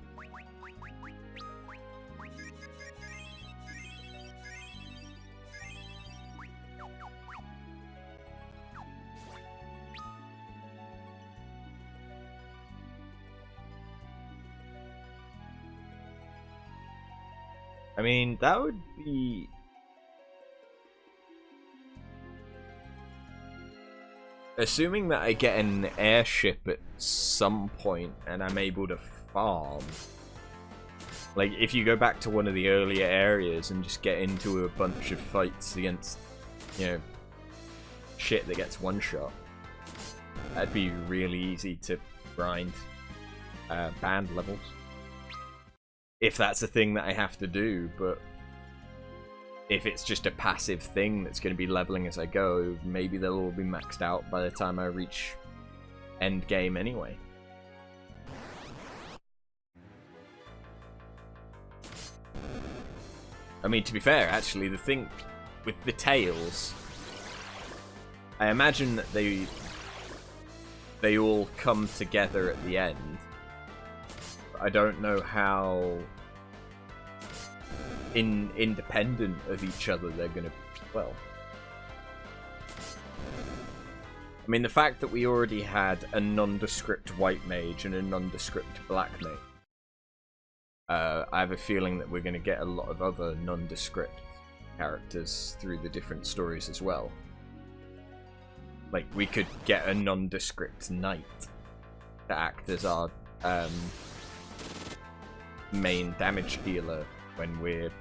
I mean, that would be... Assuming that I get an airship at some point and I'm able to farm. Like, if you go back to one of the earlier areas and just get into a bunch of fights against, you know, shit that gets one-shot, that'd be really easy to grind band levels. If that's a thing that I have to do, but if it's just a passive thing that's going to be leveling as I go, maybe they'll all be maxed out by the time I reach end game anyway. I mean, to be fair, actually, the thing with the tails, I imagine that they all come together at the end. I don't know how independent of each other they're going to be. Well, I mean, the fact that we already had a nondescript white mage and a nondescript black mage, I have a feeling that we're going to get a lot of other nondescript characters through the different stories as well. Like, we could get a nondescript knight to act as our main damage dealer when we're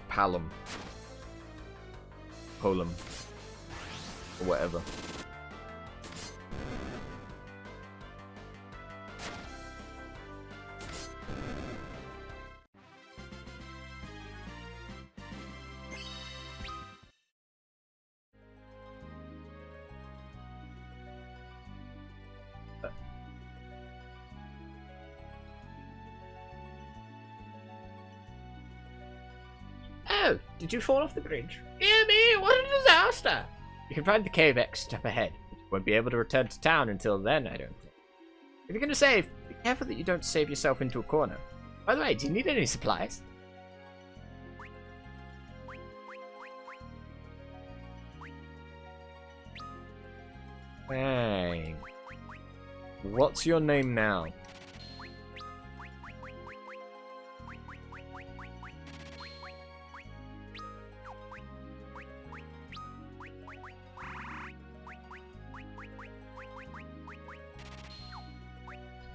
Polum, or whatever. Oh, did you fall off the bridge? Dear me, what a disaster! You can find the cave exit up ahead. You won't be able to return to town until then, I don't think. If you're going to save, be careful that you don't save yourself into a corner. By the way, do you need any supplies? Dang. What's your name now?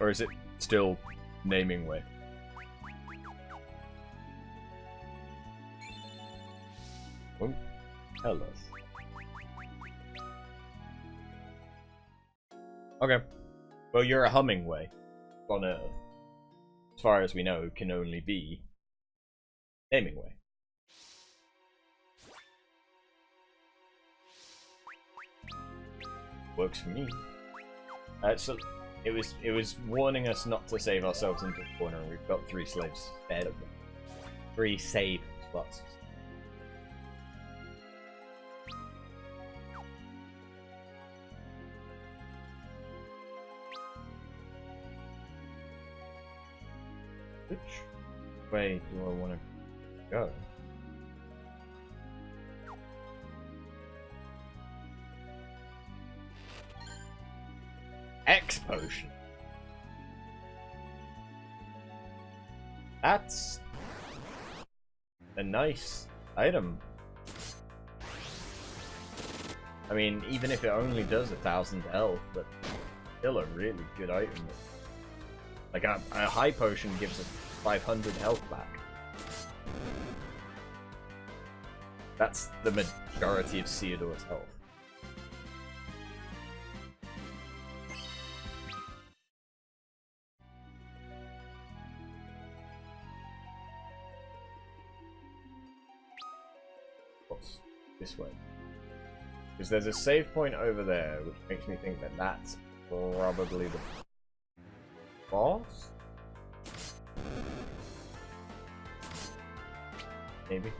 Or is it still naming way? Oh, tell us. Okay. Well, you're a Hummingway on Earth. As far as we know, can only be Namingway. Works for me. So it was warning us not to save ourselves into a corner, and we've got 3 slaves spared of them. 3 save spots. Which way do I want to go? X potion. That's a nice item. I mean, even if it only does 1,000 health, but still a really good item. Like a high potion gives us 500 health back. That's the majority of Theodore's health. What's this way? Because there's a save point over there, which makes me think that that's probably the boss? Maybe.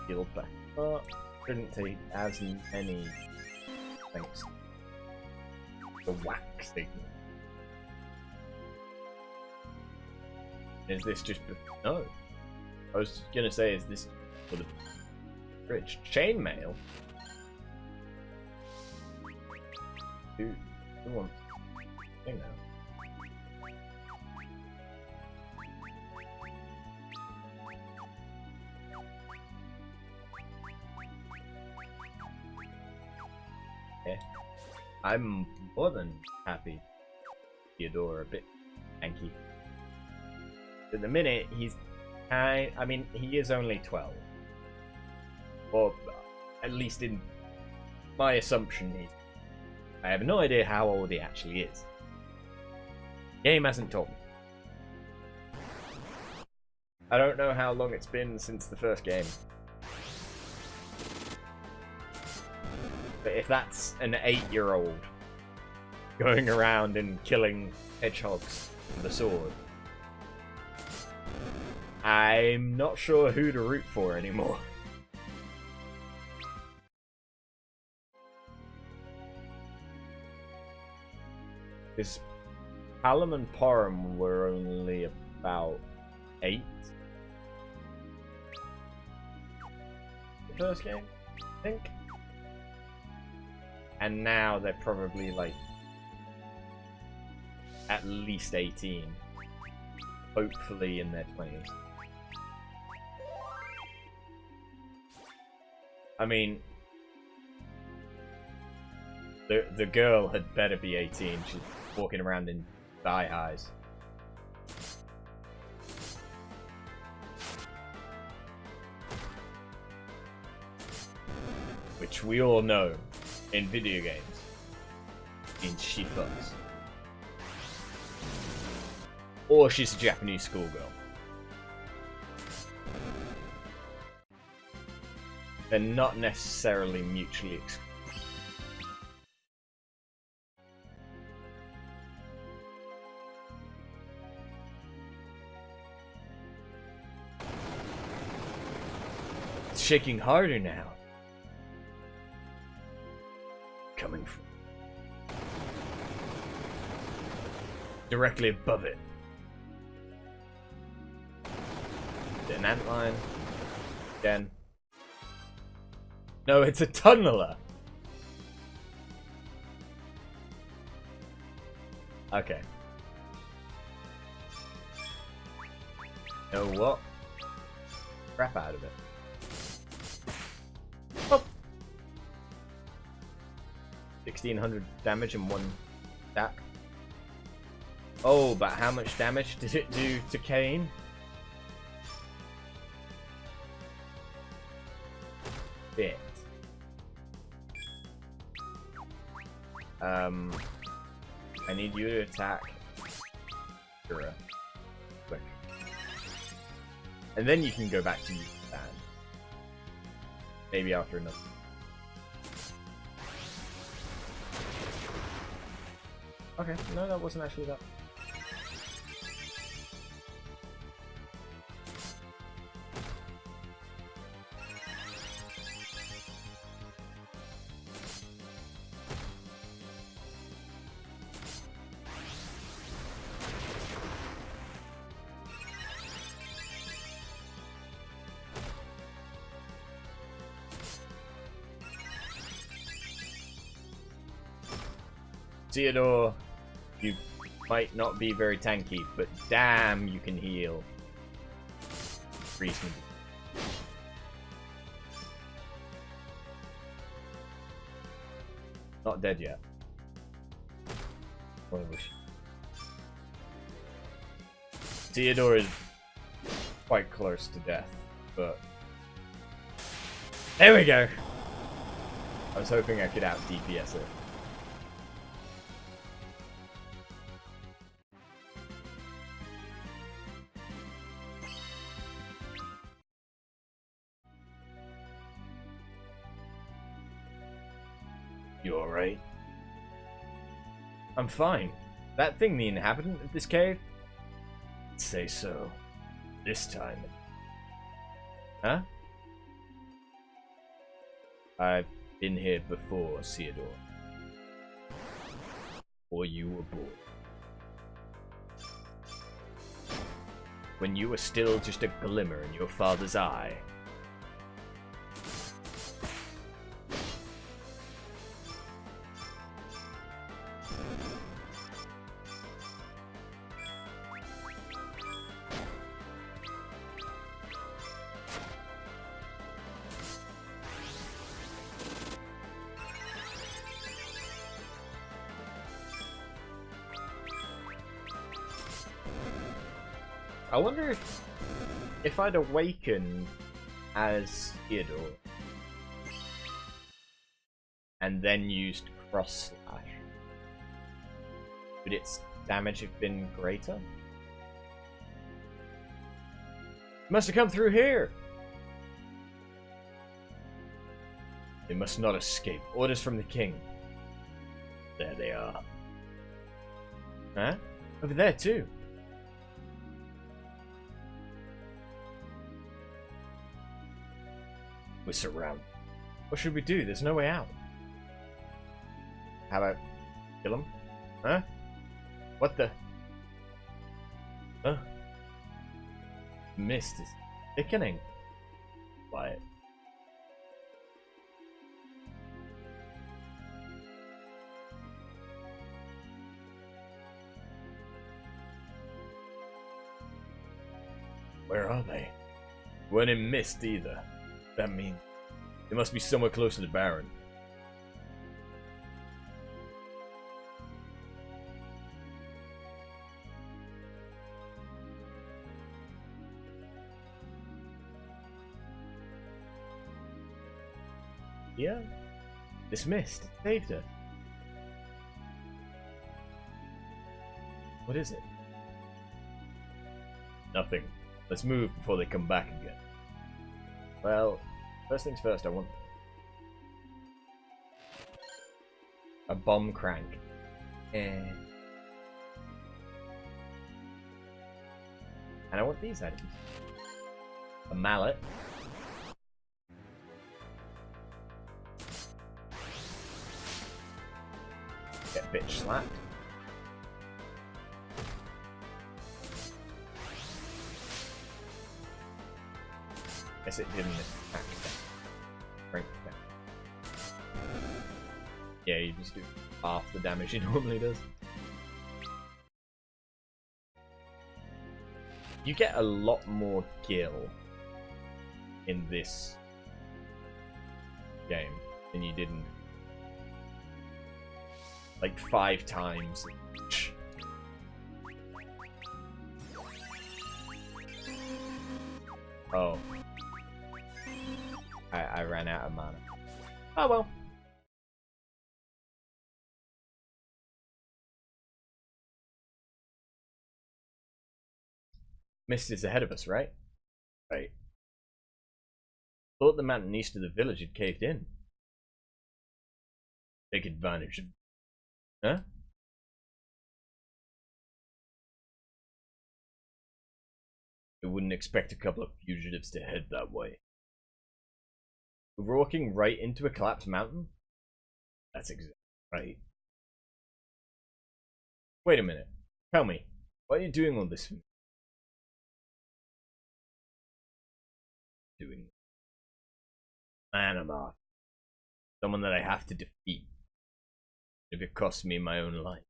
healed back up. Didn't take as many thanks to the whack signal. Is this just... No. I was gonna say, is this for the bridge? Chainmail? Who wants chainmail? Yeah. I'm more than happy. Theodore a bit tanky. At the minute, he's I mean, he is only 12. Or at least in my assumption, I have no idea how old he actually is. Game hasn't told me. I don't know how long it's been since the first game. But if that's an 8-year-old going around and killing hedgehogs with a sword, I'm not sure who to root for anymore. Because Hallam and Porum were only about 8. The first game, I think. And now they're probably like at least 18. Hopefully in their 20s. I mean, the girl had better be 18. She's walking around in thigh highs. Which we all know in video games means she fucks. Or she's a Japanese schoolgirl. They're not necessarily mutually exclusive. It's shaking harder now. Coming from directly above it. An antline. Again. No, it's a tunneler. Okay. Know what? Crap out of it. Oh. 1600 damage in one stack. Oh, but how much damage did it do to Kane? Bit. I need you to attack Kura. Quick. And then you can go back to Japan. Maybe after another. Okay, no, that wasn't actually that. Theodore, you might not be very tanky, but damn, you can heal. Reasonably. Not dead yet. What a wish. Theodore is quite close to death, but there we go. I was hoping I could out DPS it. You alright? I'm fine. That thing the inhabitant of this cave? I'd say so. This time. Huh? I've been here before, Theodore. Before you were born. When you were still just a glimmer in your father's eye. I wonder if I'd awakened as Theodore and then used cross slash, would its damage have been greater? Must have come through here. They must not escape. Orders from the king. There they are. Huh? Over there too. We're surrounded. What should we do? There's no way out. How about kill him? Huh? What the? Huh? Mist is thickening. Quiet. Where are they? Weren't in mist either. That means they must be somewhere close to the Baron. Yeah, this mist, it saved her. What is it? Nothing. Let's move before they come back again. Well, first things first, I want a bomb crank. And I want these items. A mallet. Get bitch slapped. Guess it didn't attack that. Strength attack. Yeah, you just do half the damage he normally does. You get a lot more gil in this game than you did in like 5 times. Oh. I ran out of mana. Oh well. Mist is ahead of us, right? Right. Thought the mountain east of the village had caved in. Take advantage of... Huh? I wouldn't expect a couple of fugitives to head that way. We're walking right into a collapsed mountain? That's exactly right. Wait a minute. Tell me, why are you doing all this for me? Doing man, I'm off. Someone that I have to defeat. If it costs me my own life.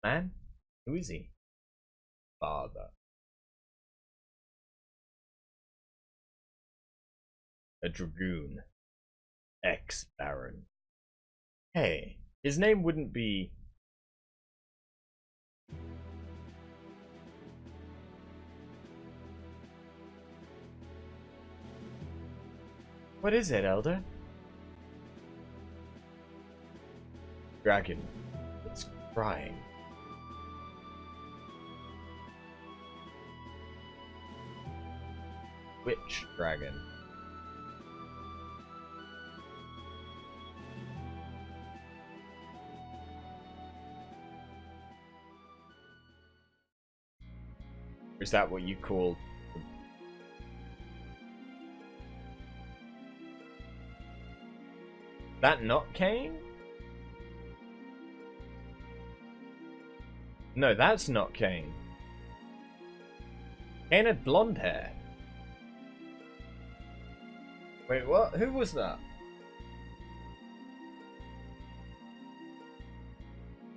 Man? Who is he? Father. A dragoon. Ex-baron. Hey, his name wouldn't be... What is it, Elder? Dragon. It's crying. Which dragon? Is that what you call... That not Kane? No, that's not Kane. Kane had blonde hair. Wait, what? Who was that?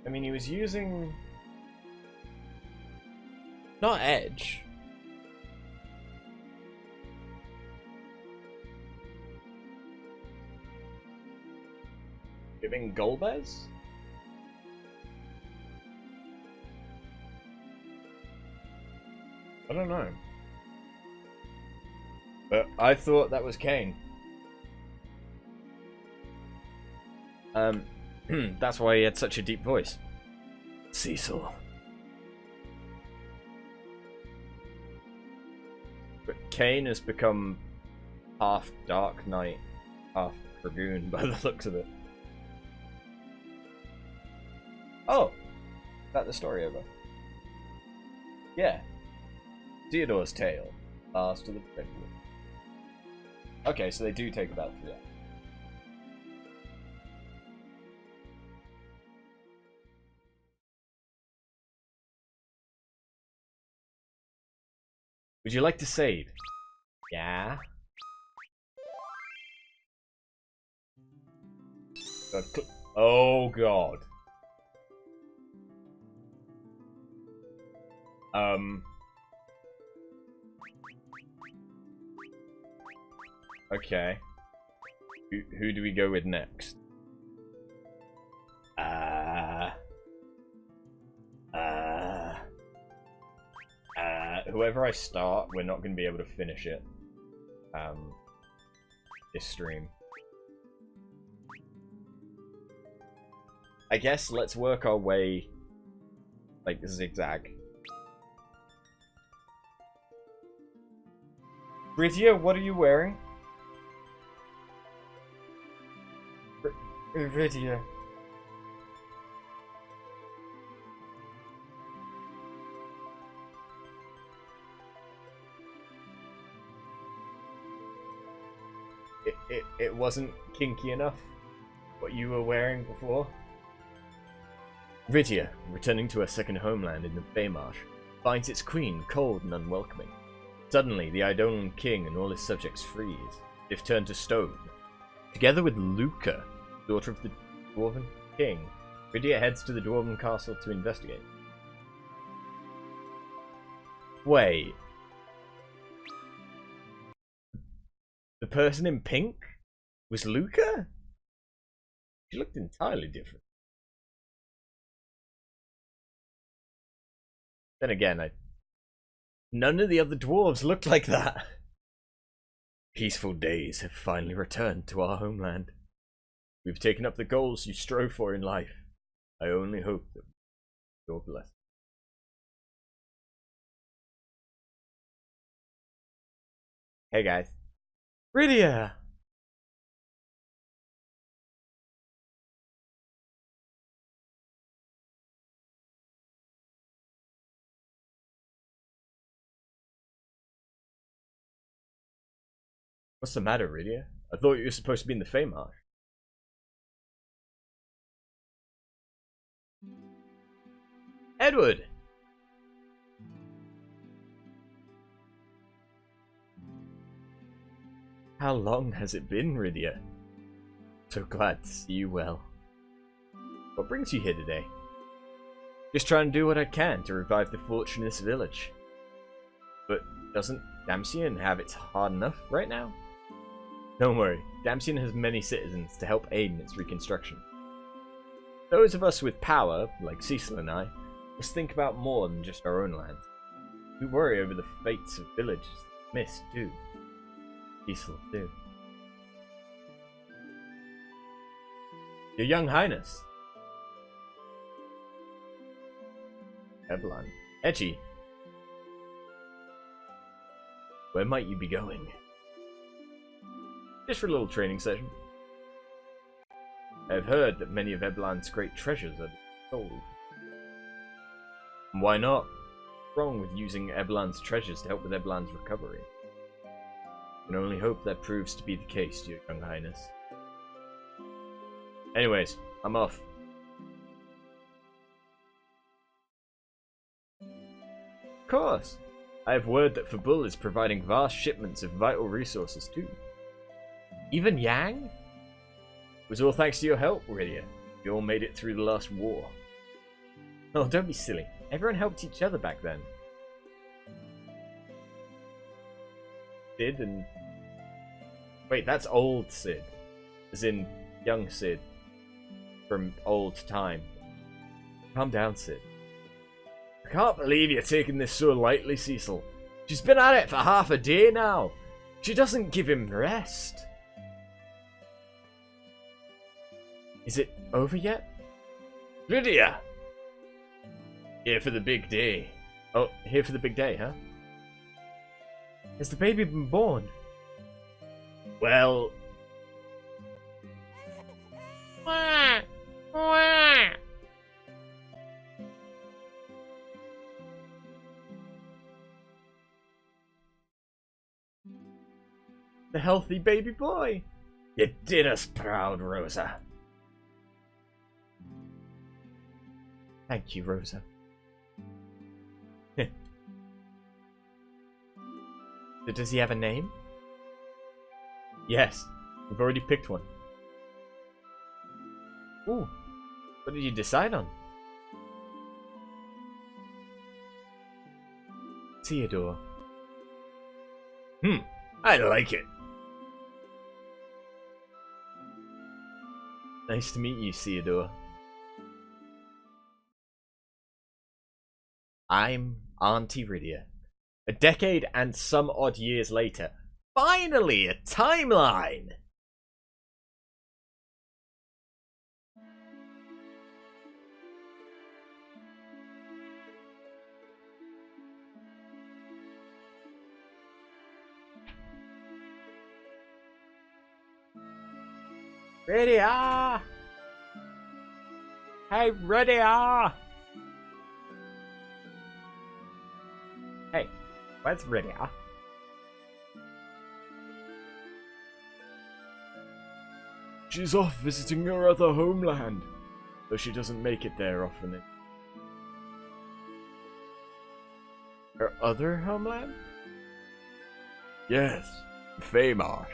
I mean, he was using... Not Edge. Giving Golbez? I don't know. But I thought that was Kane. That's why he had such a deep voice. Cecil. But Kane has become half Dark Knight, half Dragoon by the looks of it. Oh! Is that the story over? Yeah. Theodore's Tale. Last of the Redwood. Okay, so they do take about 3 hours. Would you like to save? Yeah. Oh god. Okay. Who do we go with next? Whoever I start, we're not going to be able to finish it. This stream. I guess let's work our way like zigzag. Brizia, what are you wearing? Brizia. It wasn't kinky enough, what you were wearing before. Rydia, returning to her second homeland in the Baymarsh, finds its queen cold and unwelcoming. Suddenly, the Eidolon king and all his subjects freeze, if turned to stone. Together with Luca, daughter of the Dwarven king, Rydia heads to the Dwarven castle to investigate. Wait. The person in pink was Luca? She looked entirely different. Then again, none of the other dwarves looked like that. Peaceful days have finally returned to our homeland. We've taken up the goals you strove for in life. I only hope that you're blessed. Hey guys. Rydia! What's the matter, Rydia? I thought you were supposed to be in the Feymarsh. Edward! How long has it been, Rydia? So glad to see you well. What brings you here today? Just trying to do what I can to revive the fortune in this village. But doesn't Damcian have it hard enough right now? Don't worry, Damcian has many citizens to help aid in its reconstruction. Those of us with power, like Cecil and I, must think about more than just our own land. We worry over the fates of villages missed too. Cecil too. Your young highness. Eblan. Edgy. Where might you be going? Just for a little training session. I have heard that many of Eblan's great treasures are sold. Why not? What's wrong with using Eblan's treasures to help with Eblan's recovery? I can only hope that proves to be the case, your young highness. Anyways, I'm off. Of course. I have word that Fabul is providing vast shipments of vital resources too. Even Yang? It was all thanks to your help, Rydia. You all made it through the last war. Oh, don't be silly. Everyone helped each other back then. Sid and... Wait, that's old Sid. As in, young Sid. From old time. Calm down, Sid. I can't believe you're taking this so lightly, Cecil. She's been at it for half a day now. She doesn't give him rest. Is it over yet? Lydia! Here for the big day. Oh, here for the big day, huh? Has the baby been born? Well... The healthy baby boy! You did us proud, Rosa. Thank you, Rosa. Does he have a name? Yes, we've already picked one. Ooh, what did you decide on? Theodore. I like it. Nice to meet you, Theodore. I'm Auntie Rydia. A decade and some odd years later, finally a timeline! Rydia! Hey, Rydia! Hey, where's Rydia? She's off visiting her other homeland, though she doesn't make it there often. Her other homeland? Yes, Feymarsh.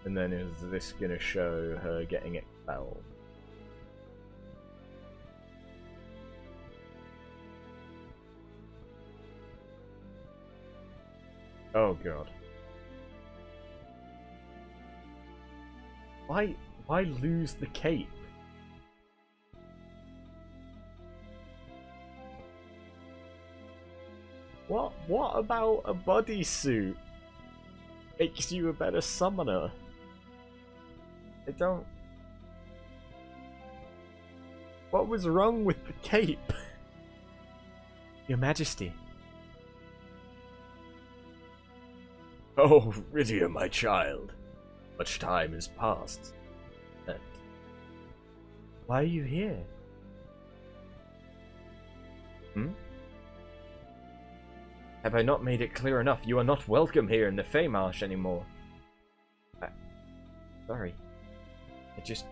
And then is this gonna show her getting expelled? Oh god. Why lose the cape? What about a bodysuit makes you a better summoner? I don't... What was wrong with the cape? Your Majesty. Oh, Rydia, my child. Much time has passed. And why are you here? Have I not made it clear enough? You are not welcome here in the Feymarsh anymore. Sorry. I just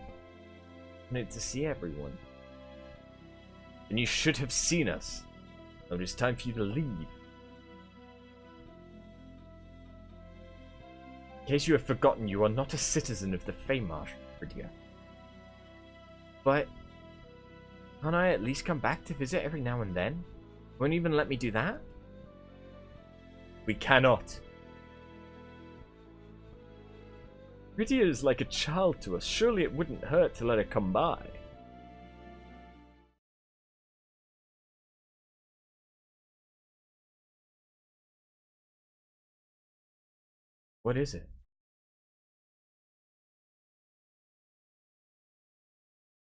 wanted to see everyone. And you should have seen us. Now it is time for you to leave. In case you have forgotten, you are not a citizen of the Feymarsh, Rydia. But can't I at least come back to visit every now and then? Won't you even let me do that? We cannot. Rydia is like a child to us. Surely it wouldn't hurt to let her come by. What is it?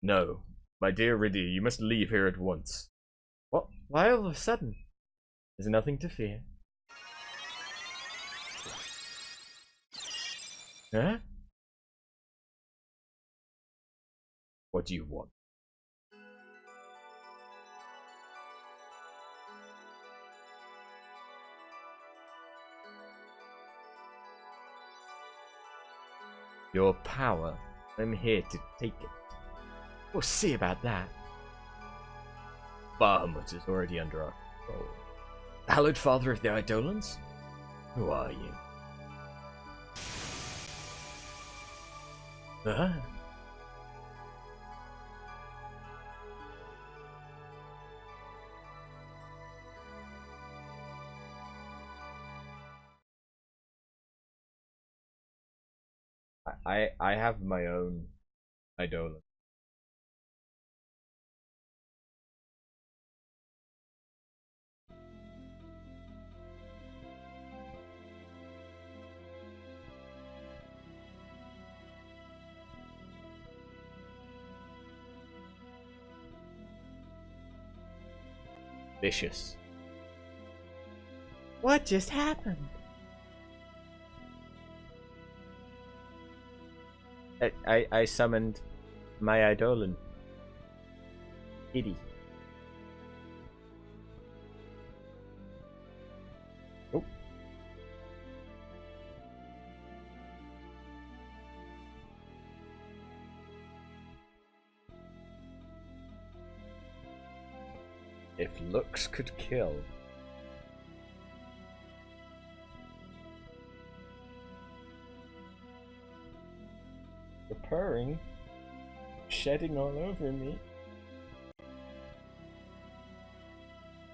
No. My dear Rydia, you must leave here at once. What? Why all of a sudden? There's nothing to fear. Huh? What do you want? Your power. I'm here to take it. We'll see about that. Bahamut is already under our control. The hallowed father of the Eidolons? Who are you? Huh? I have my own Eidolon. Vicious. What just happened? I summoned my Eidolon. Kitty. Oh. If looks could kill. The purring, shedding all over me.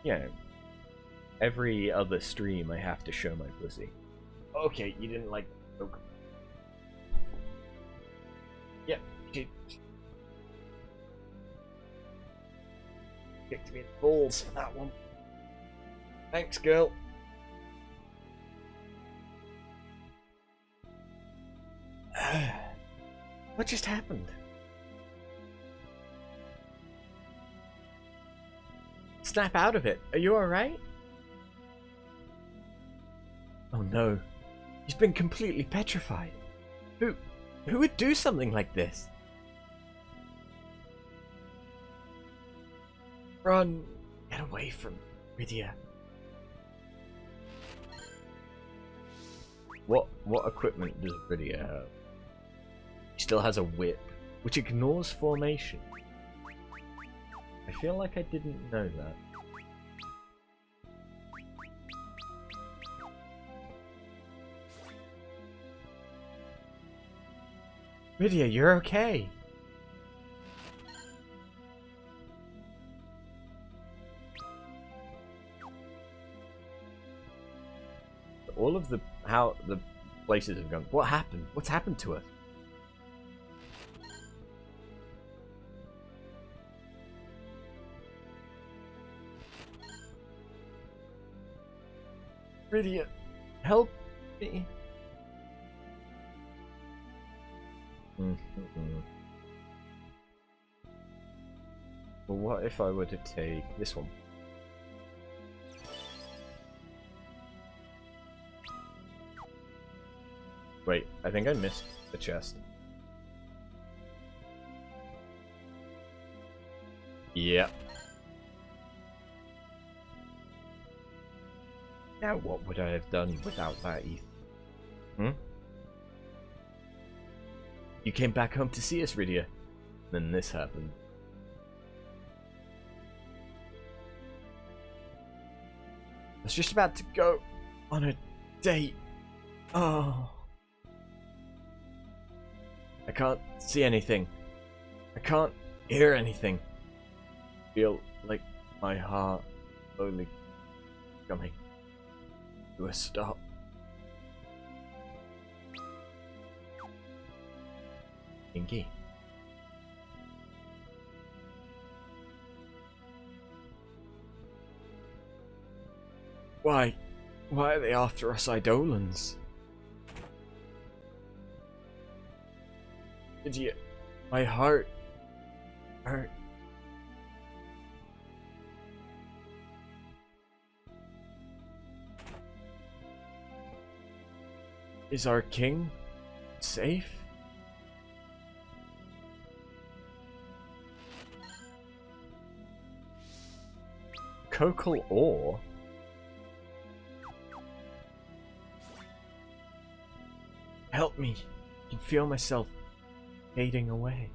Yeah. Every other stream I have to show my pussy. Okay, you didn't like that. Okay. Yeah, she kicked me in the balls for that one. Thanks, girl. What just happened? Snap out of it. Are you alright? Oh no. He's been completely petrified. Who would do something like this? Run! Get away from Rydia. What equipment does Rydia have? He still has a whip, which ignores formation. I feel like I didn't know that. Rydia, you're okay. All of how the places have gone. What happened? What's happened to us? Rydia, help me. Well, what if I were to take this one? Wait, I think I missed the chest. Yep. Now what would I have done without that ETH? Hmm? You came back home to see us, Rydia. Then this happened. I was just about to go on a date. Oh. I can't see anything. I can't hear anything. I feel like my heart slowly coming to a stop. Pinky. Why are they after us Eidolons? Idiot. My heart hurt. Is our king safe? Cocal ore? Help me. I can feel myself fading away.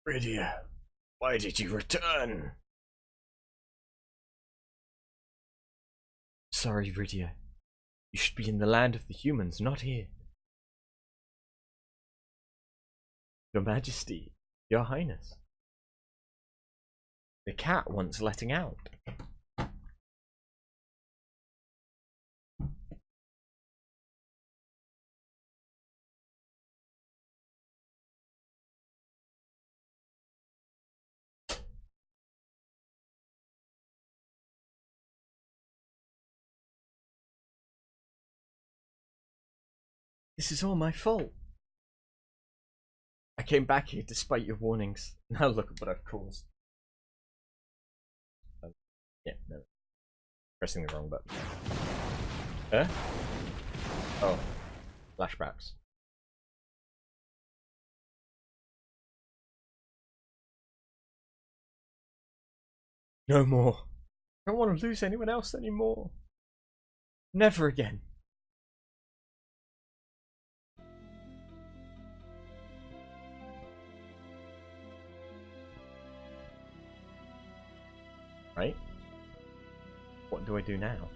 Rydia, why did you return? Sorry, Rydia. You should be in the land of the humans, not here. Your Majesty, Your Highness. The cat wants letting out. This is all my fault. I came back here despite your warnings. Now look at what I've caused. Yeah, no. Pressing the wrong button. Huh? Oh. Flashbacks. No more. I don't want to lose anyone else anymore. Never again. Right? What do I do now?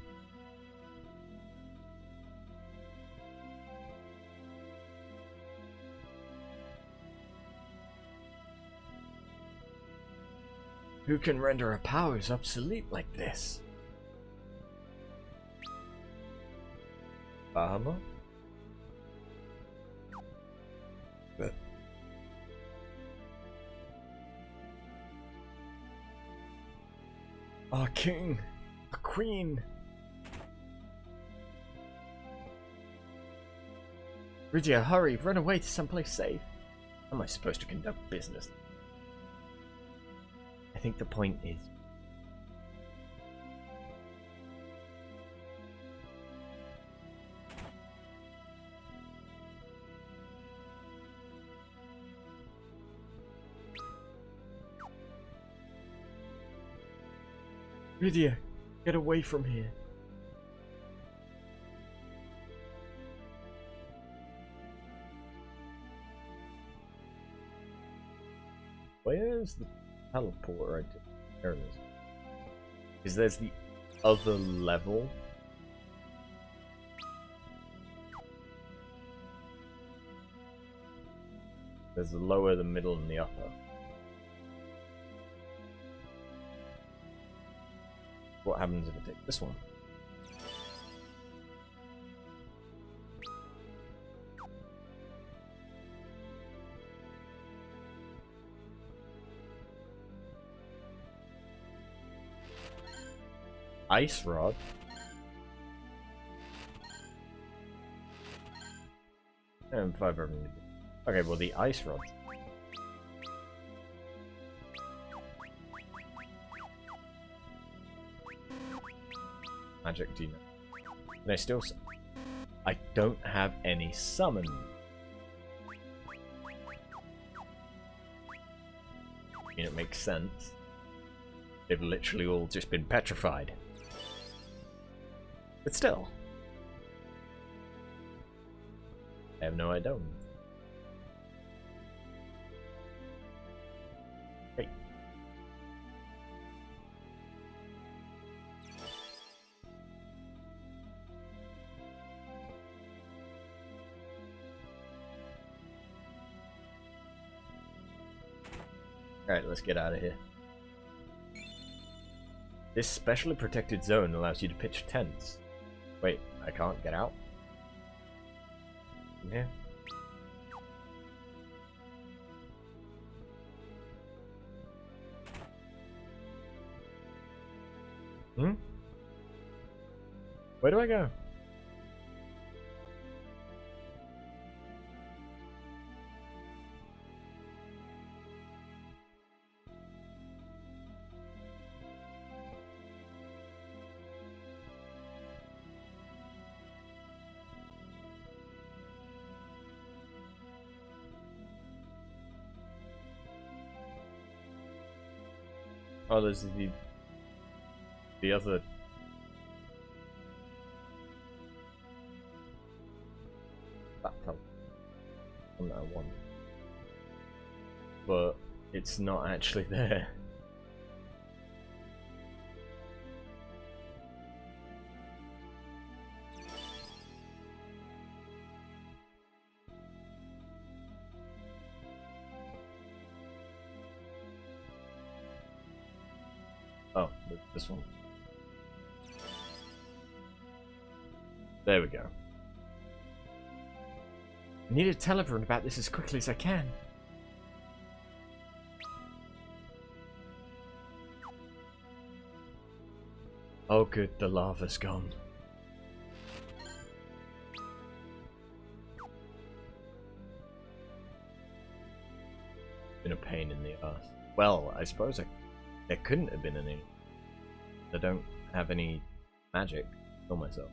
Who can render our powers obsolete like this? Bahama? But our king, a queen. Rydia, hurry, run away to someplace safe. How am I supposed to conduct business? I think the point is Rydia, get away from here. Where's the teleport right there? There it is. Because there's the other level. There's the lower, the middle, and the upper. What happens if I take this one? Ice rod. And 5 ever. Okay, well the ice rod. Magic, do you know? And I still. I don't have any summon. I mean, it makes sense. They've literally all just been petrified. But still. I have no idea. Hey. Alright, let's get out of here. This specially protected zone allows you to pitch tents. Wait, I can't get out? Yeah. Hmm? Where do I go? Oh, there's the other. Laptop on that one, but it's not actually there. Oh, this one. There we go. I need to tell everyone about this as quickly as I can. Oh good, the lava's gone. Been a pain in the ass. Well, I suppose there couldn't have been any. I don't have any magic to kill myself.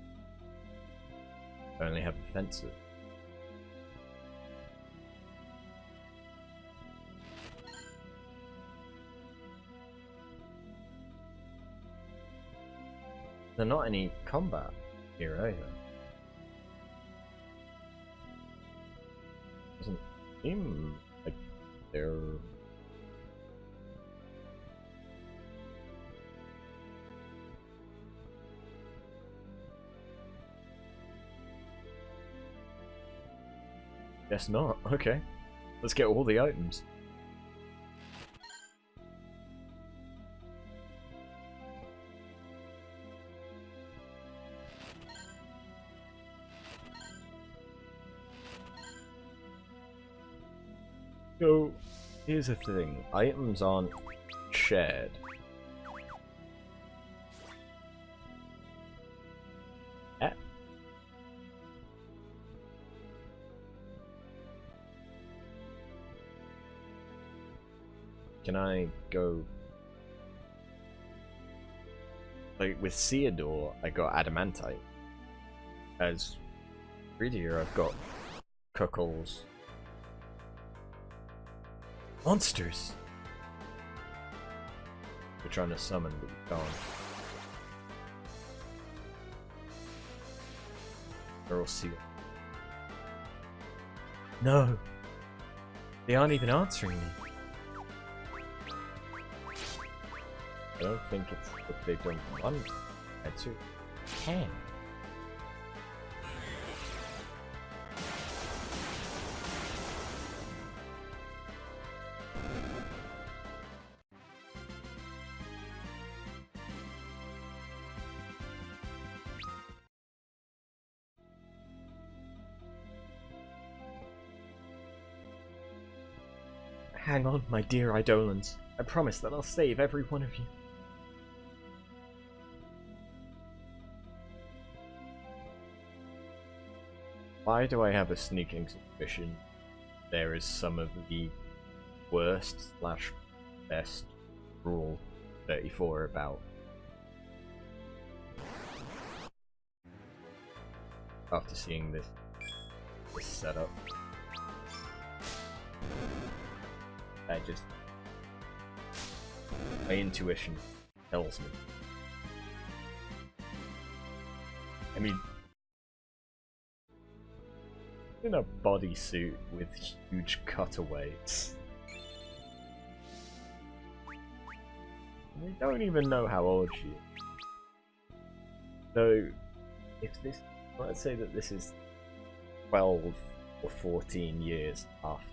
I only have offensive. There's not any combat here either. Doesn't seem like there. Guess not. Okay. Let's get all the items. So, here's the thing. Items aren't shared. Eh? Can I go... Like, with Theodore, I got Adamantite. As Greedier, I've got Cuckles. Monsters! We're trying to summon, but we can't. They're all sealed. No! They aren't even answering me. I don't think it's that they don't want to. 10. Hang on, my dear Eidolons. I promise that I'll save every one of you. Why do I have a sneaking suspicion there is some of the worst / best Rule 34 about? After seeing this setup. My intuition tells me. I mean, in a bodysuit with huge cutaways. We don't even know how old she is. So, if this, let's say that this is 12 or 14 years after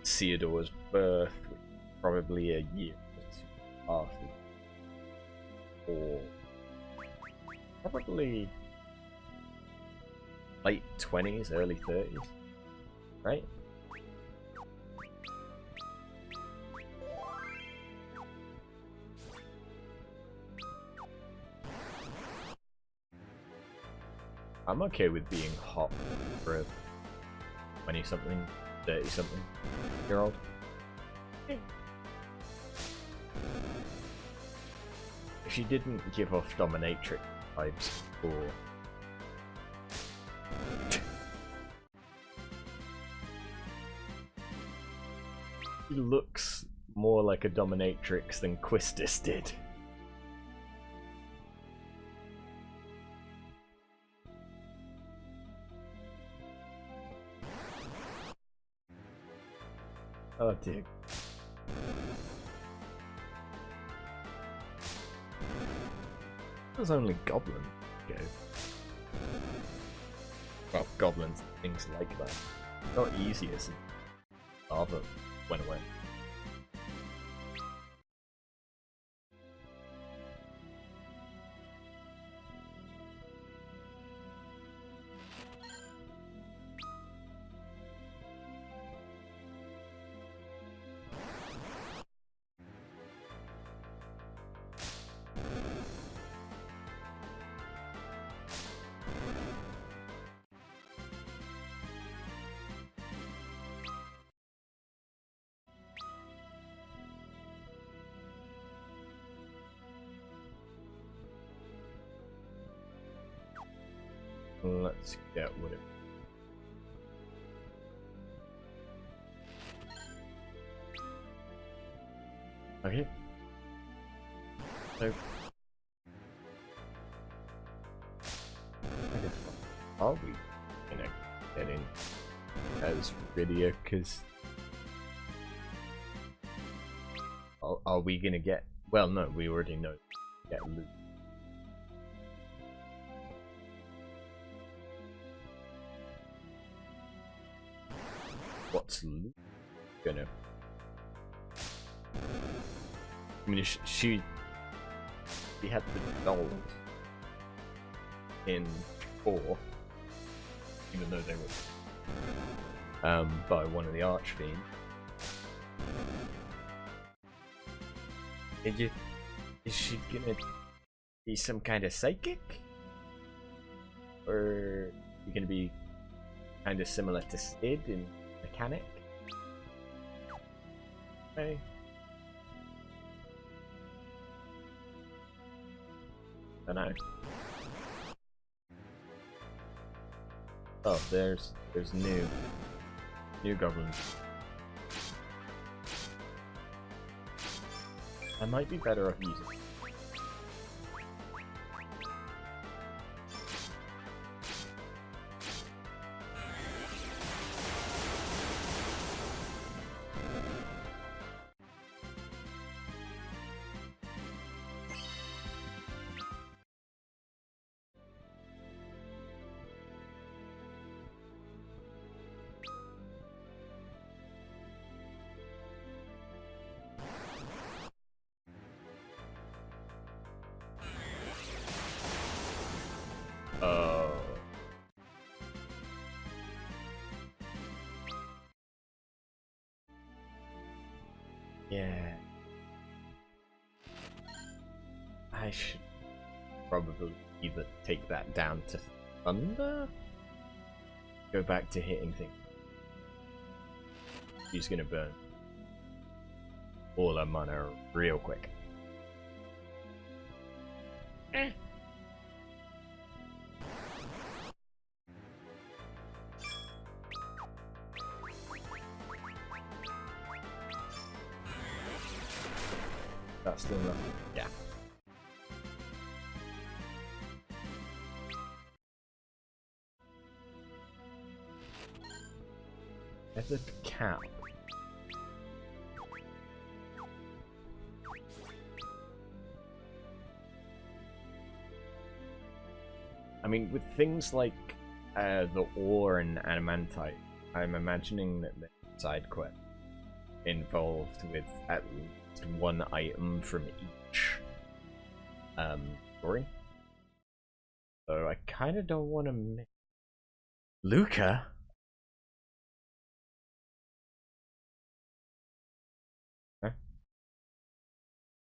Theodore's birth, probably a year or two after, or probably late 20s, early 30s, right? I'm okay with being hot for a 20-something, 30-something year old. If she didn't give off dominatrix vibes before. She looks more like a dominatrix than Quistis did. Oh dear. There's only goblins. Go. Well, goblins, things like that. Not easy as lava went away. Let's get with it. Okay. So, are we gonna get in as Rydia? Because are we gonna get? Well, no, we already know. Get loot. What's Luke gonna? I mean, she had the dolls in 4, even though they were by one of the Archfiends. Is she gonna be some kind of psychic, or are you gonna be kind of similar to Sid in mechanic? Okay. I don't know. Oh, there's new goblins. I might be better off using it. Yeah. I should probably either take that down to Thunder? Go back to hitting things. She's gonna burn all her mana real quick. That's still not. Yeah. There's a cap. I mean, with things like the ore and adamantite, I'm imagining that the side quest involved with at least one item from each story. So I kind of don't want to miss Luca. Huh?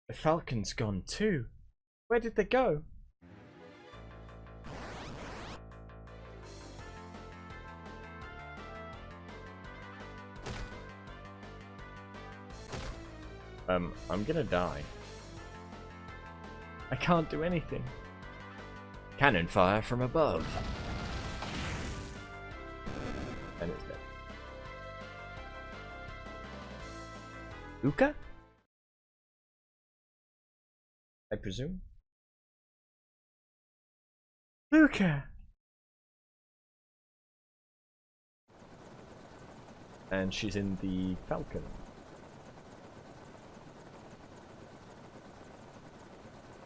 The Falcon's gone too. Where did they go? I'm gonna die. I can't do anything. Cannon fire from above. And it's dead. Luca? I presume. Luca! And she's in the Falcon.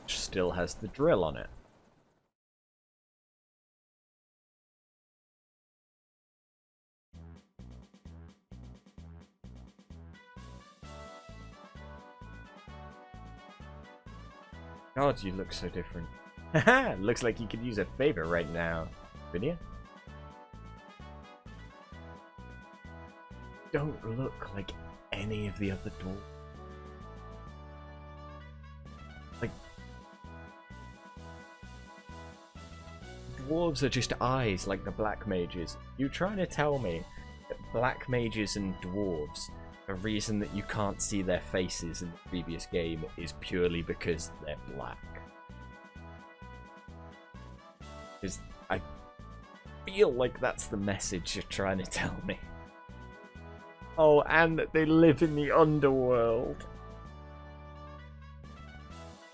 Which still has the drill on it. God, you look so different. Haha, looks like you could use a favor right now. Video? Don't look like any of the other dwarves. Like, dwarves are just eyes like the black mages. You trying to tell me that black mages and dwarves, the reason that you can't see their faces in the previous game is purely because they're black? Because I feel like that's the message you're trying to tell me. Oh, and that they live in the underworld.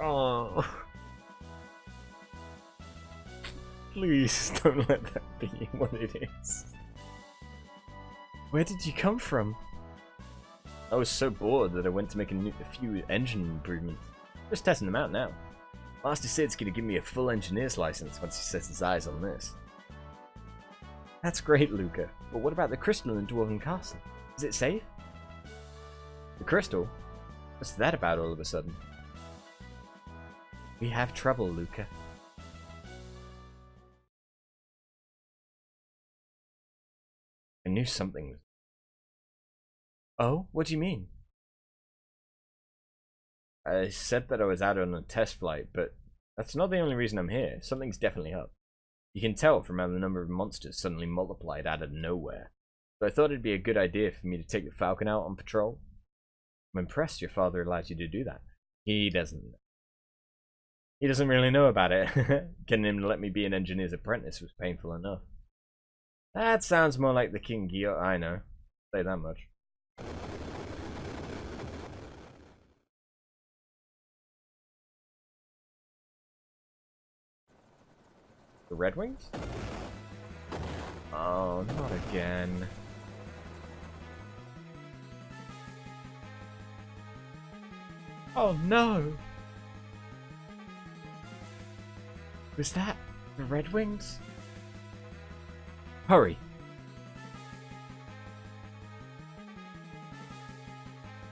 Oh. Please don't let that be what it is. Where did you come from? I was so bored that I went to make a few engine improvements. Just testing them out now. Master Sid's gonna give me a full engineer's license once he sets his eyes on this. That's great, Luca. But what about the crystal in Dwarven Castle? Is it safe? The crystal? What's that about all of a sudden? We have trouble, Luca. I knew something was... Oh? What do you mean? I said that I was out on a test flight, but that's not the only reason I'm here. Something's definitely up. You can tell from how the number of monsters suddenly multiplied out of nowhere. So I thought it'd be a good idea for me to take the Falcon out on patrol. I'm impressed your father allowed you to do that. He doesn't really know about it. Getting him to let me be an engineer's apprentice was painful enough. That sounds more like the King Gio. I know. Say that much. The Red Wings? Oh, not again. Oh no! Was that the Red Wings? Hurry!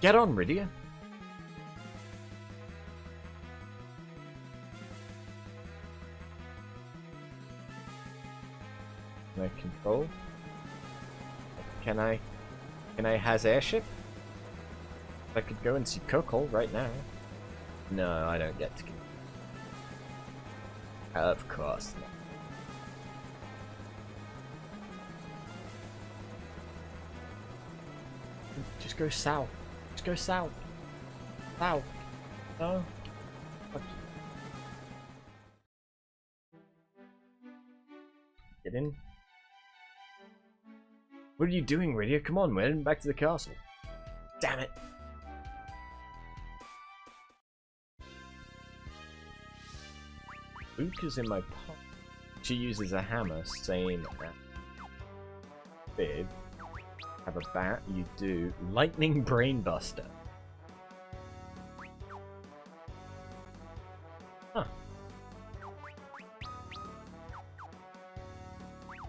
Get on, Rydia! Can I control? Can I has airship? I could go and see Kokol right now. No, I don't get to go. Of course not. Just go south. Just go south. South. No. Get in. What are you doing, Rydia? Come on, we're heading back to the castle. Damn it. Luke is in my pot. She uses a hammer, saying that big. Have a bat, you do. Lightning Brainbuster. Huh.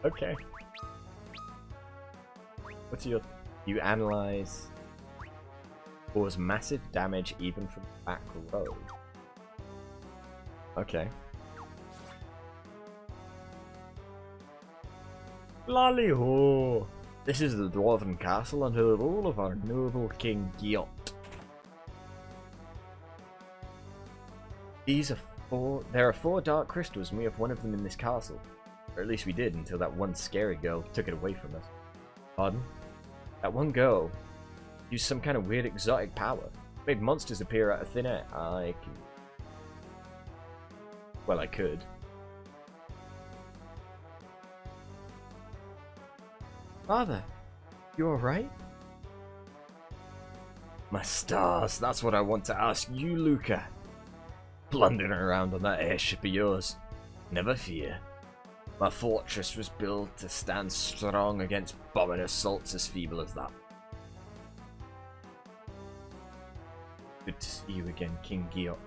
Okay. What's your... You analyze... Cause massive damage even from the back row. Okay. Lolly-ho! This is the Dwarven Castle under the rule of our noble King Giot. There are 4 dark crystals and we have one of them in this castle. Or at least we did until that one scary girl took it away from us. Pardon? That one girl used some kind of weird exotic power. Made monsters appear out of thin air. Well, I could. Father, you alright? My stars, that's what I want to ask you, Luca. blundering around on that airship of yours. Never fear. My fortress was built to stand strong against bombing assaults as feeble as that. Good to see you again, King Giot.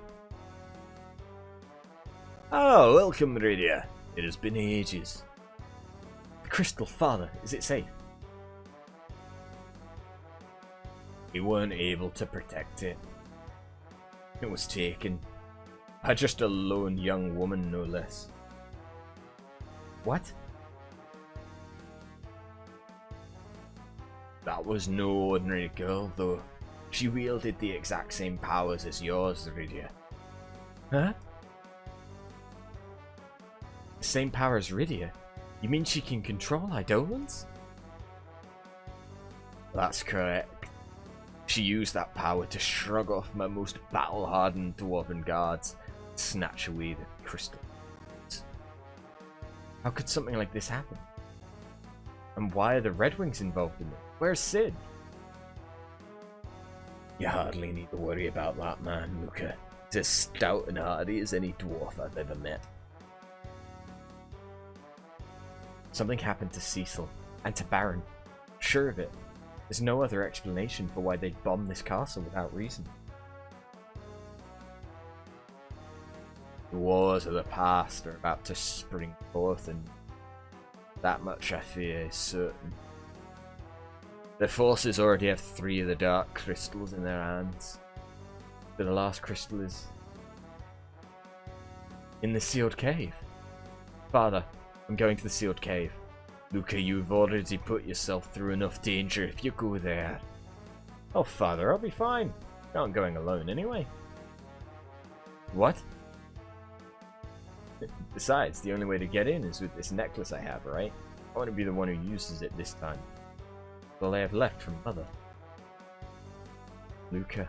Oh, welcome, Rydia. It has been ages. The Crystal Father, is it safe? We weren't able to protect it. It was taken by just a lone young woman, no less. What? That was no ordinary girl, though. She wielded the exact same powers as yours, Rydia. Huh? The same power as Rydia? You mean she can control Eidolons? That's correct. She used that power to shrug off my most battle-hardened dwarven guards and snatch away the crystal. How could something like this happen? And why are the Red Wings involved in it? Where's Sid? You hardly need to worry about that man, Luca. He's as stout and hardy as any dwarf I've ever met. Something happened to Cecil and to Baron. I'm sure of it. There's no other explanation for why they'd bomb this castle without reason. The wars of the past are about to spring forth, and that much I fear is certain. Their forces already have 3 of the dark crystals in their hands. But the last crystal is in the sealed cave. Father, I'm going to the sealed cave. Luca, you've already put yourself through enough danger if you go there. Oh, Father, I'll be fine. I'm going alone anyway. What? Besides, the only way to get in is with this necklace I have, right? I want to be the one who uses it this time. All I have left from Mother. Luca.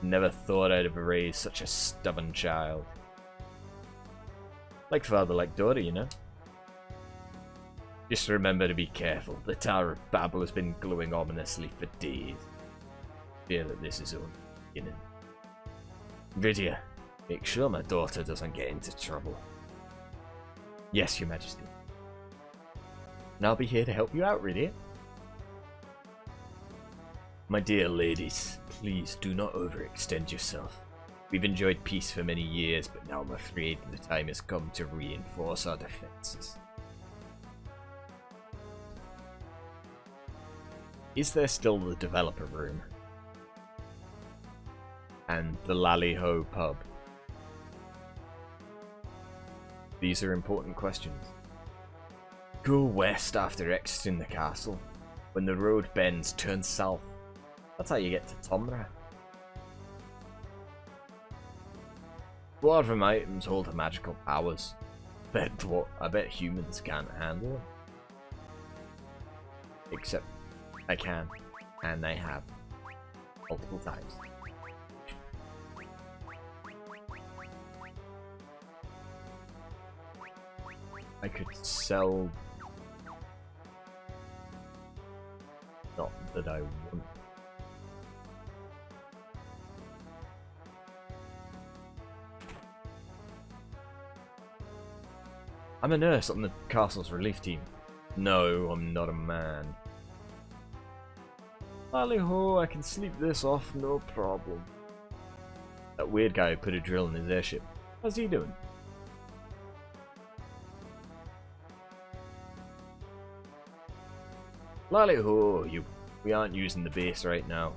Never thought I'd have raised such a stubborn child. Like father, like daughter, you know? Just remember to be careful. The Tower of Babel has been glowing ominously for days. Fear that this is only the beginning. Rydia, make sure my daughter doesn't get into trouble. Yes, Your Majesty. And I'll be here to help you out, Rydia. My dear ladies, please do not overextend yourself. We've enjoyed peace for many years, but now I'm afraid the time has come to reinforce our defenses. Is there still the developer room? And the Lally-Ho pub? These are important questions. Go west after exiting the castle. When the road bends, turn south. That's how you get to Tomra. Dwarven items hold magical powers. I bet humans can't handle them. Except I can, and I have multiple times. I could sell. Not that I want. I'm a nurse on the castle's relief team. No, I'm not a man. Lally-ho, I can sleep this off, no problem. That weird guy who put a drill in his airship. How's he doing? Lally-ho, we aren't using the base right now.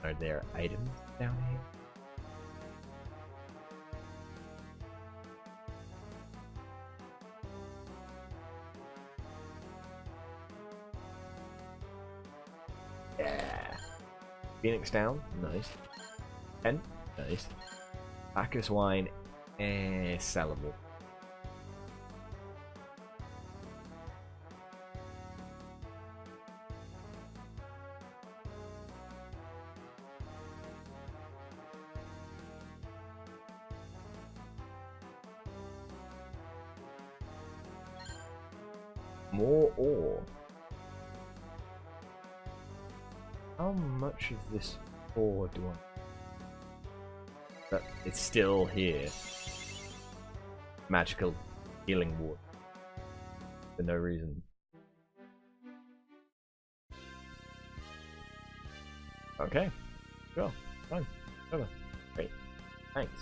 Are there items down here? Yeah. Phoenix down, nice. 10, nice. Bacchus wine, sellable. More ore. How much of this ore do I... But it's still here. Magical healing water. For no reason. Okay. Sure. Fine. Over. Great. Thanks.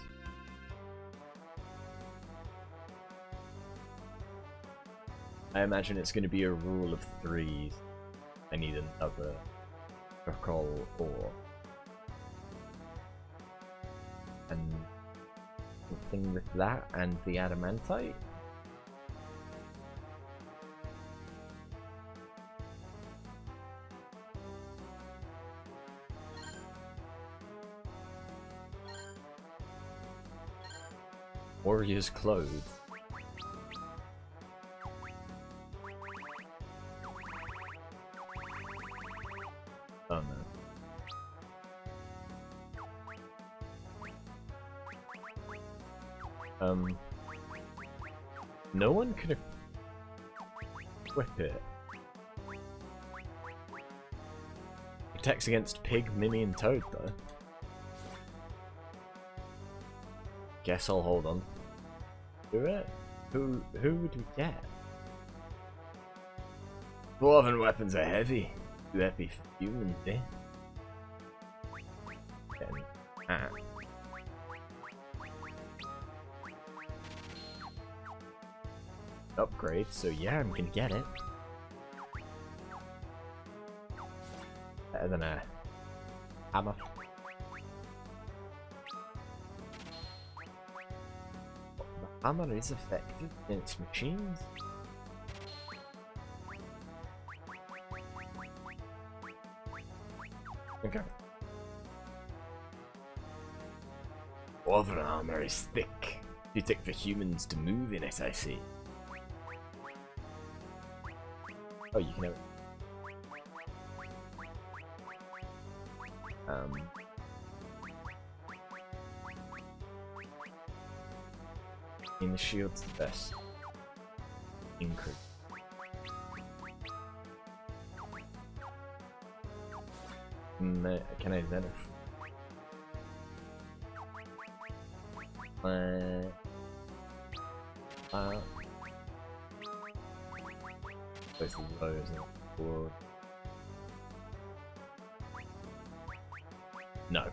I imagine it's going to be a rule of threes. I need another charcoal ore. And something with that and the adamantite. Warrior's clothes. Oh no. No one could equip it. Protects against pig, mini, and toad though. Guess I'll hold on. Do it? Who would we get? Dwarven weapons are heavy. Too heavy for humans, eh? Ah. Upgrade, so yeah, I'm gonna get it. Better than a hammer. The hammer is effective against machines. Okay. Dwarven armor is thick. Too thick for humans to move in it, I see. Oh, you can have it. In the shield's the best. Increase. Can I then? Both of those and forward. No.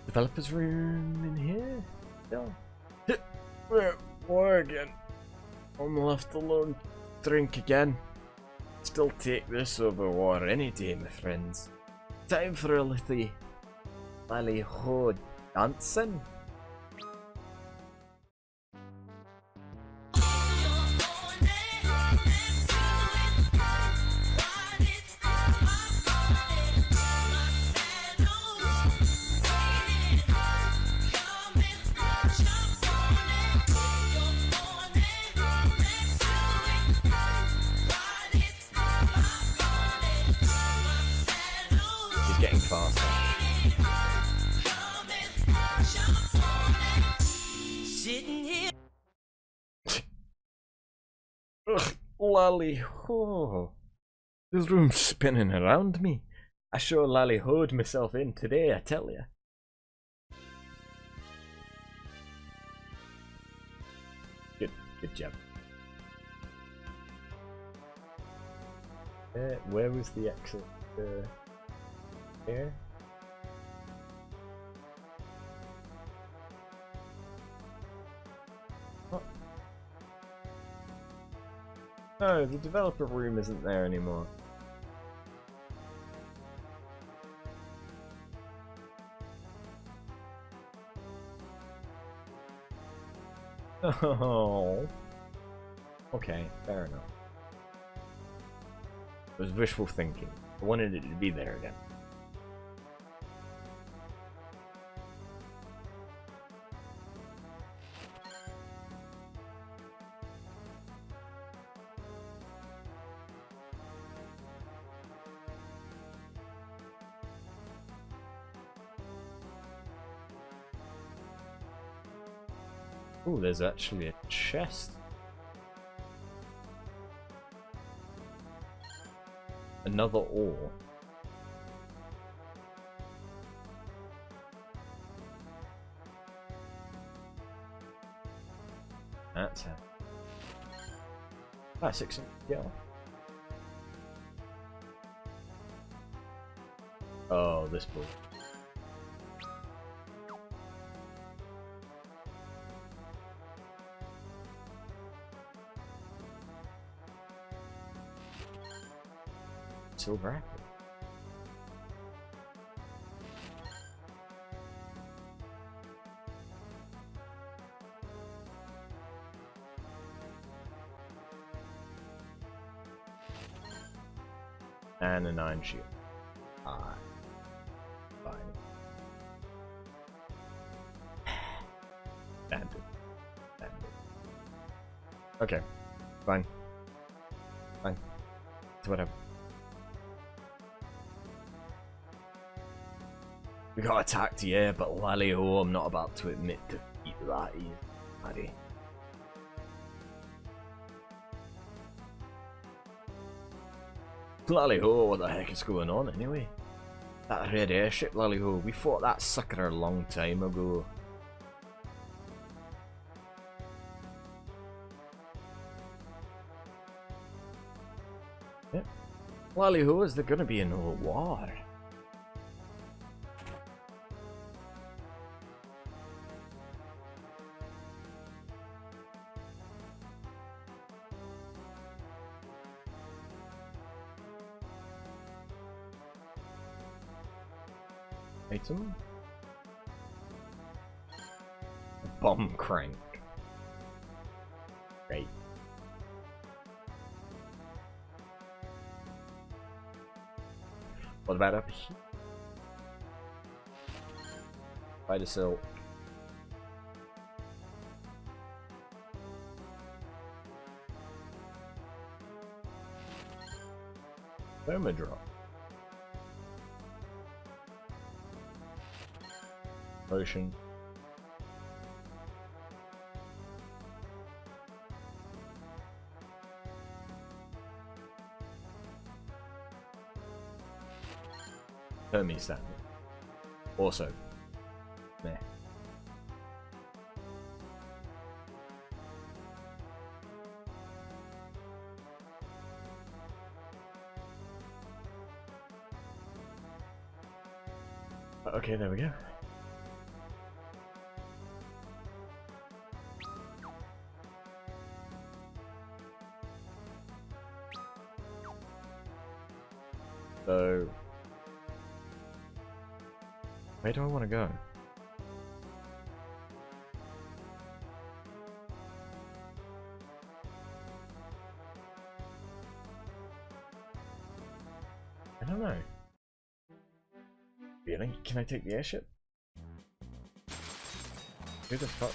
Developer's room in here? Yeah. War again. I'm left alone. Drink again. Still take this over war any day, my friends. Time for a little ballyho dancing. Getting faster. Ugh, lally ho. This room's spinning around me. I sure lally hoed myself in today, I tell ya. Good job. Where was the exit? Here. What? No, the developer room isn't there anymore. Oh. Okay, fair enough. It was wishful thinking. I wanted it to be there again. Ooh, there's actually a chest. Another ore. That's how. Ah, 6. Yeah. Oh, this book. Silver apple. And an iron shield. Ah, fine. Standard. Standard. Okay, fine. Fine. It's whatever. We got attacked, yeah, but lally-ho, I'm not about to admit defeat that either, buddy. Lally-ho, what the heck is going on anyway? That red airship, lally-ho, we fought that sucker a long time ago. Yep. Lally-ho, is there gonna be another war? Item? Bomb crank. Great. What about up here? Spider silk. Thermodrop. Potion. Hermes standard. Also. Meh. Okay, there we go. So, where do I want to go? I don't know. Really? Can I take the airship? Who the fuck?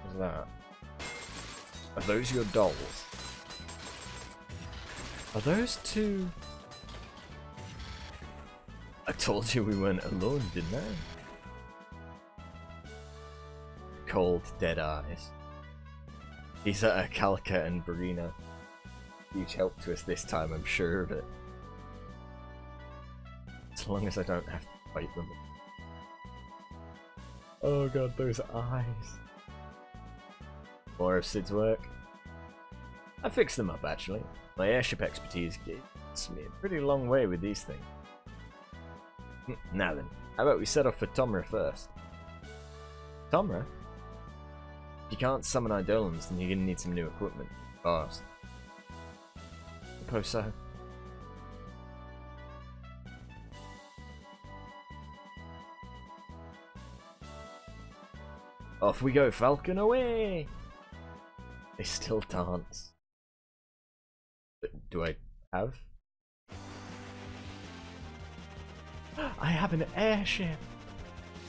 What's that? Are those your dolls? Are those two? I told you we weren't alone, didn't I? Cold, dead eyes. These are Kalka and Brina. Huge help to us this time, I'm sure of it. As long as I don't have to fight them. Oh god, those eyes. More of Sid's work. I fixed them up actually. My airship expertise gets me a pretty long way with these things. Now then, how about we set off for Tomra first? Tomra? If you can't summon Eidolons, then you're gonna need some new equipment. Fast. Suppose so. Off we go, Falcon, away! They still dance. Do I have? I have an airship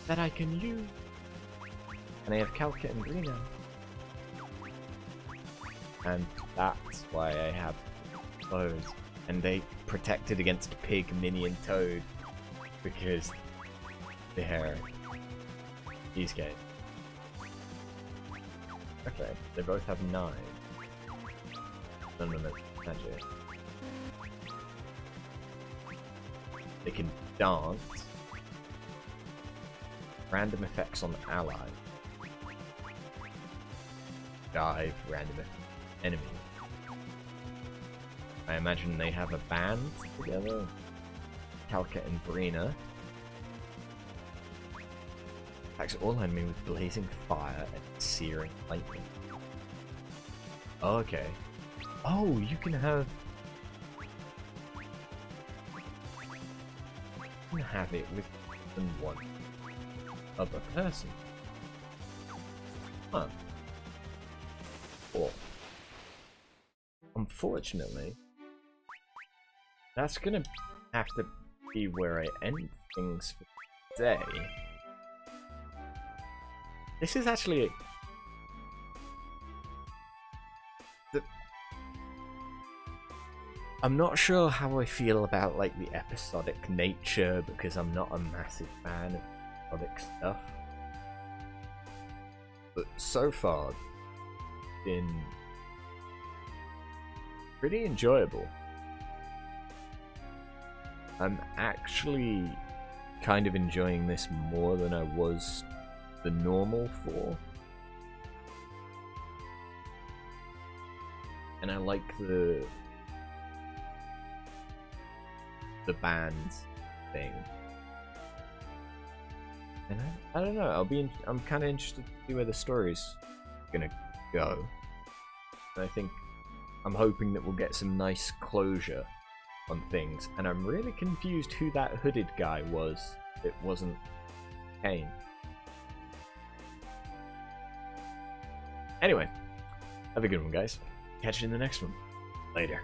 that I can use. And I have Kalka and Brina. And that's why I have those. And they protected against Pig, Minnie, and Toad. Because they're these guys. Okay, they both have 9. No. magic. They can dance. Random effects on allies. Dive, random enemy. I imagine they have a band together. Calca and Brina. Attacks all enemy with blazing fire and searing lightning. Okay. Oh, you can have... You can have it with more than one other person. Huh. Cool. Unfortunately, that's gonna have to be where I end things for today. This is actually I'm not sure how I feel about like the episodic nature because I'm not a massive fan of episodic stuff. But so far, it's been pretty enjoyable. I'm actually kind of enjoying this more than I was the normal for. And I like the band thing. And I don't know, I'm kind of interested to see where the story's gonna go. And I'm hoping that we'll get some nice closure on things. And I'm really confused who that hooded guy was. It wasn't Kane. Anyway, have a good one, guys. Catch you in the next one. Later.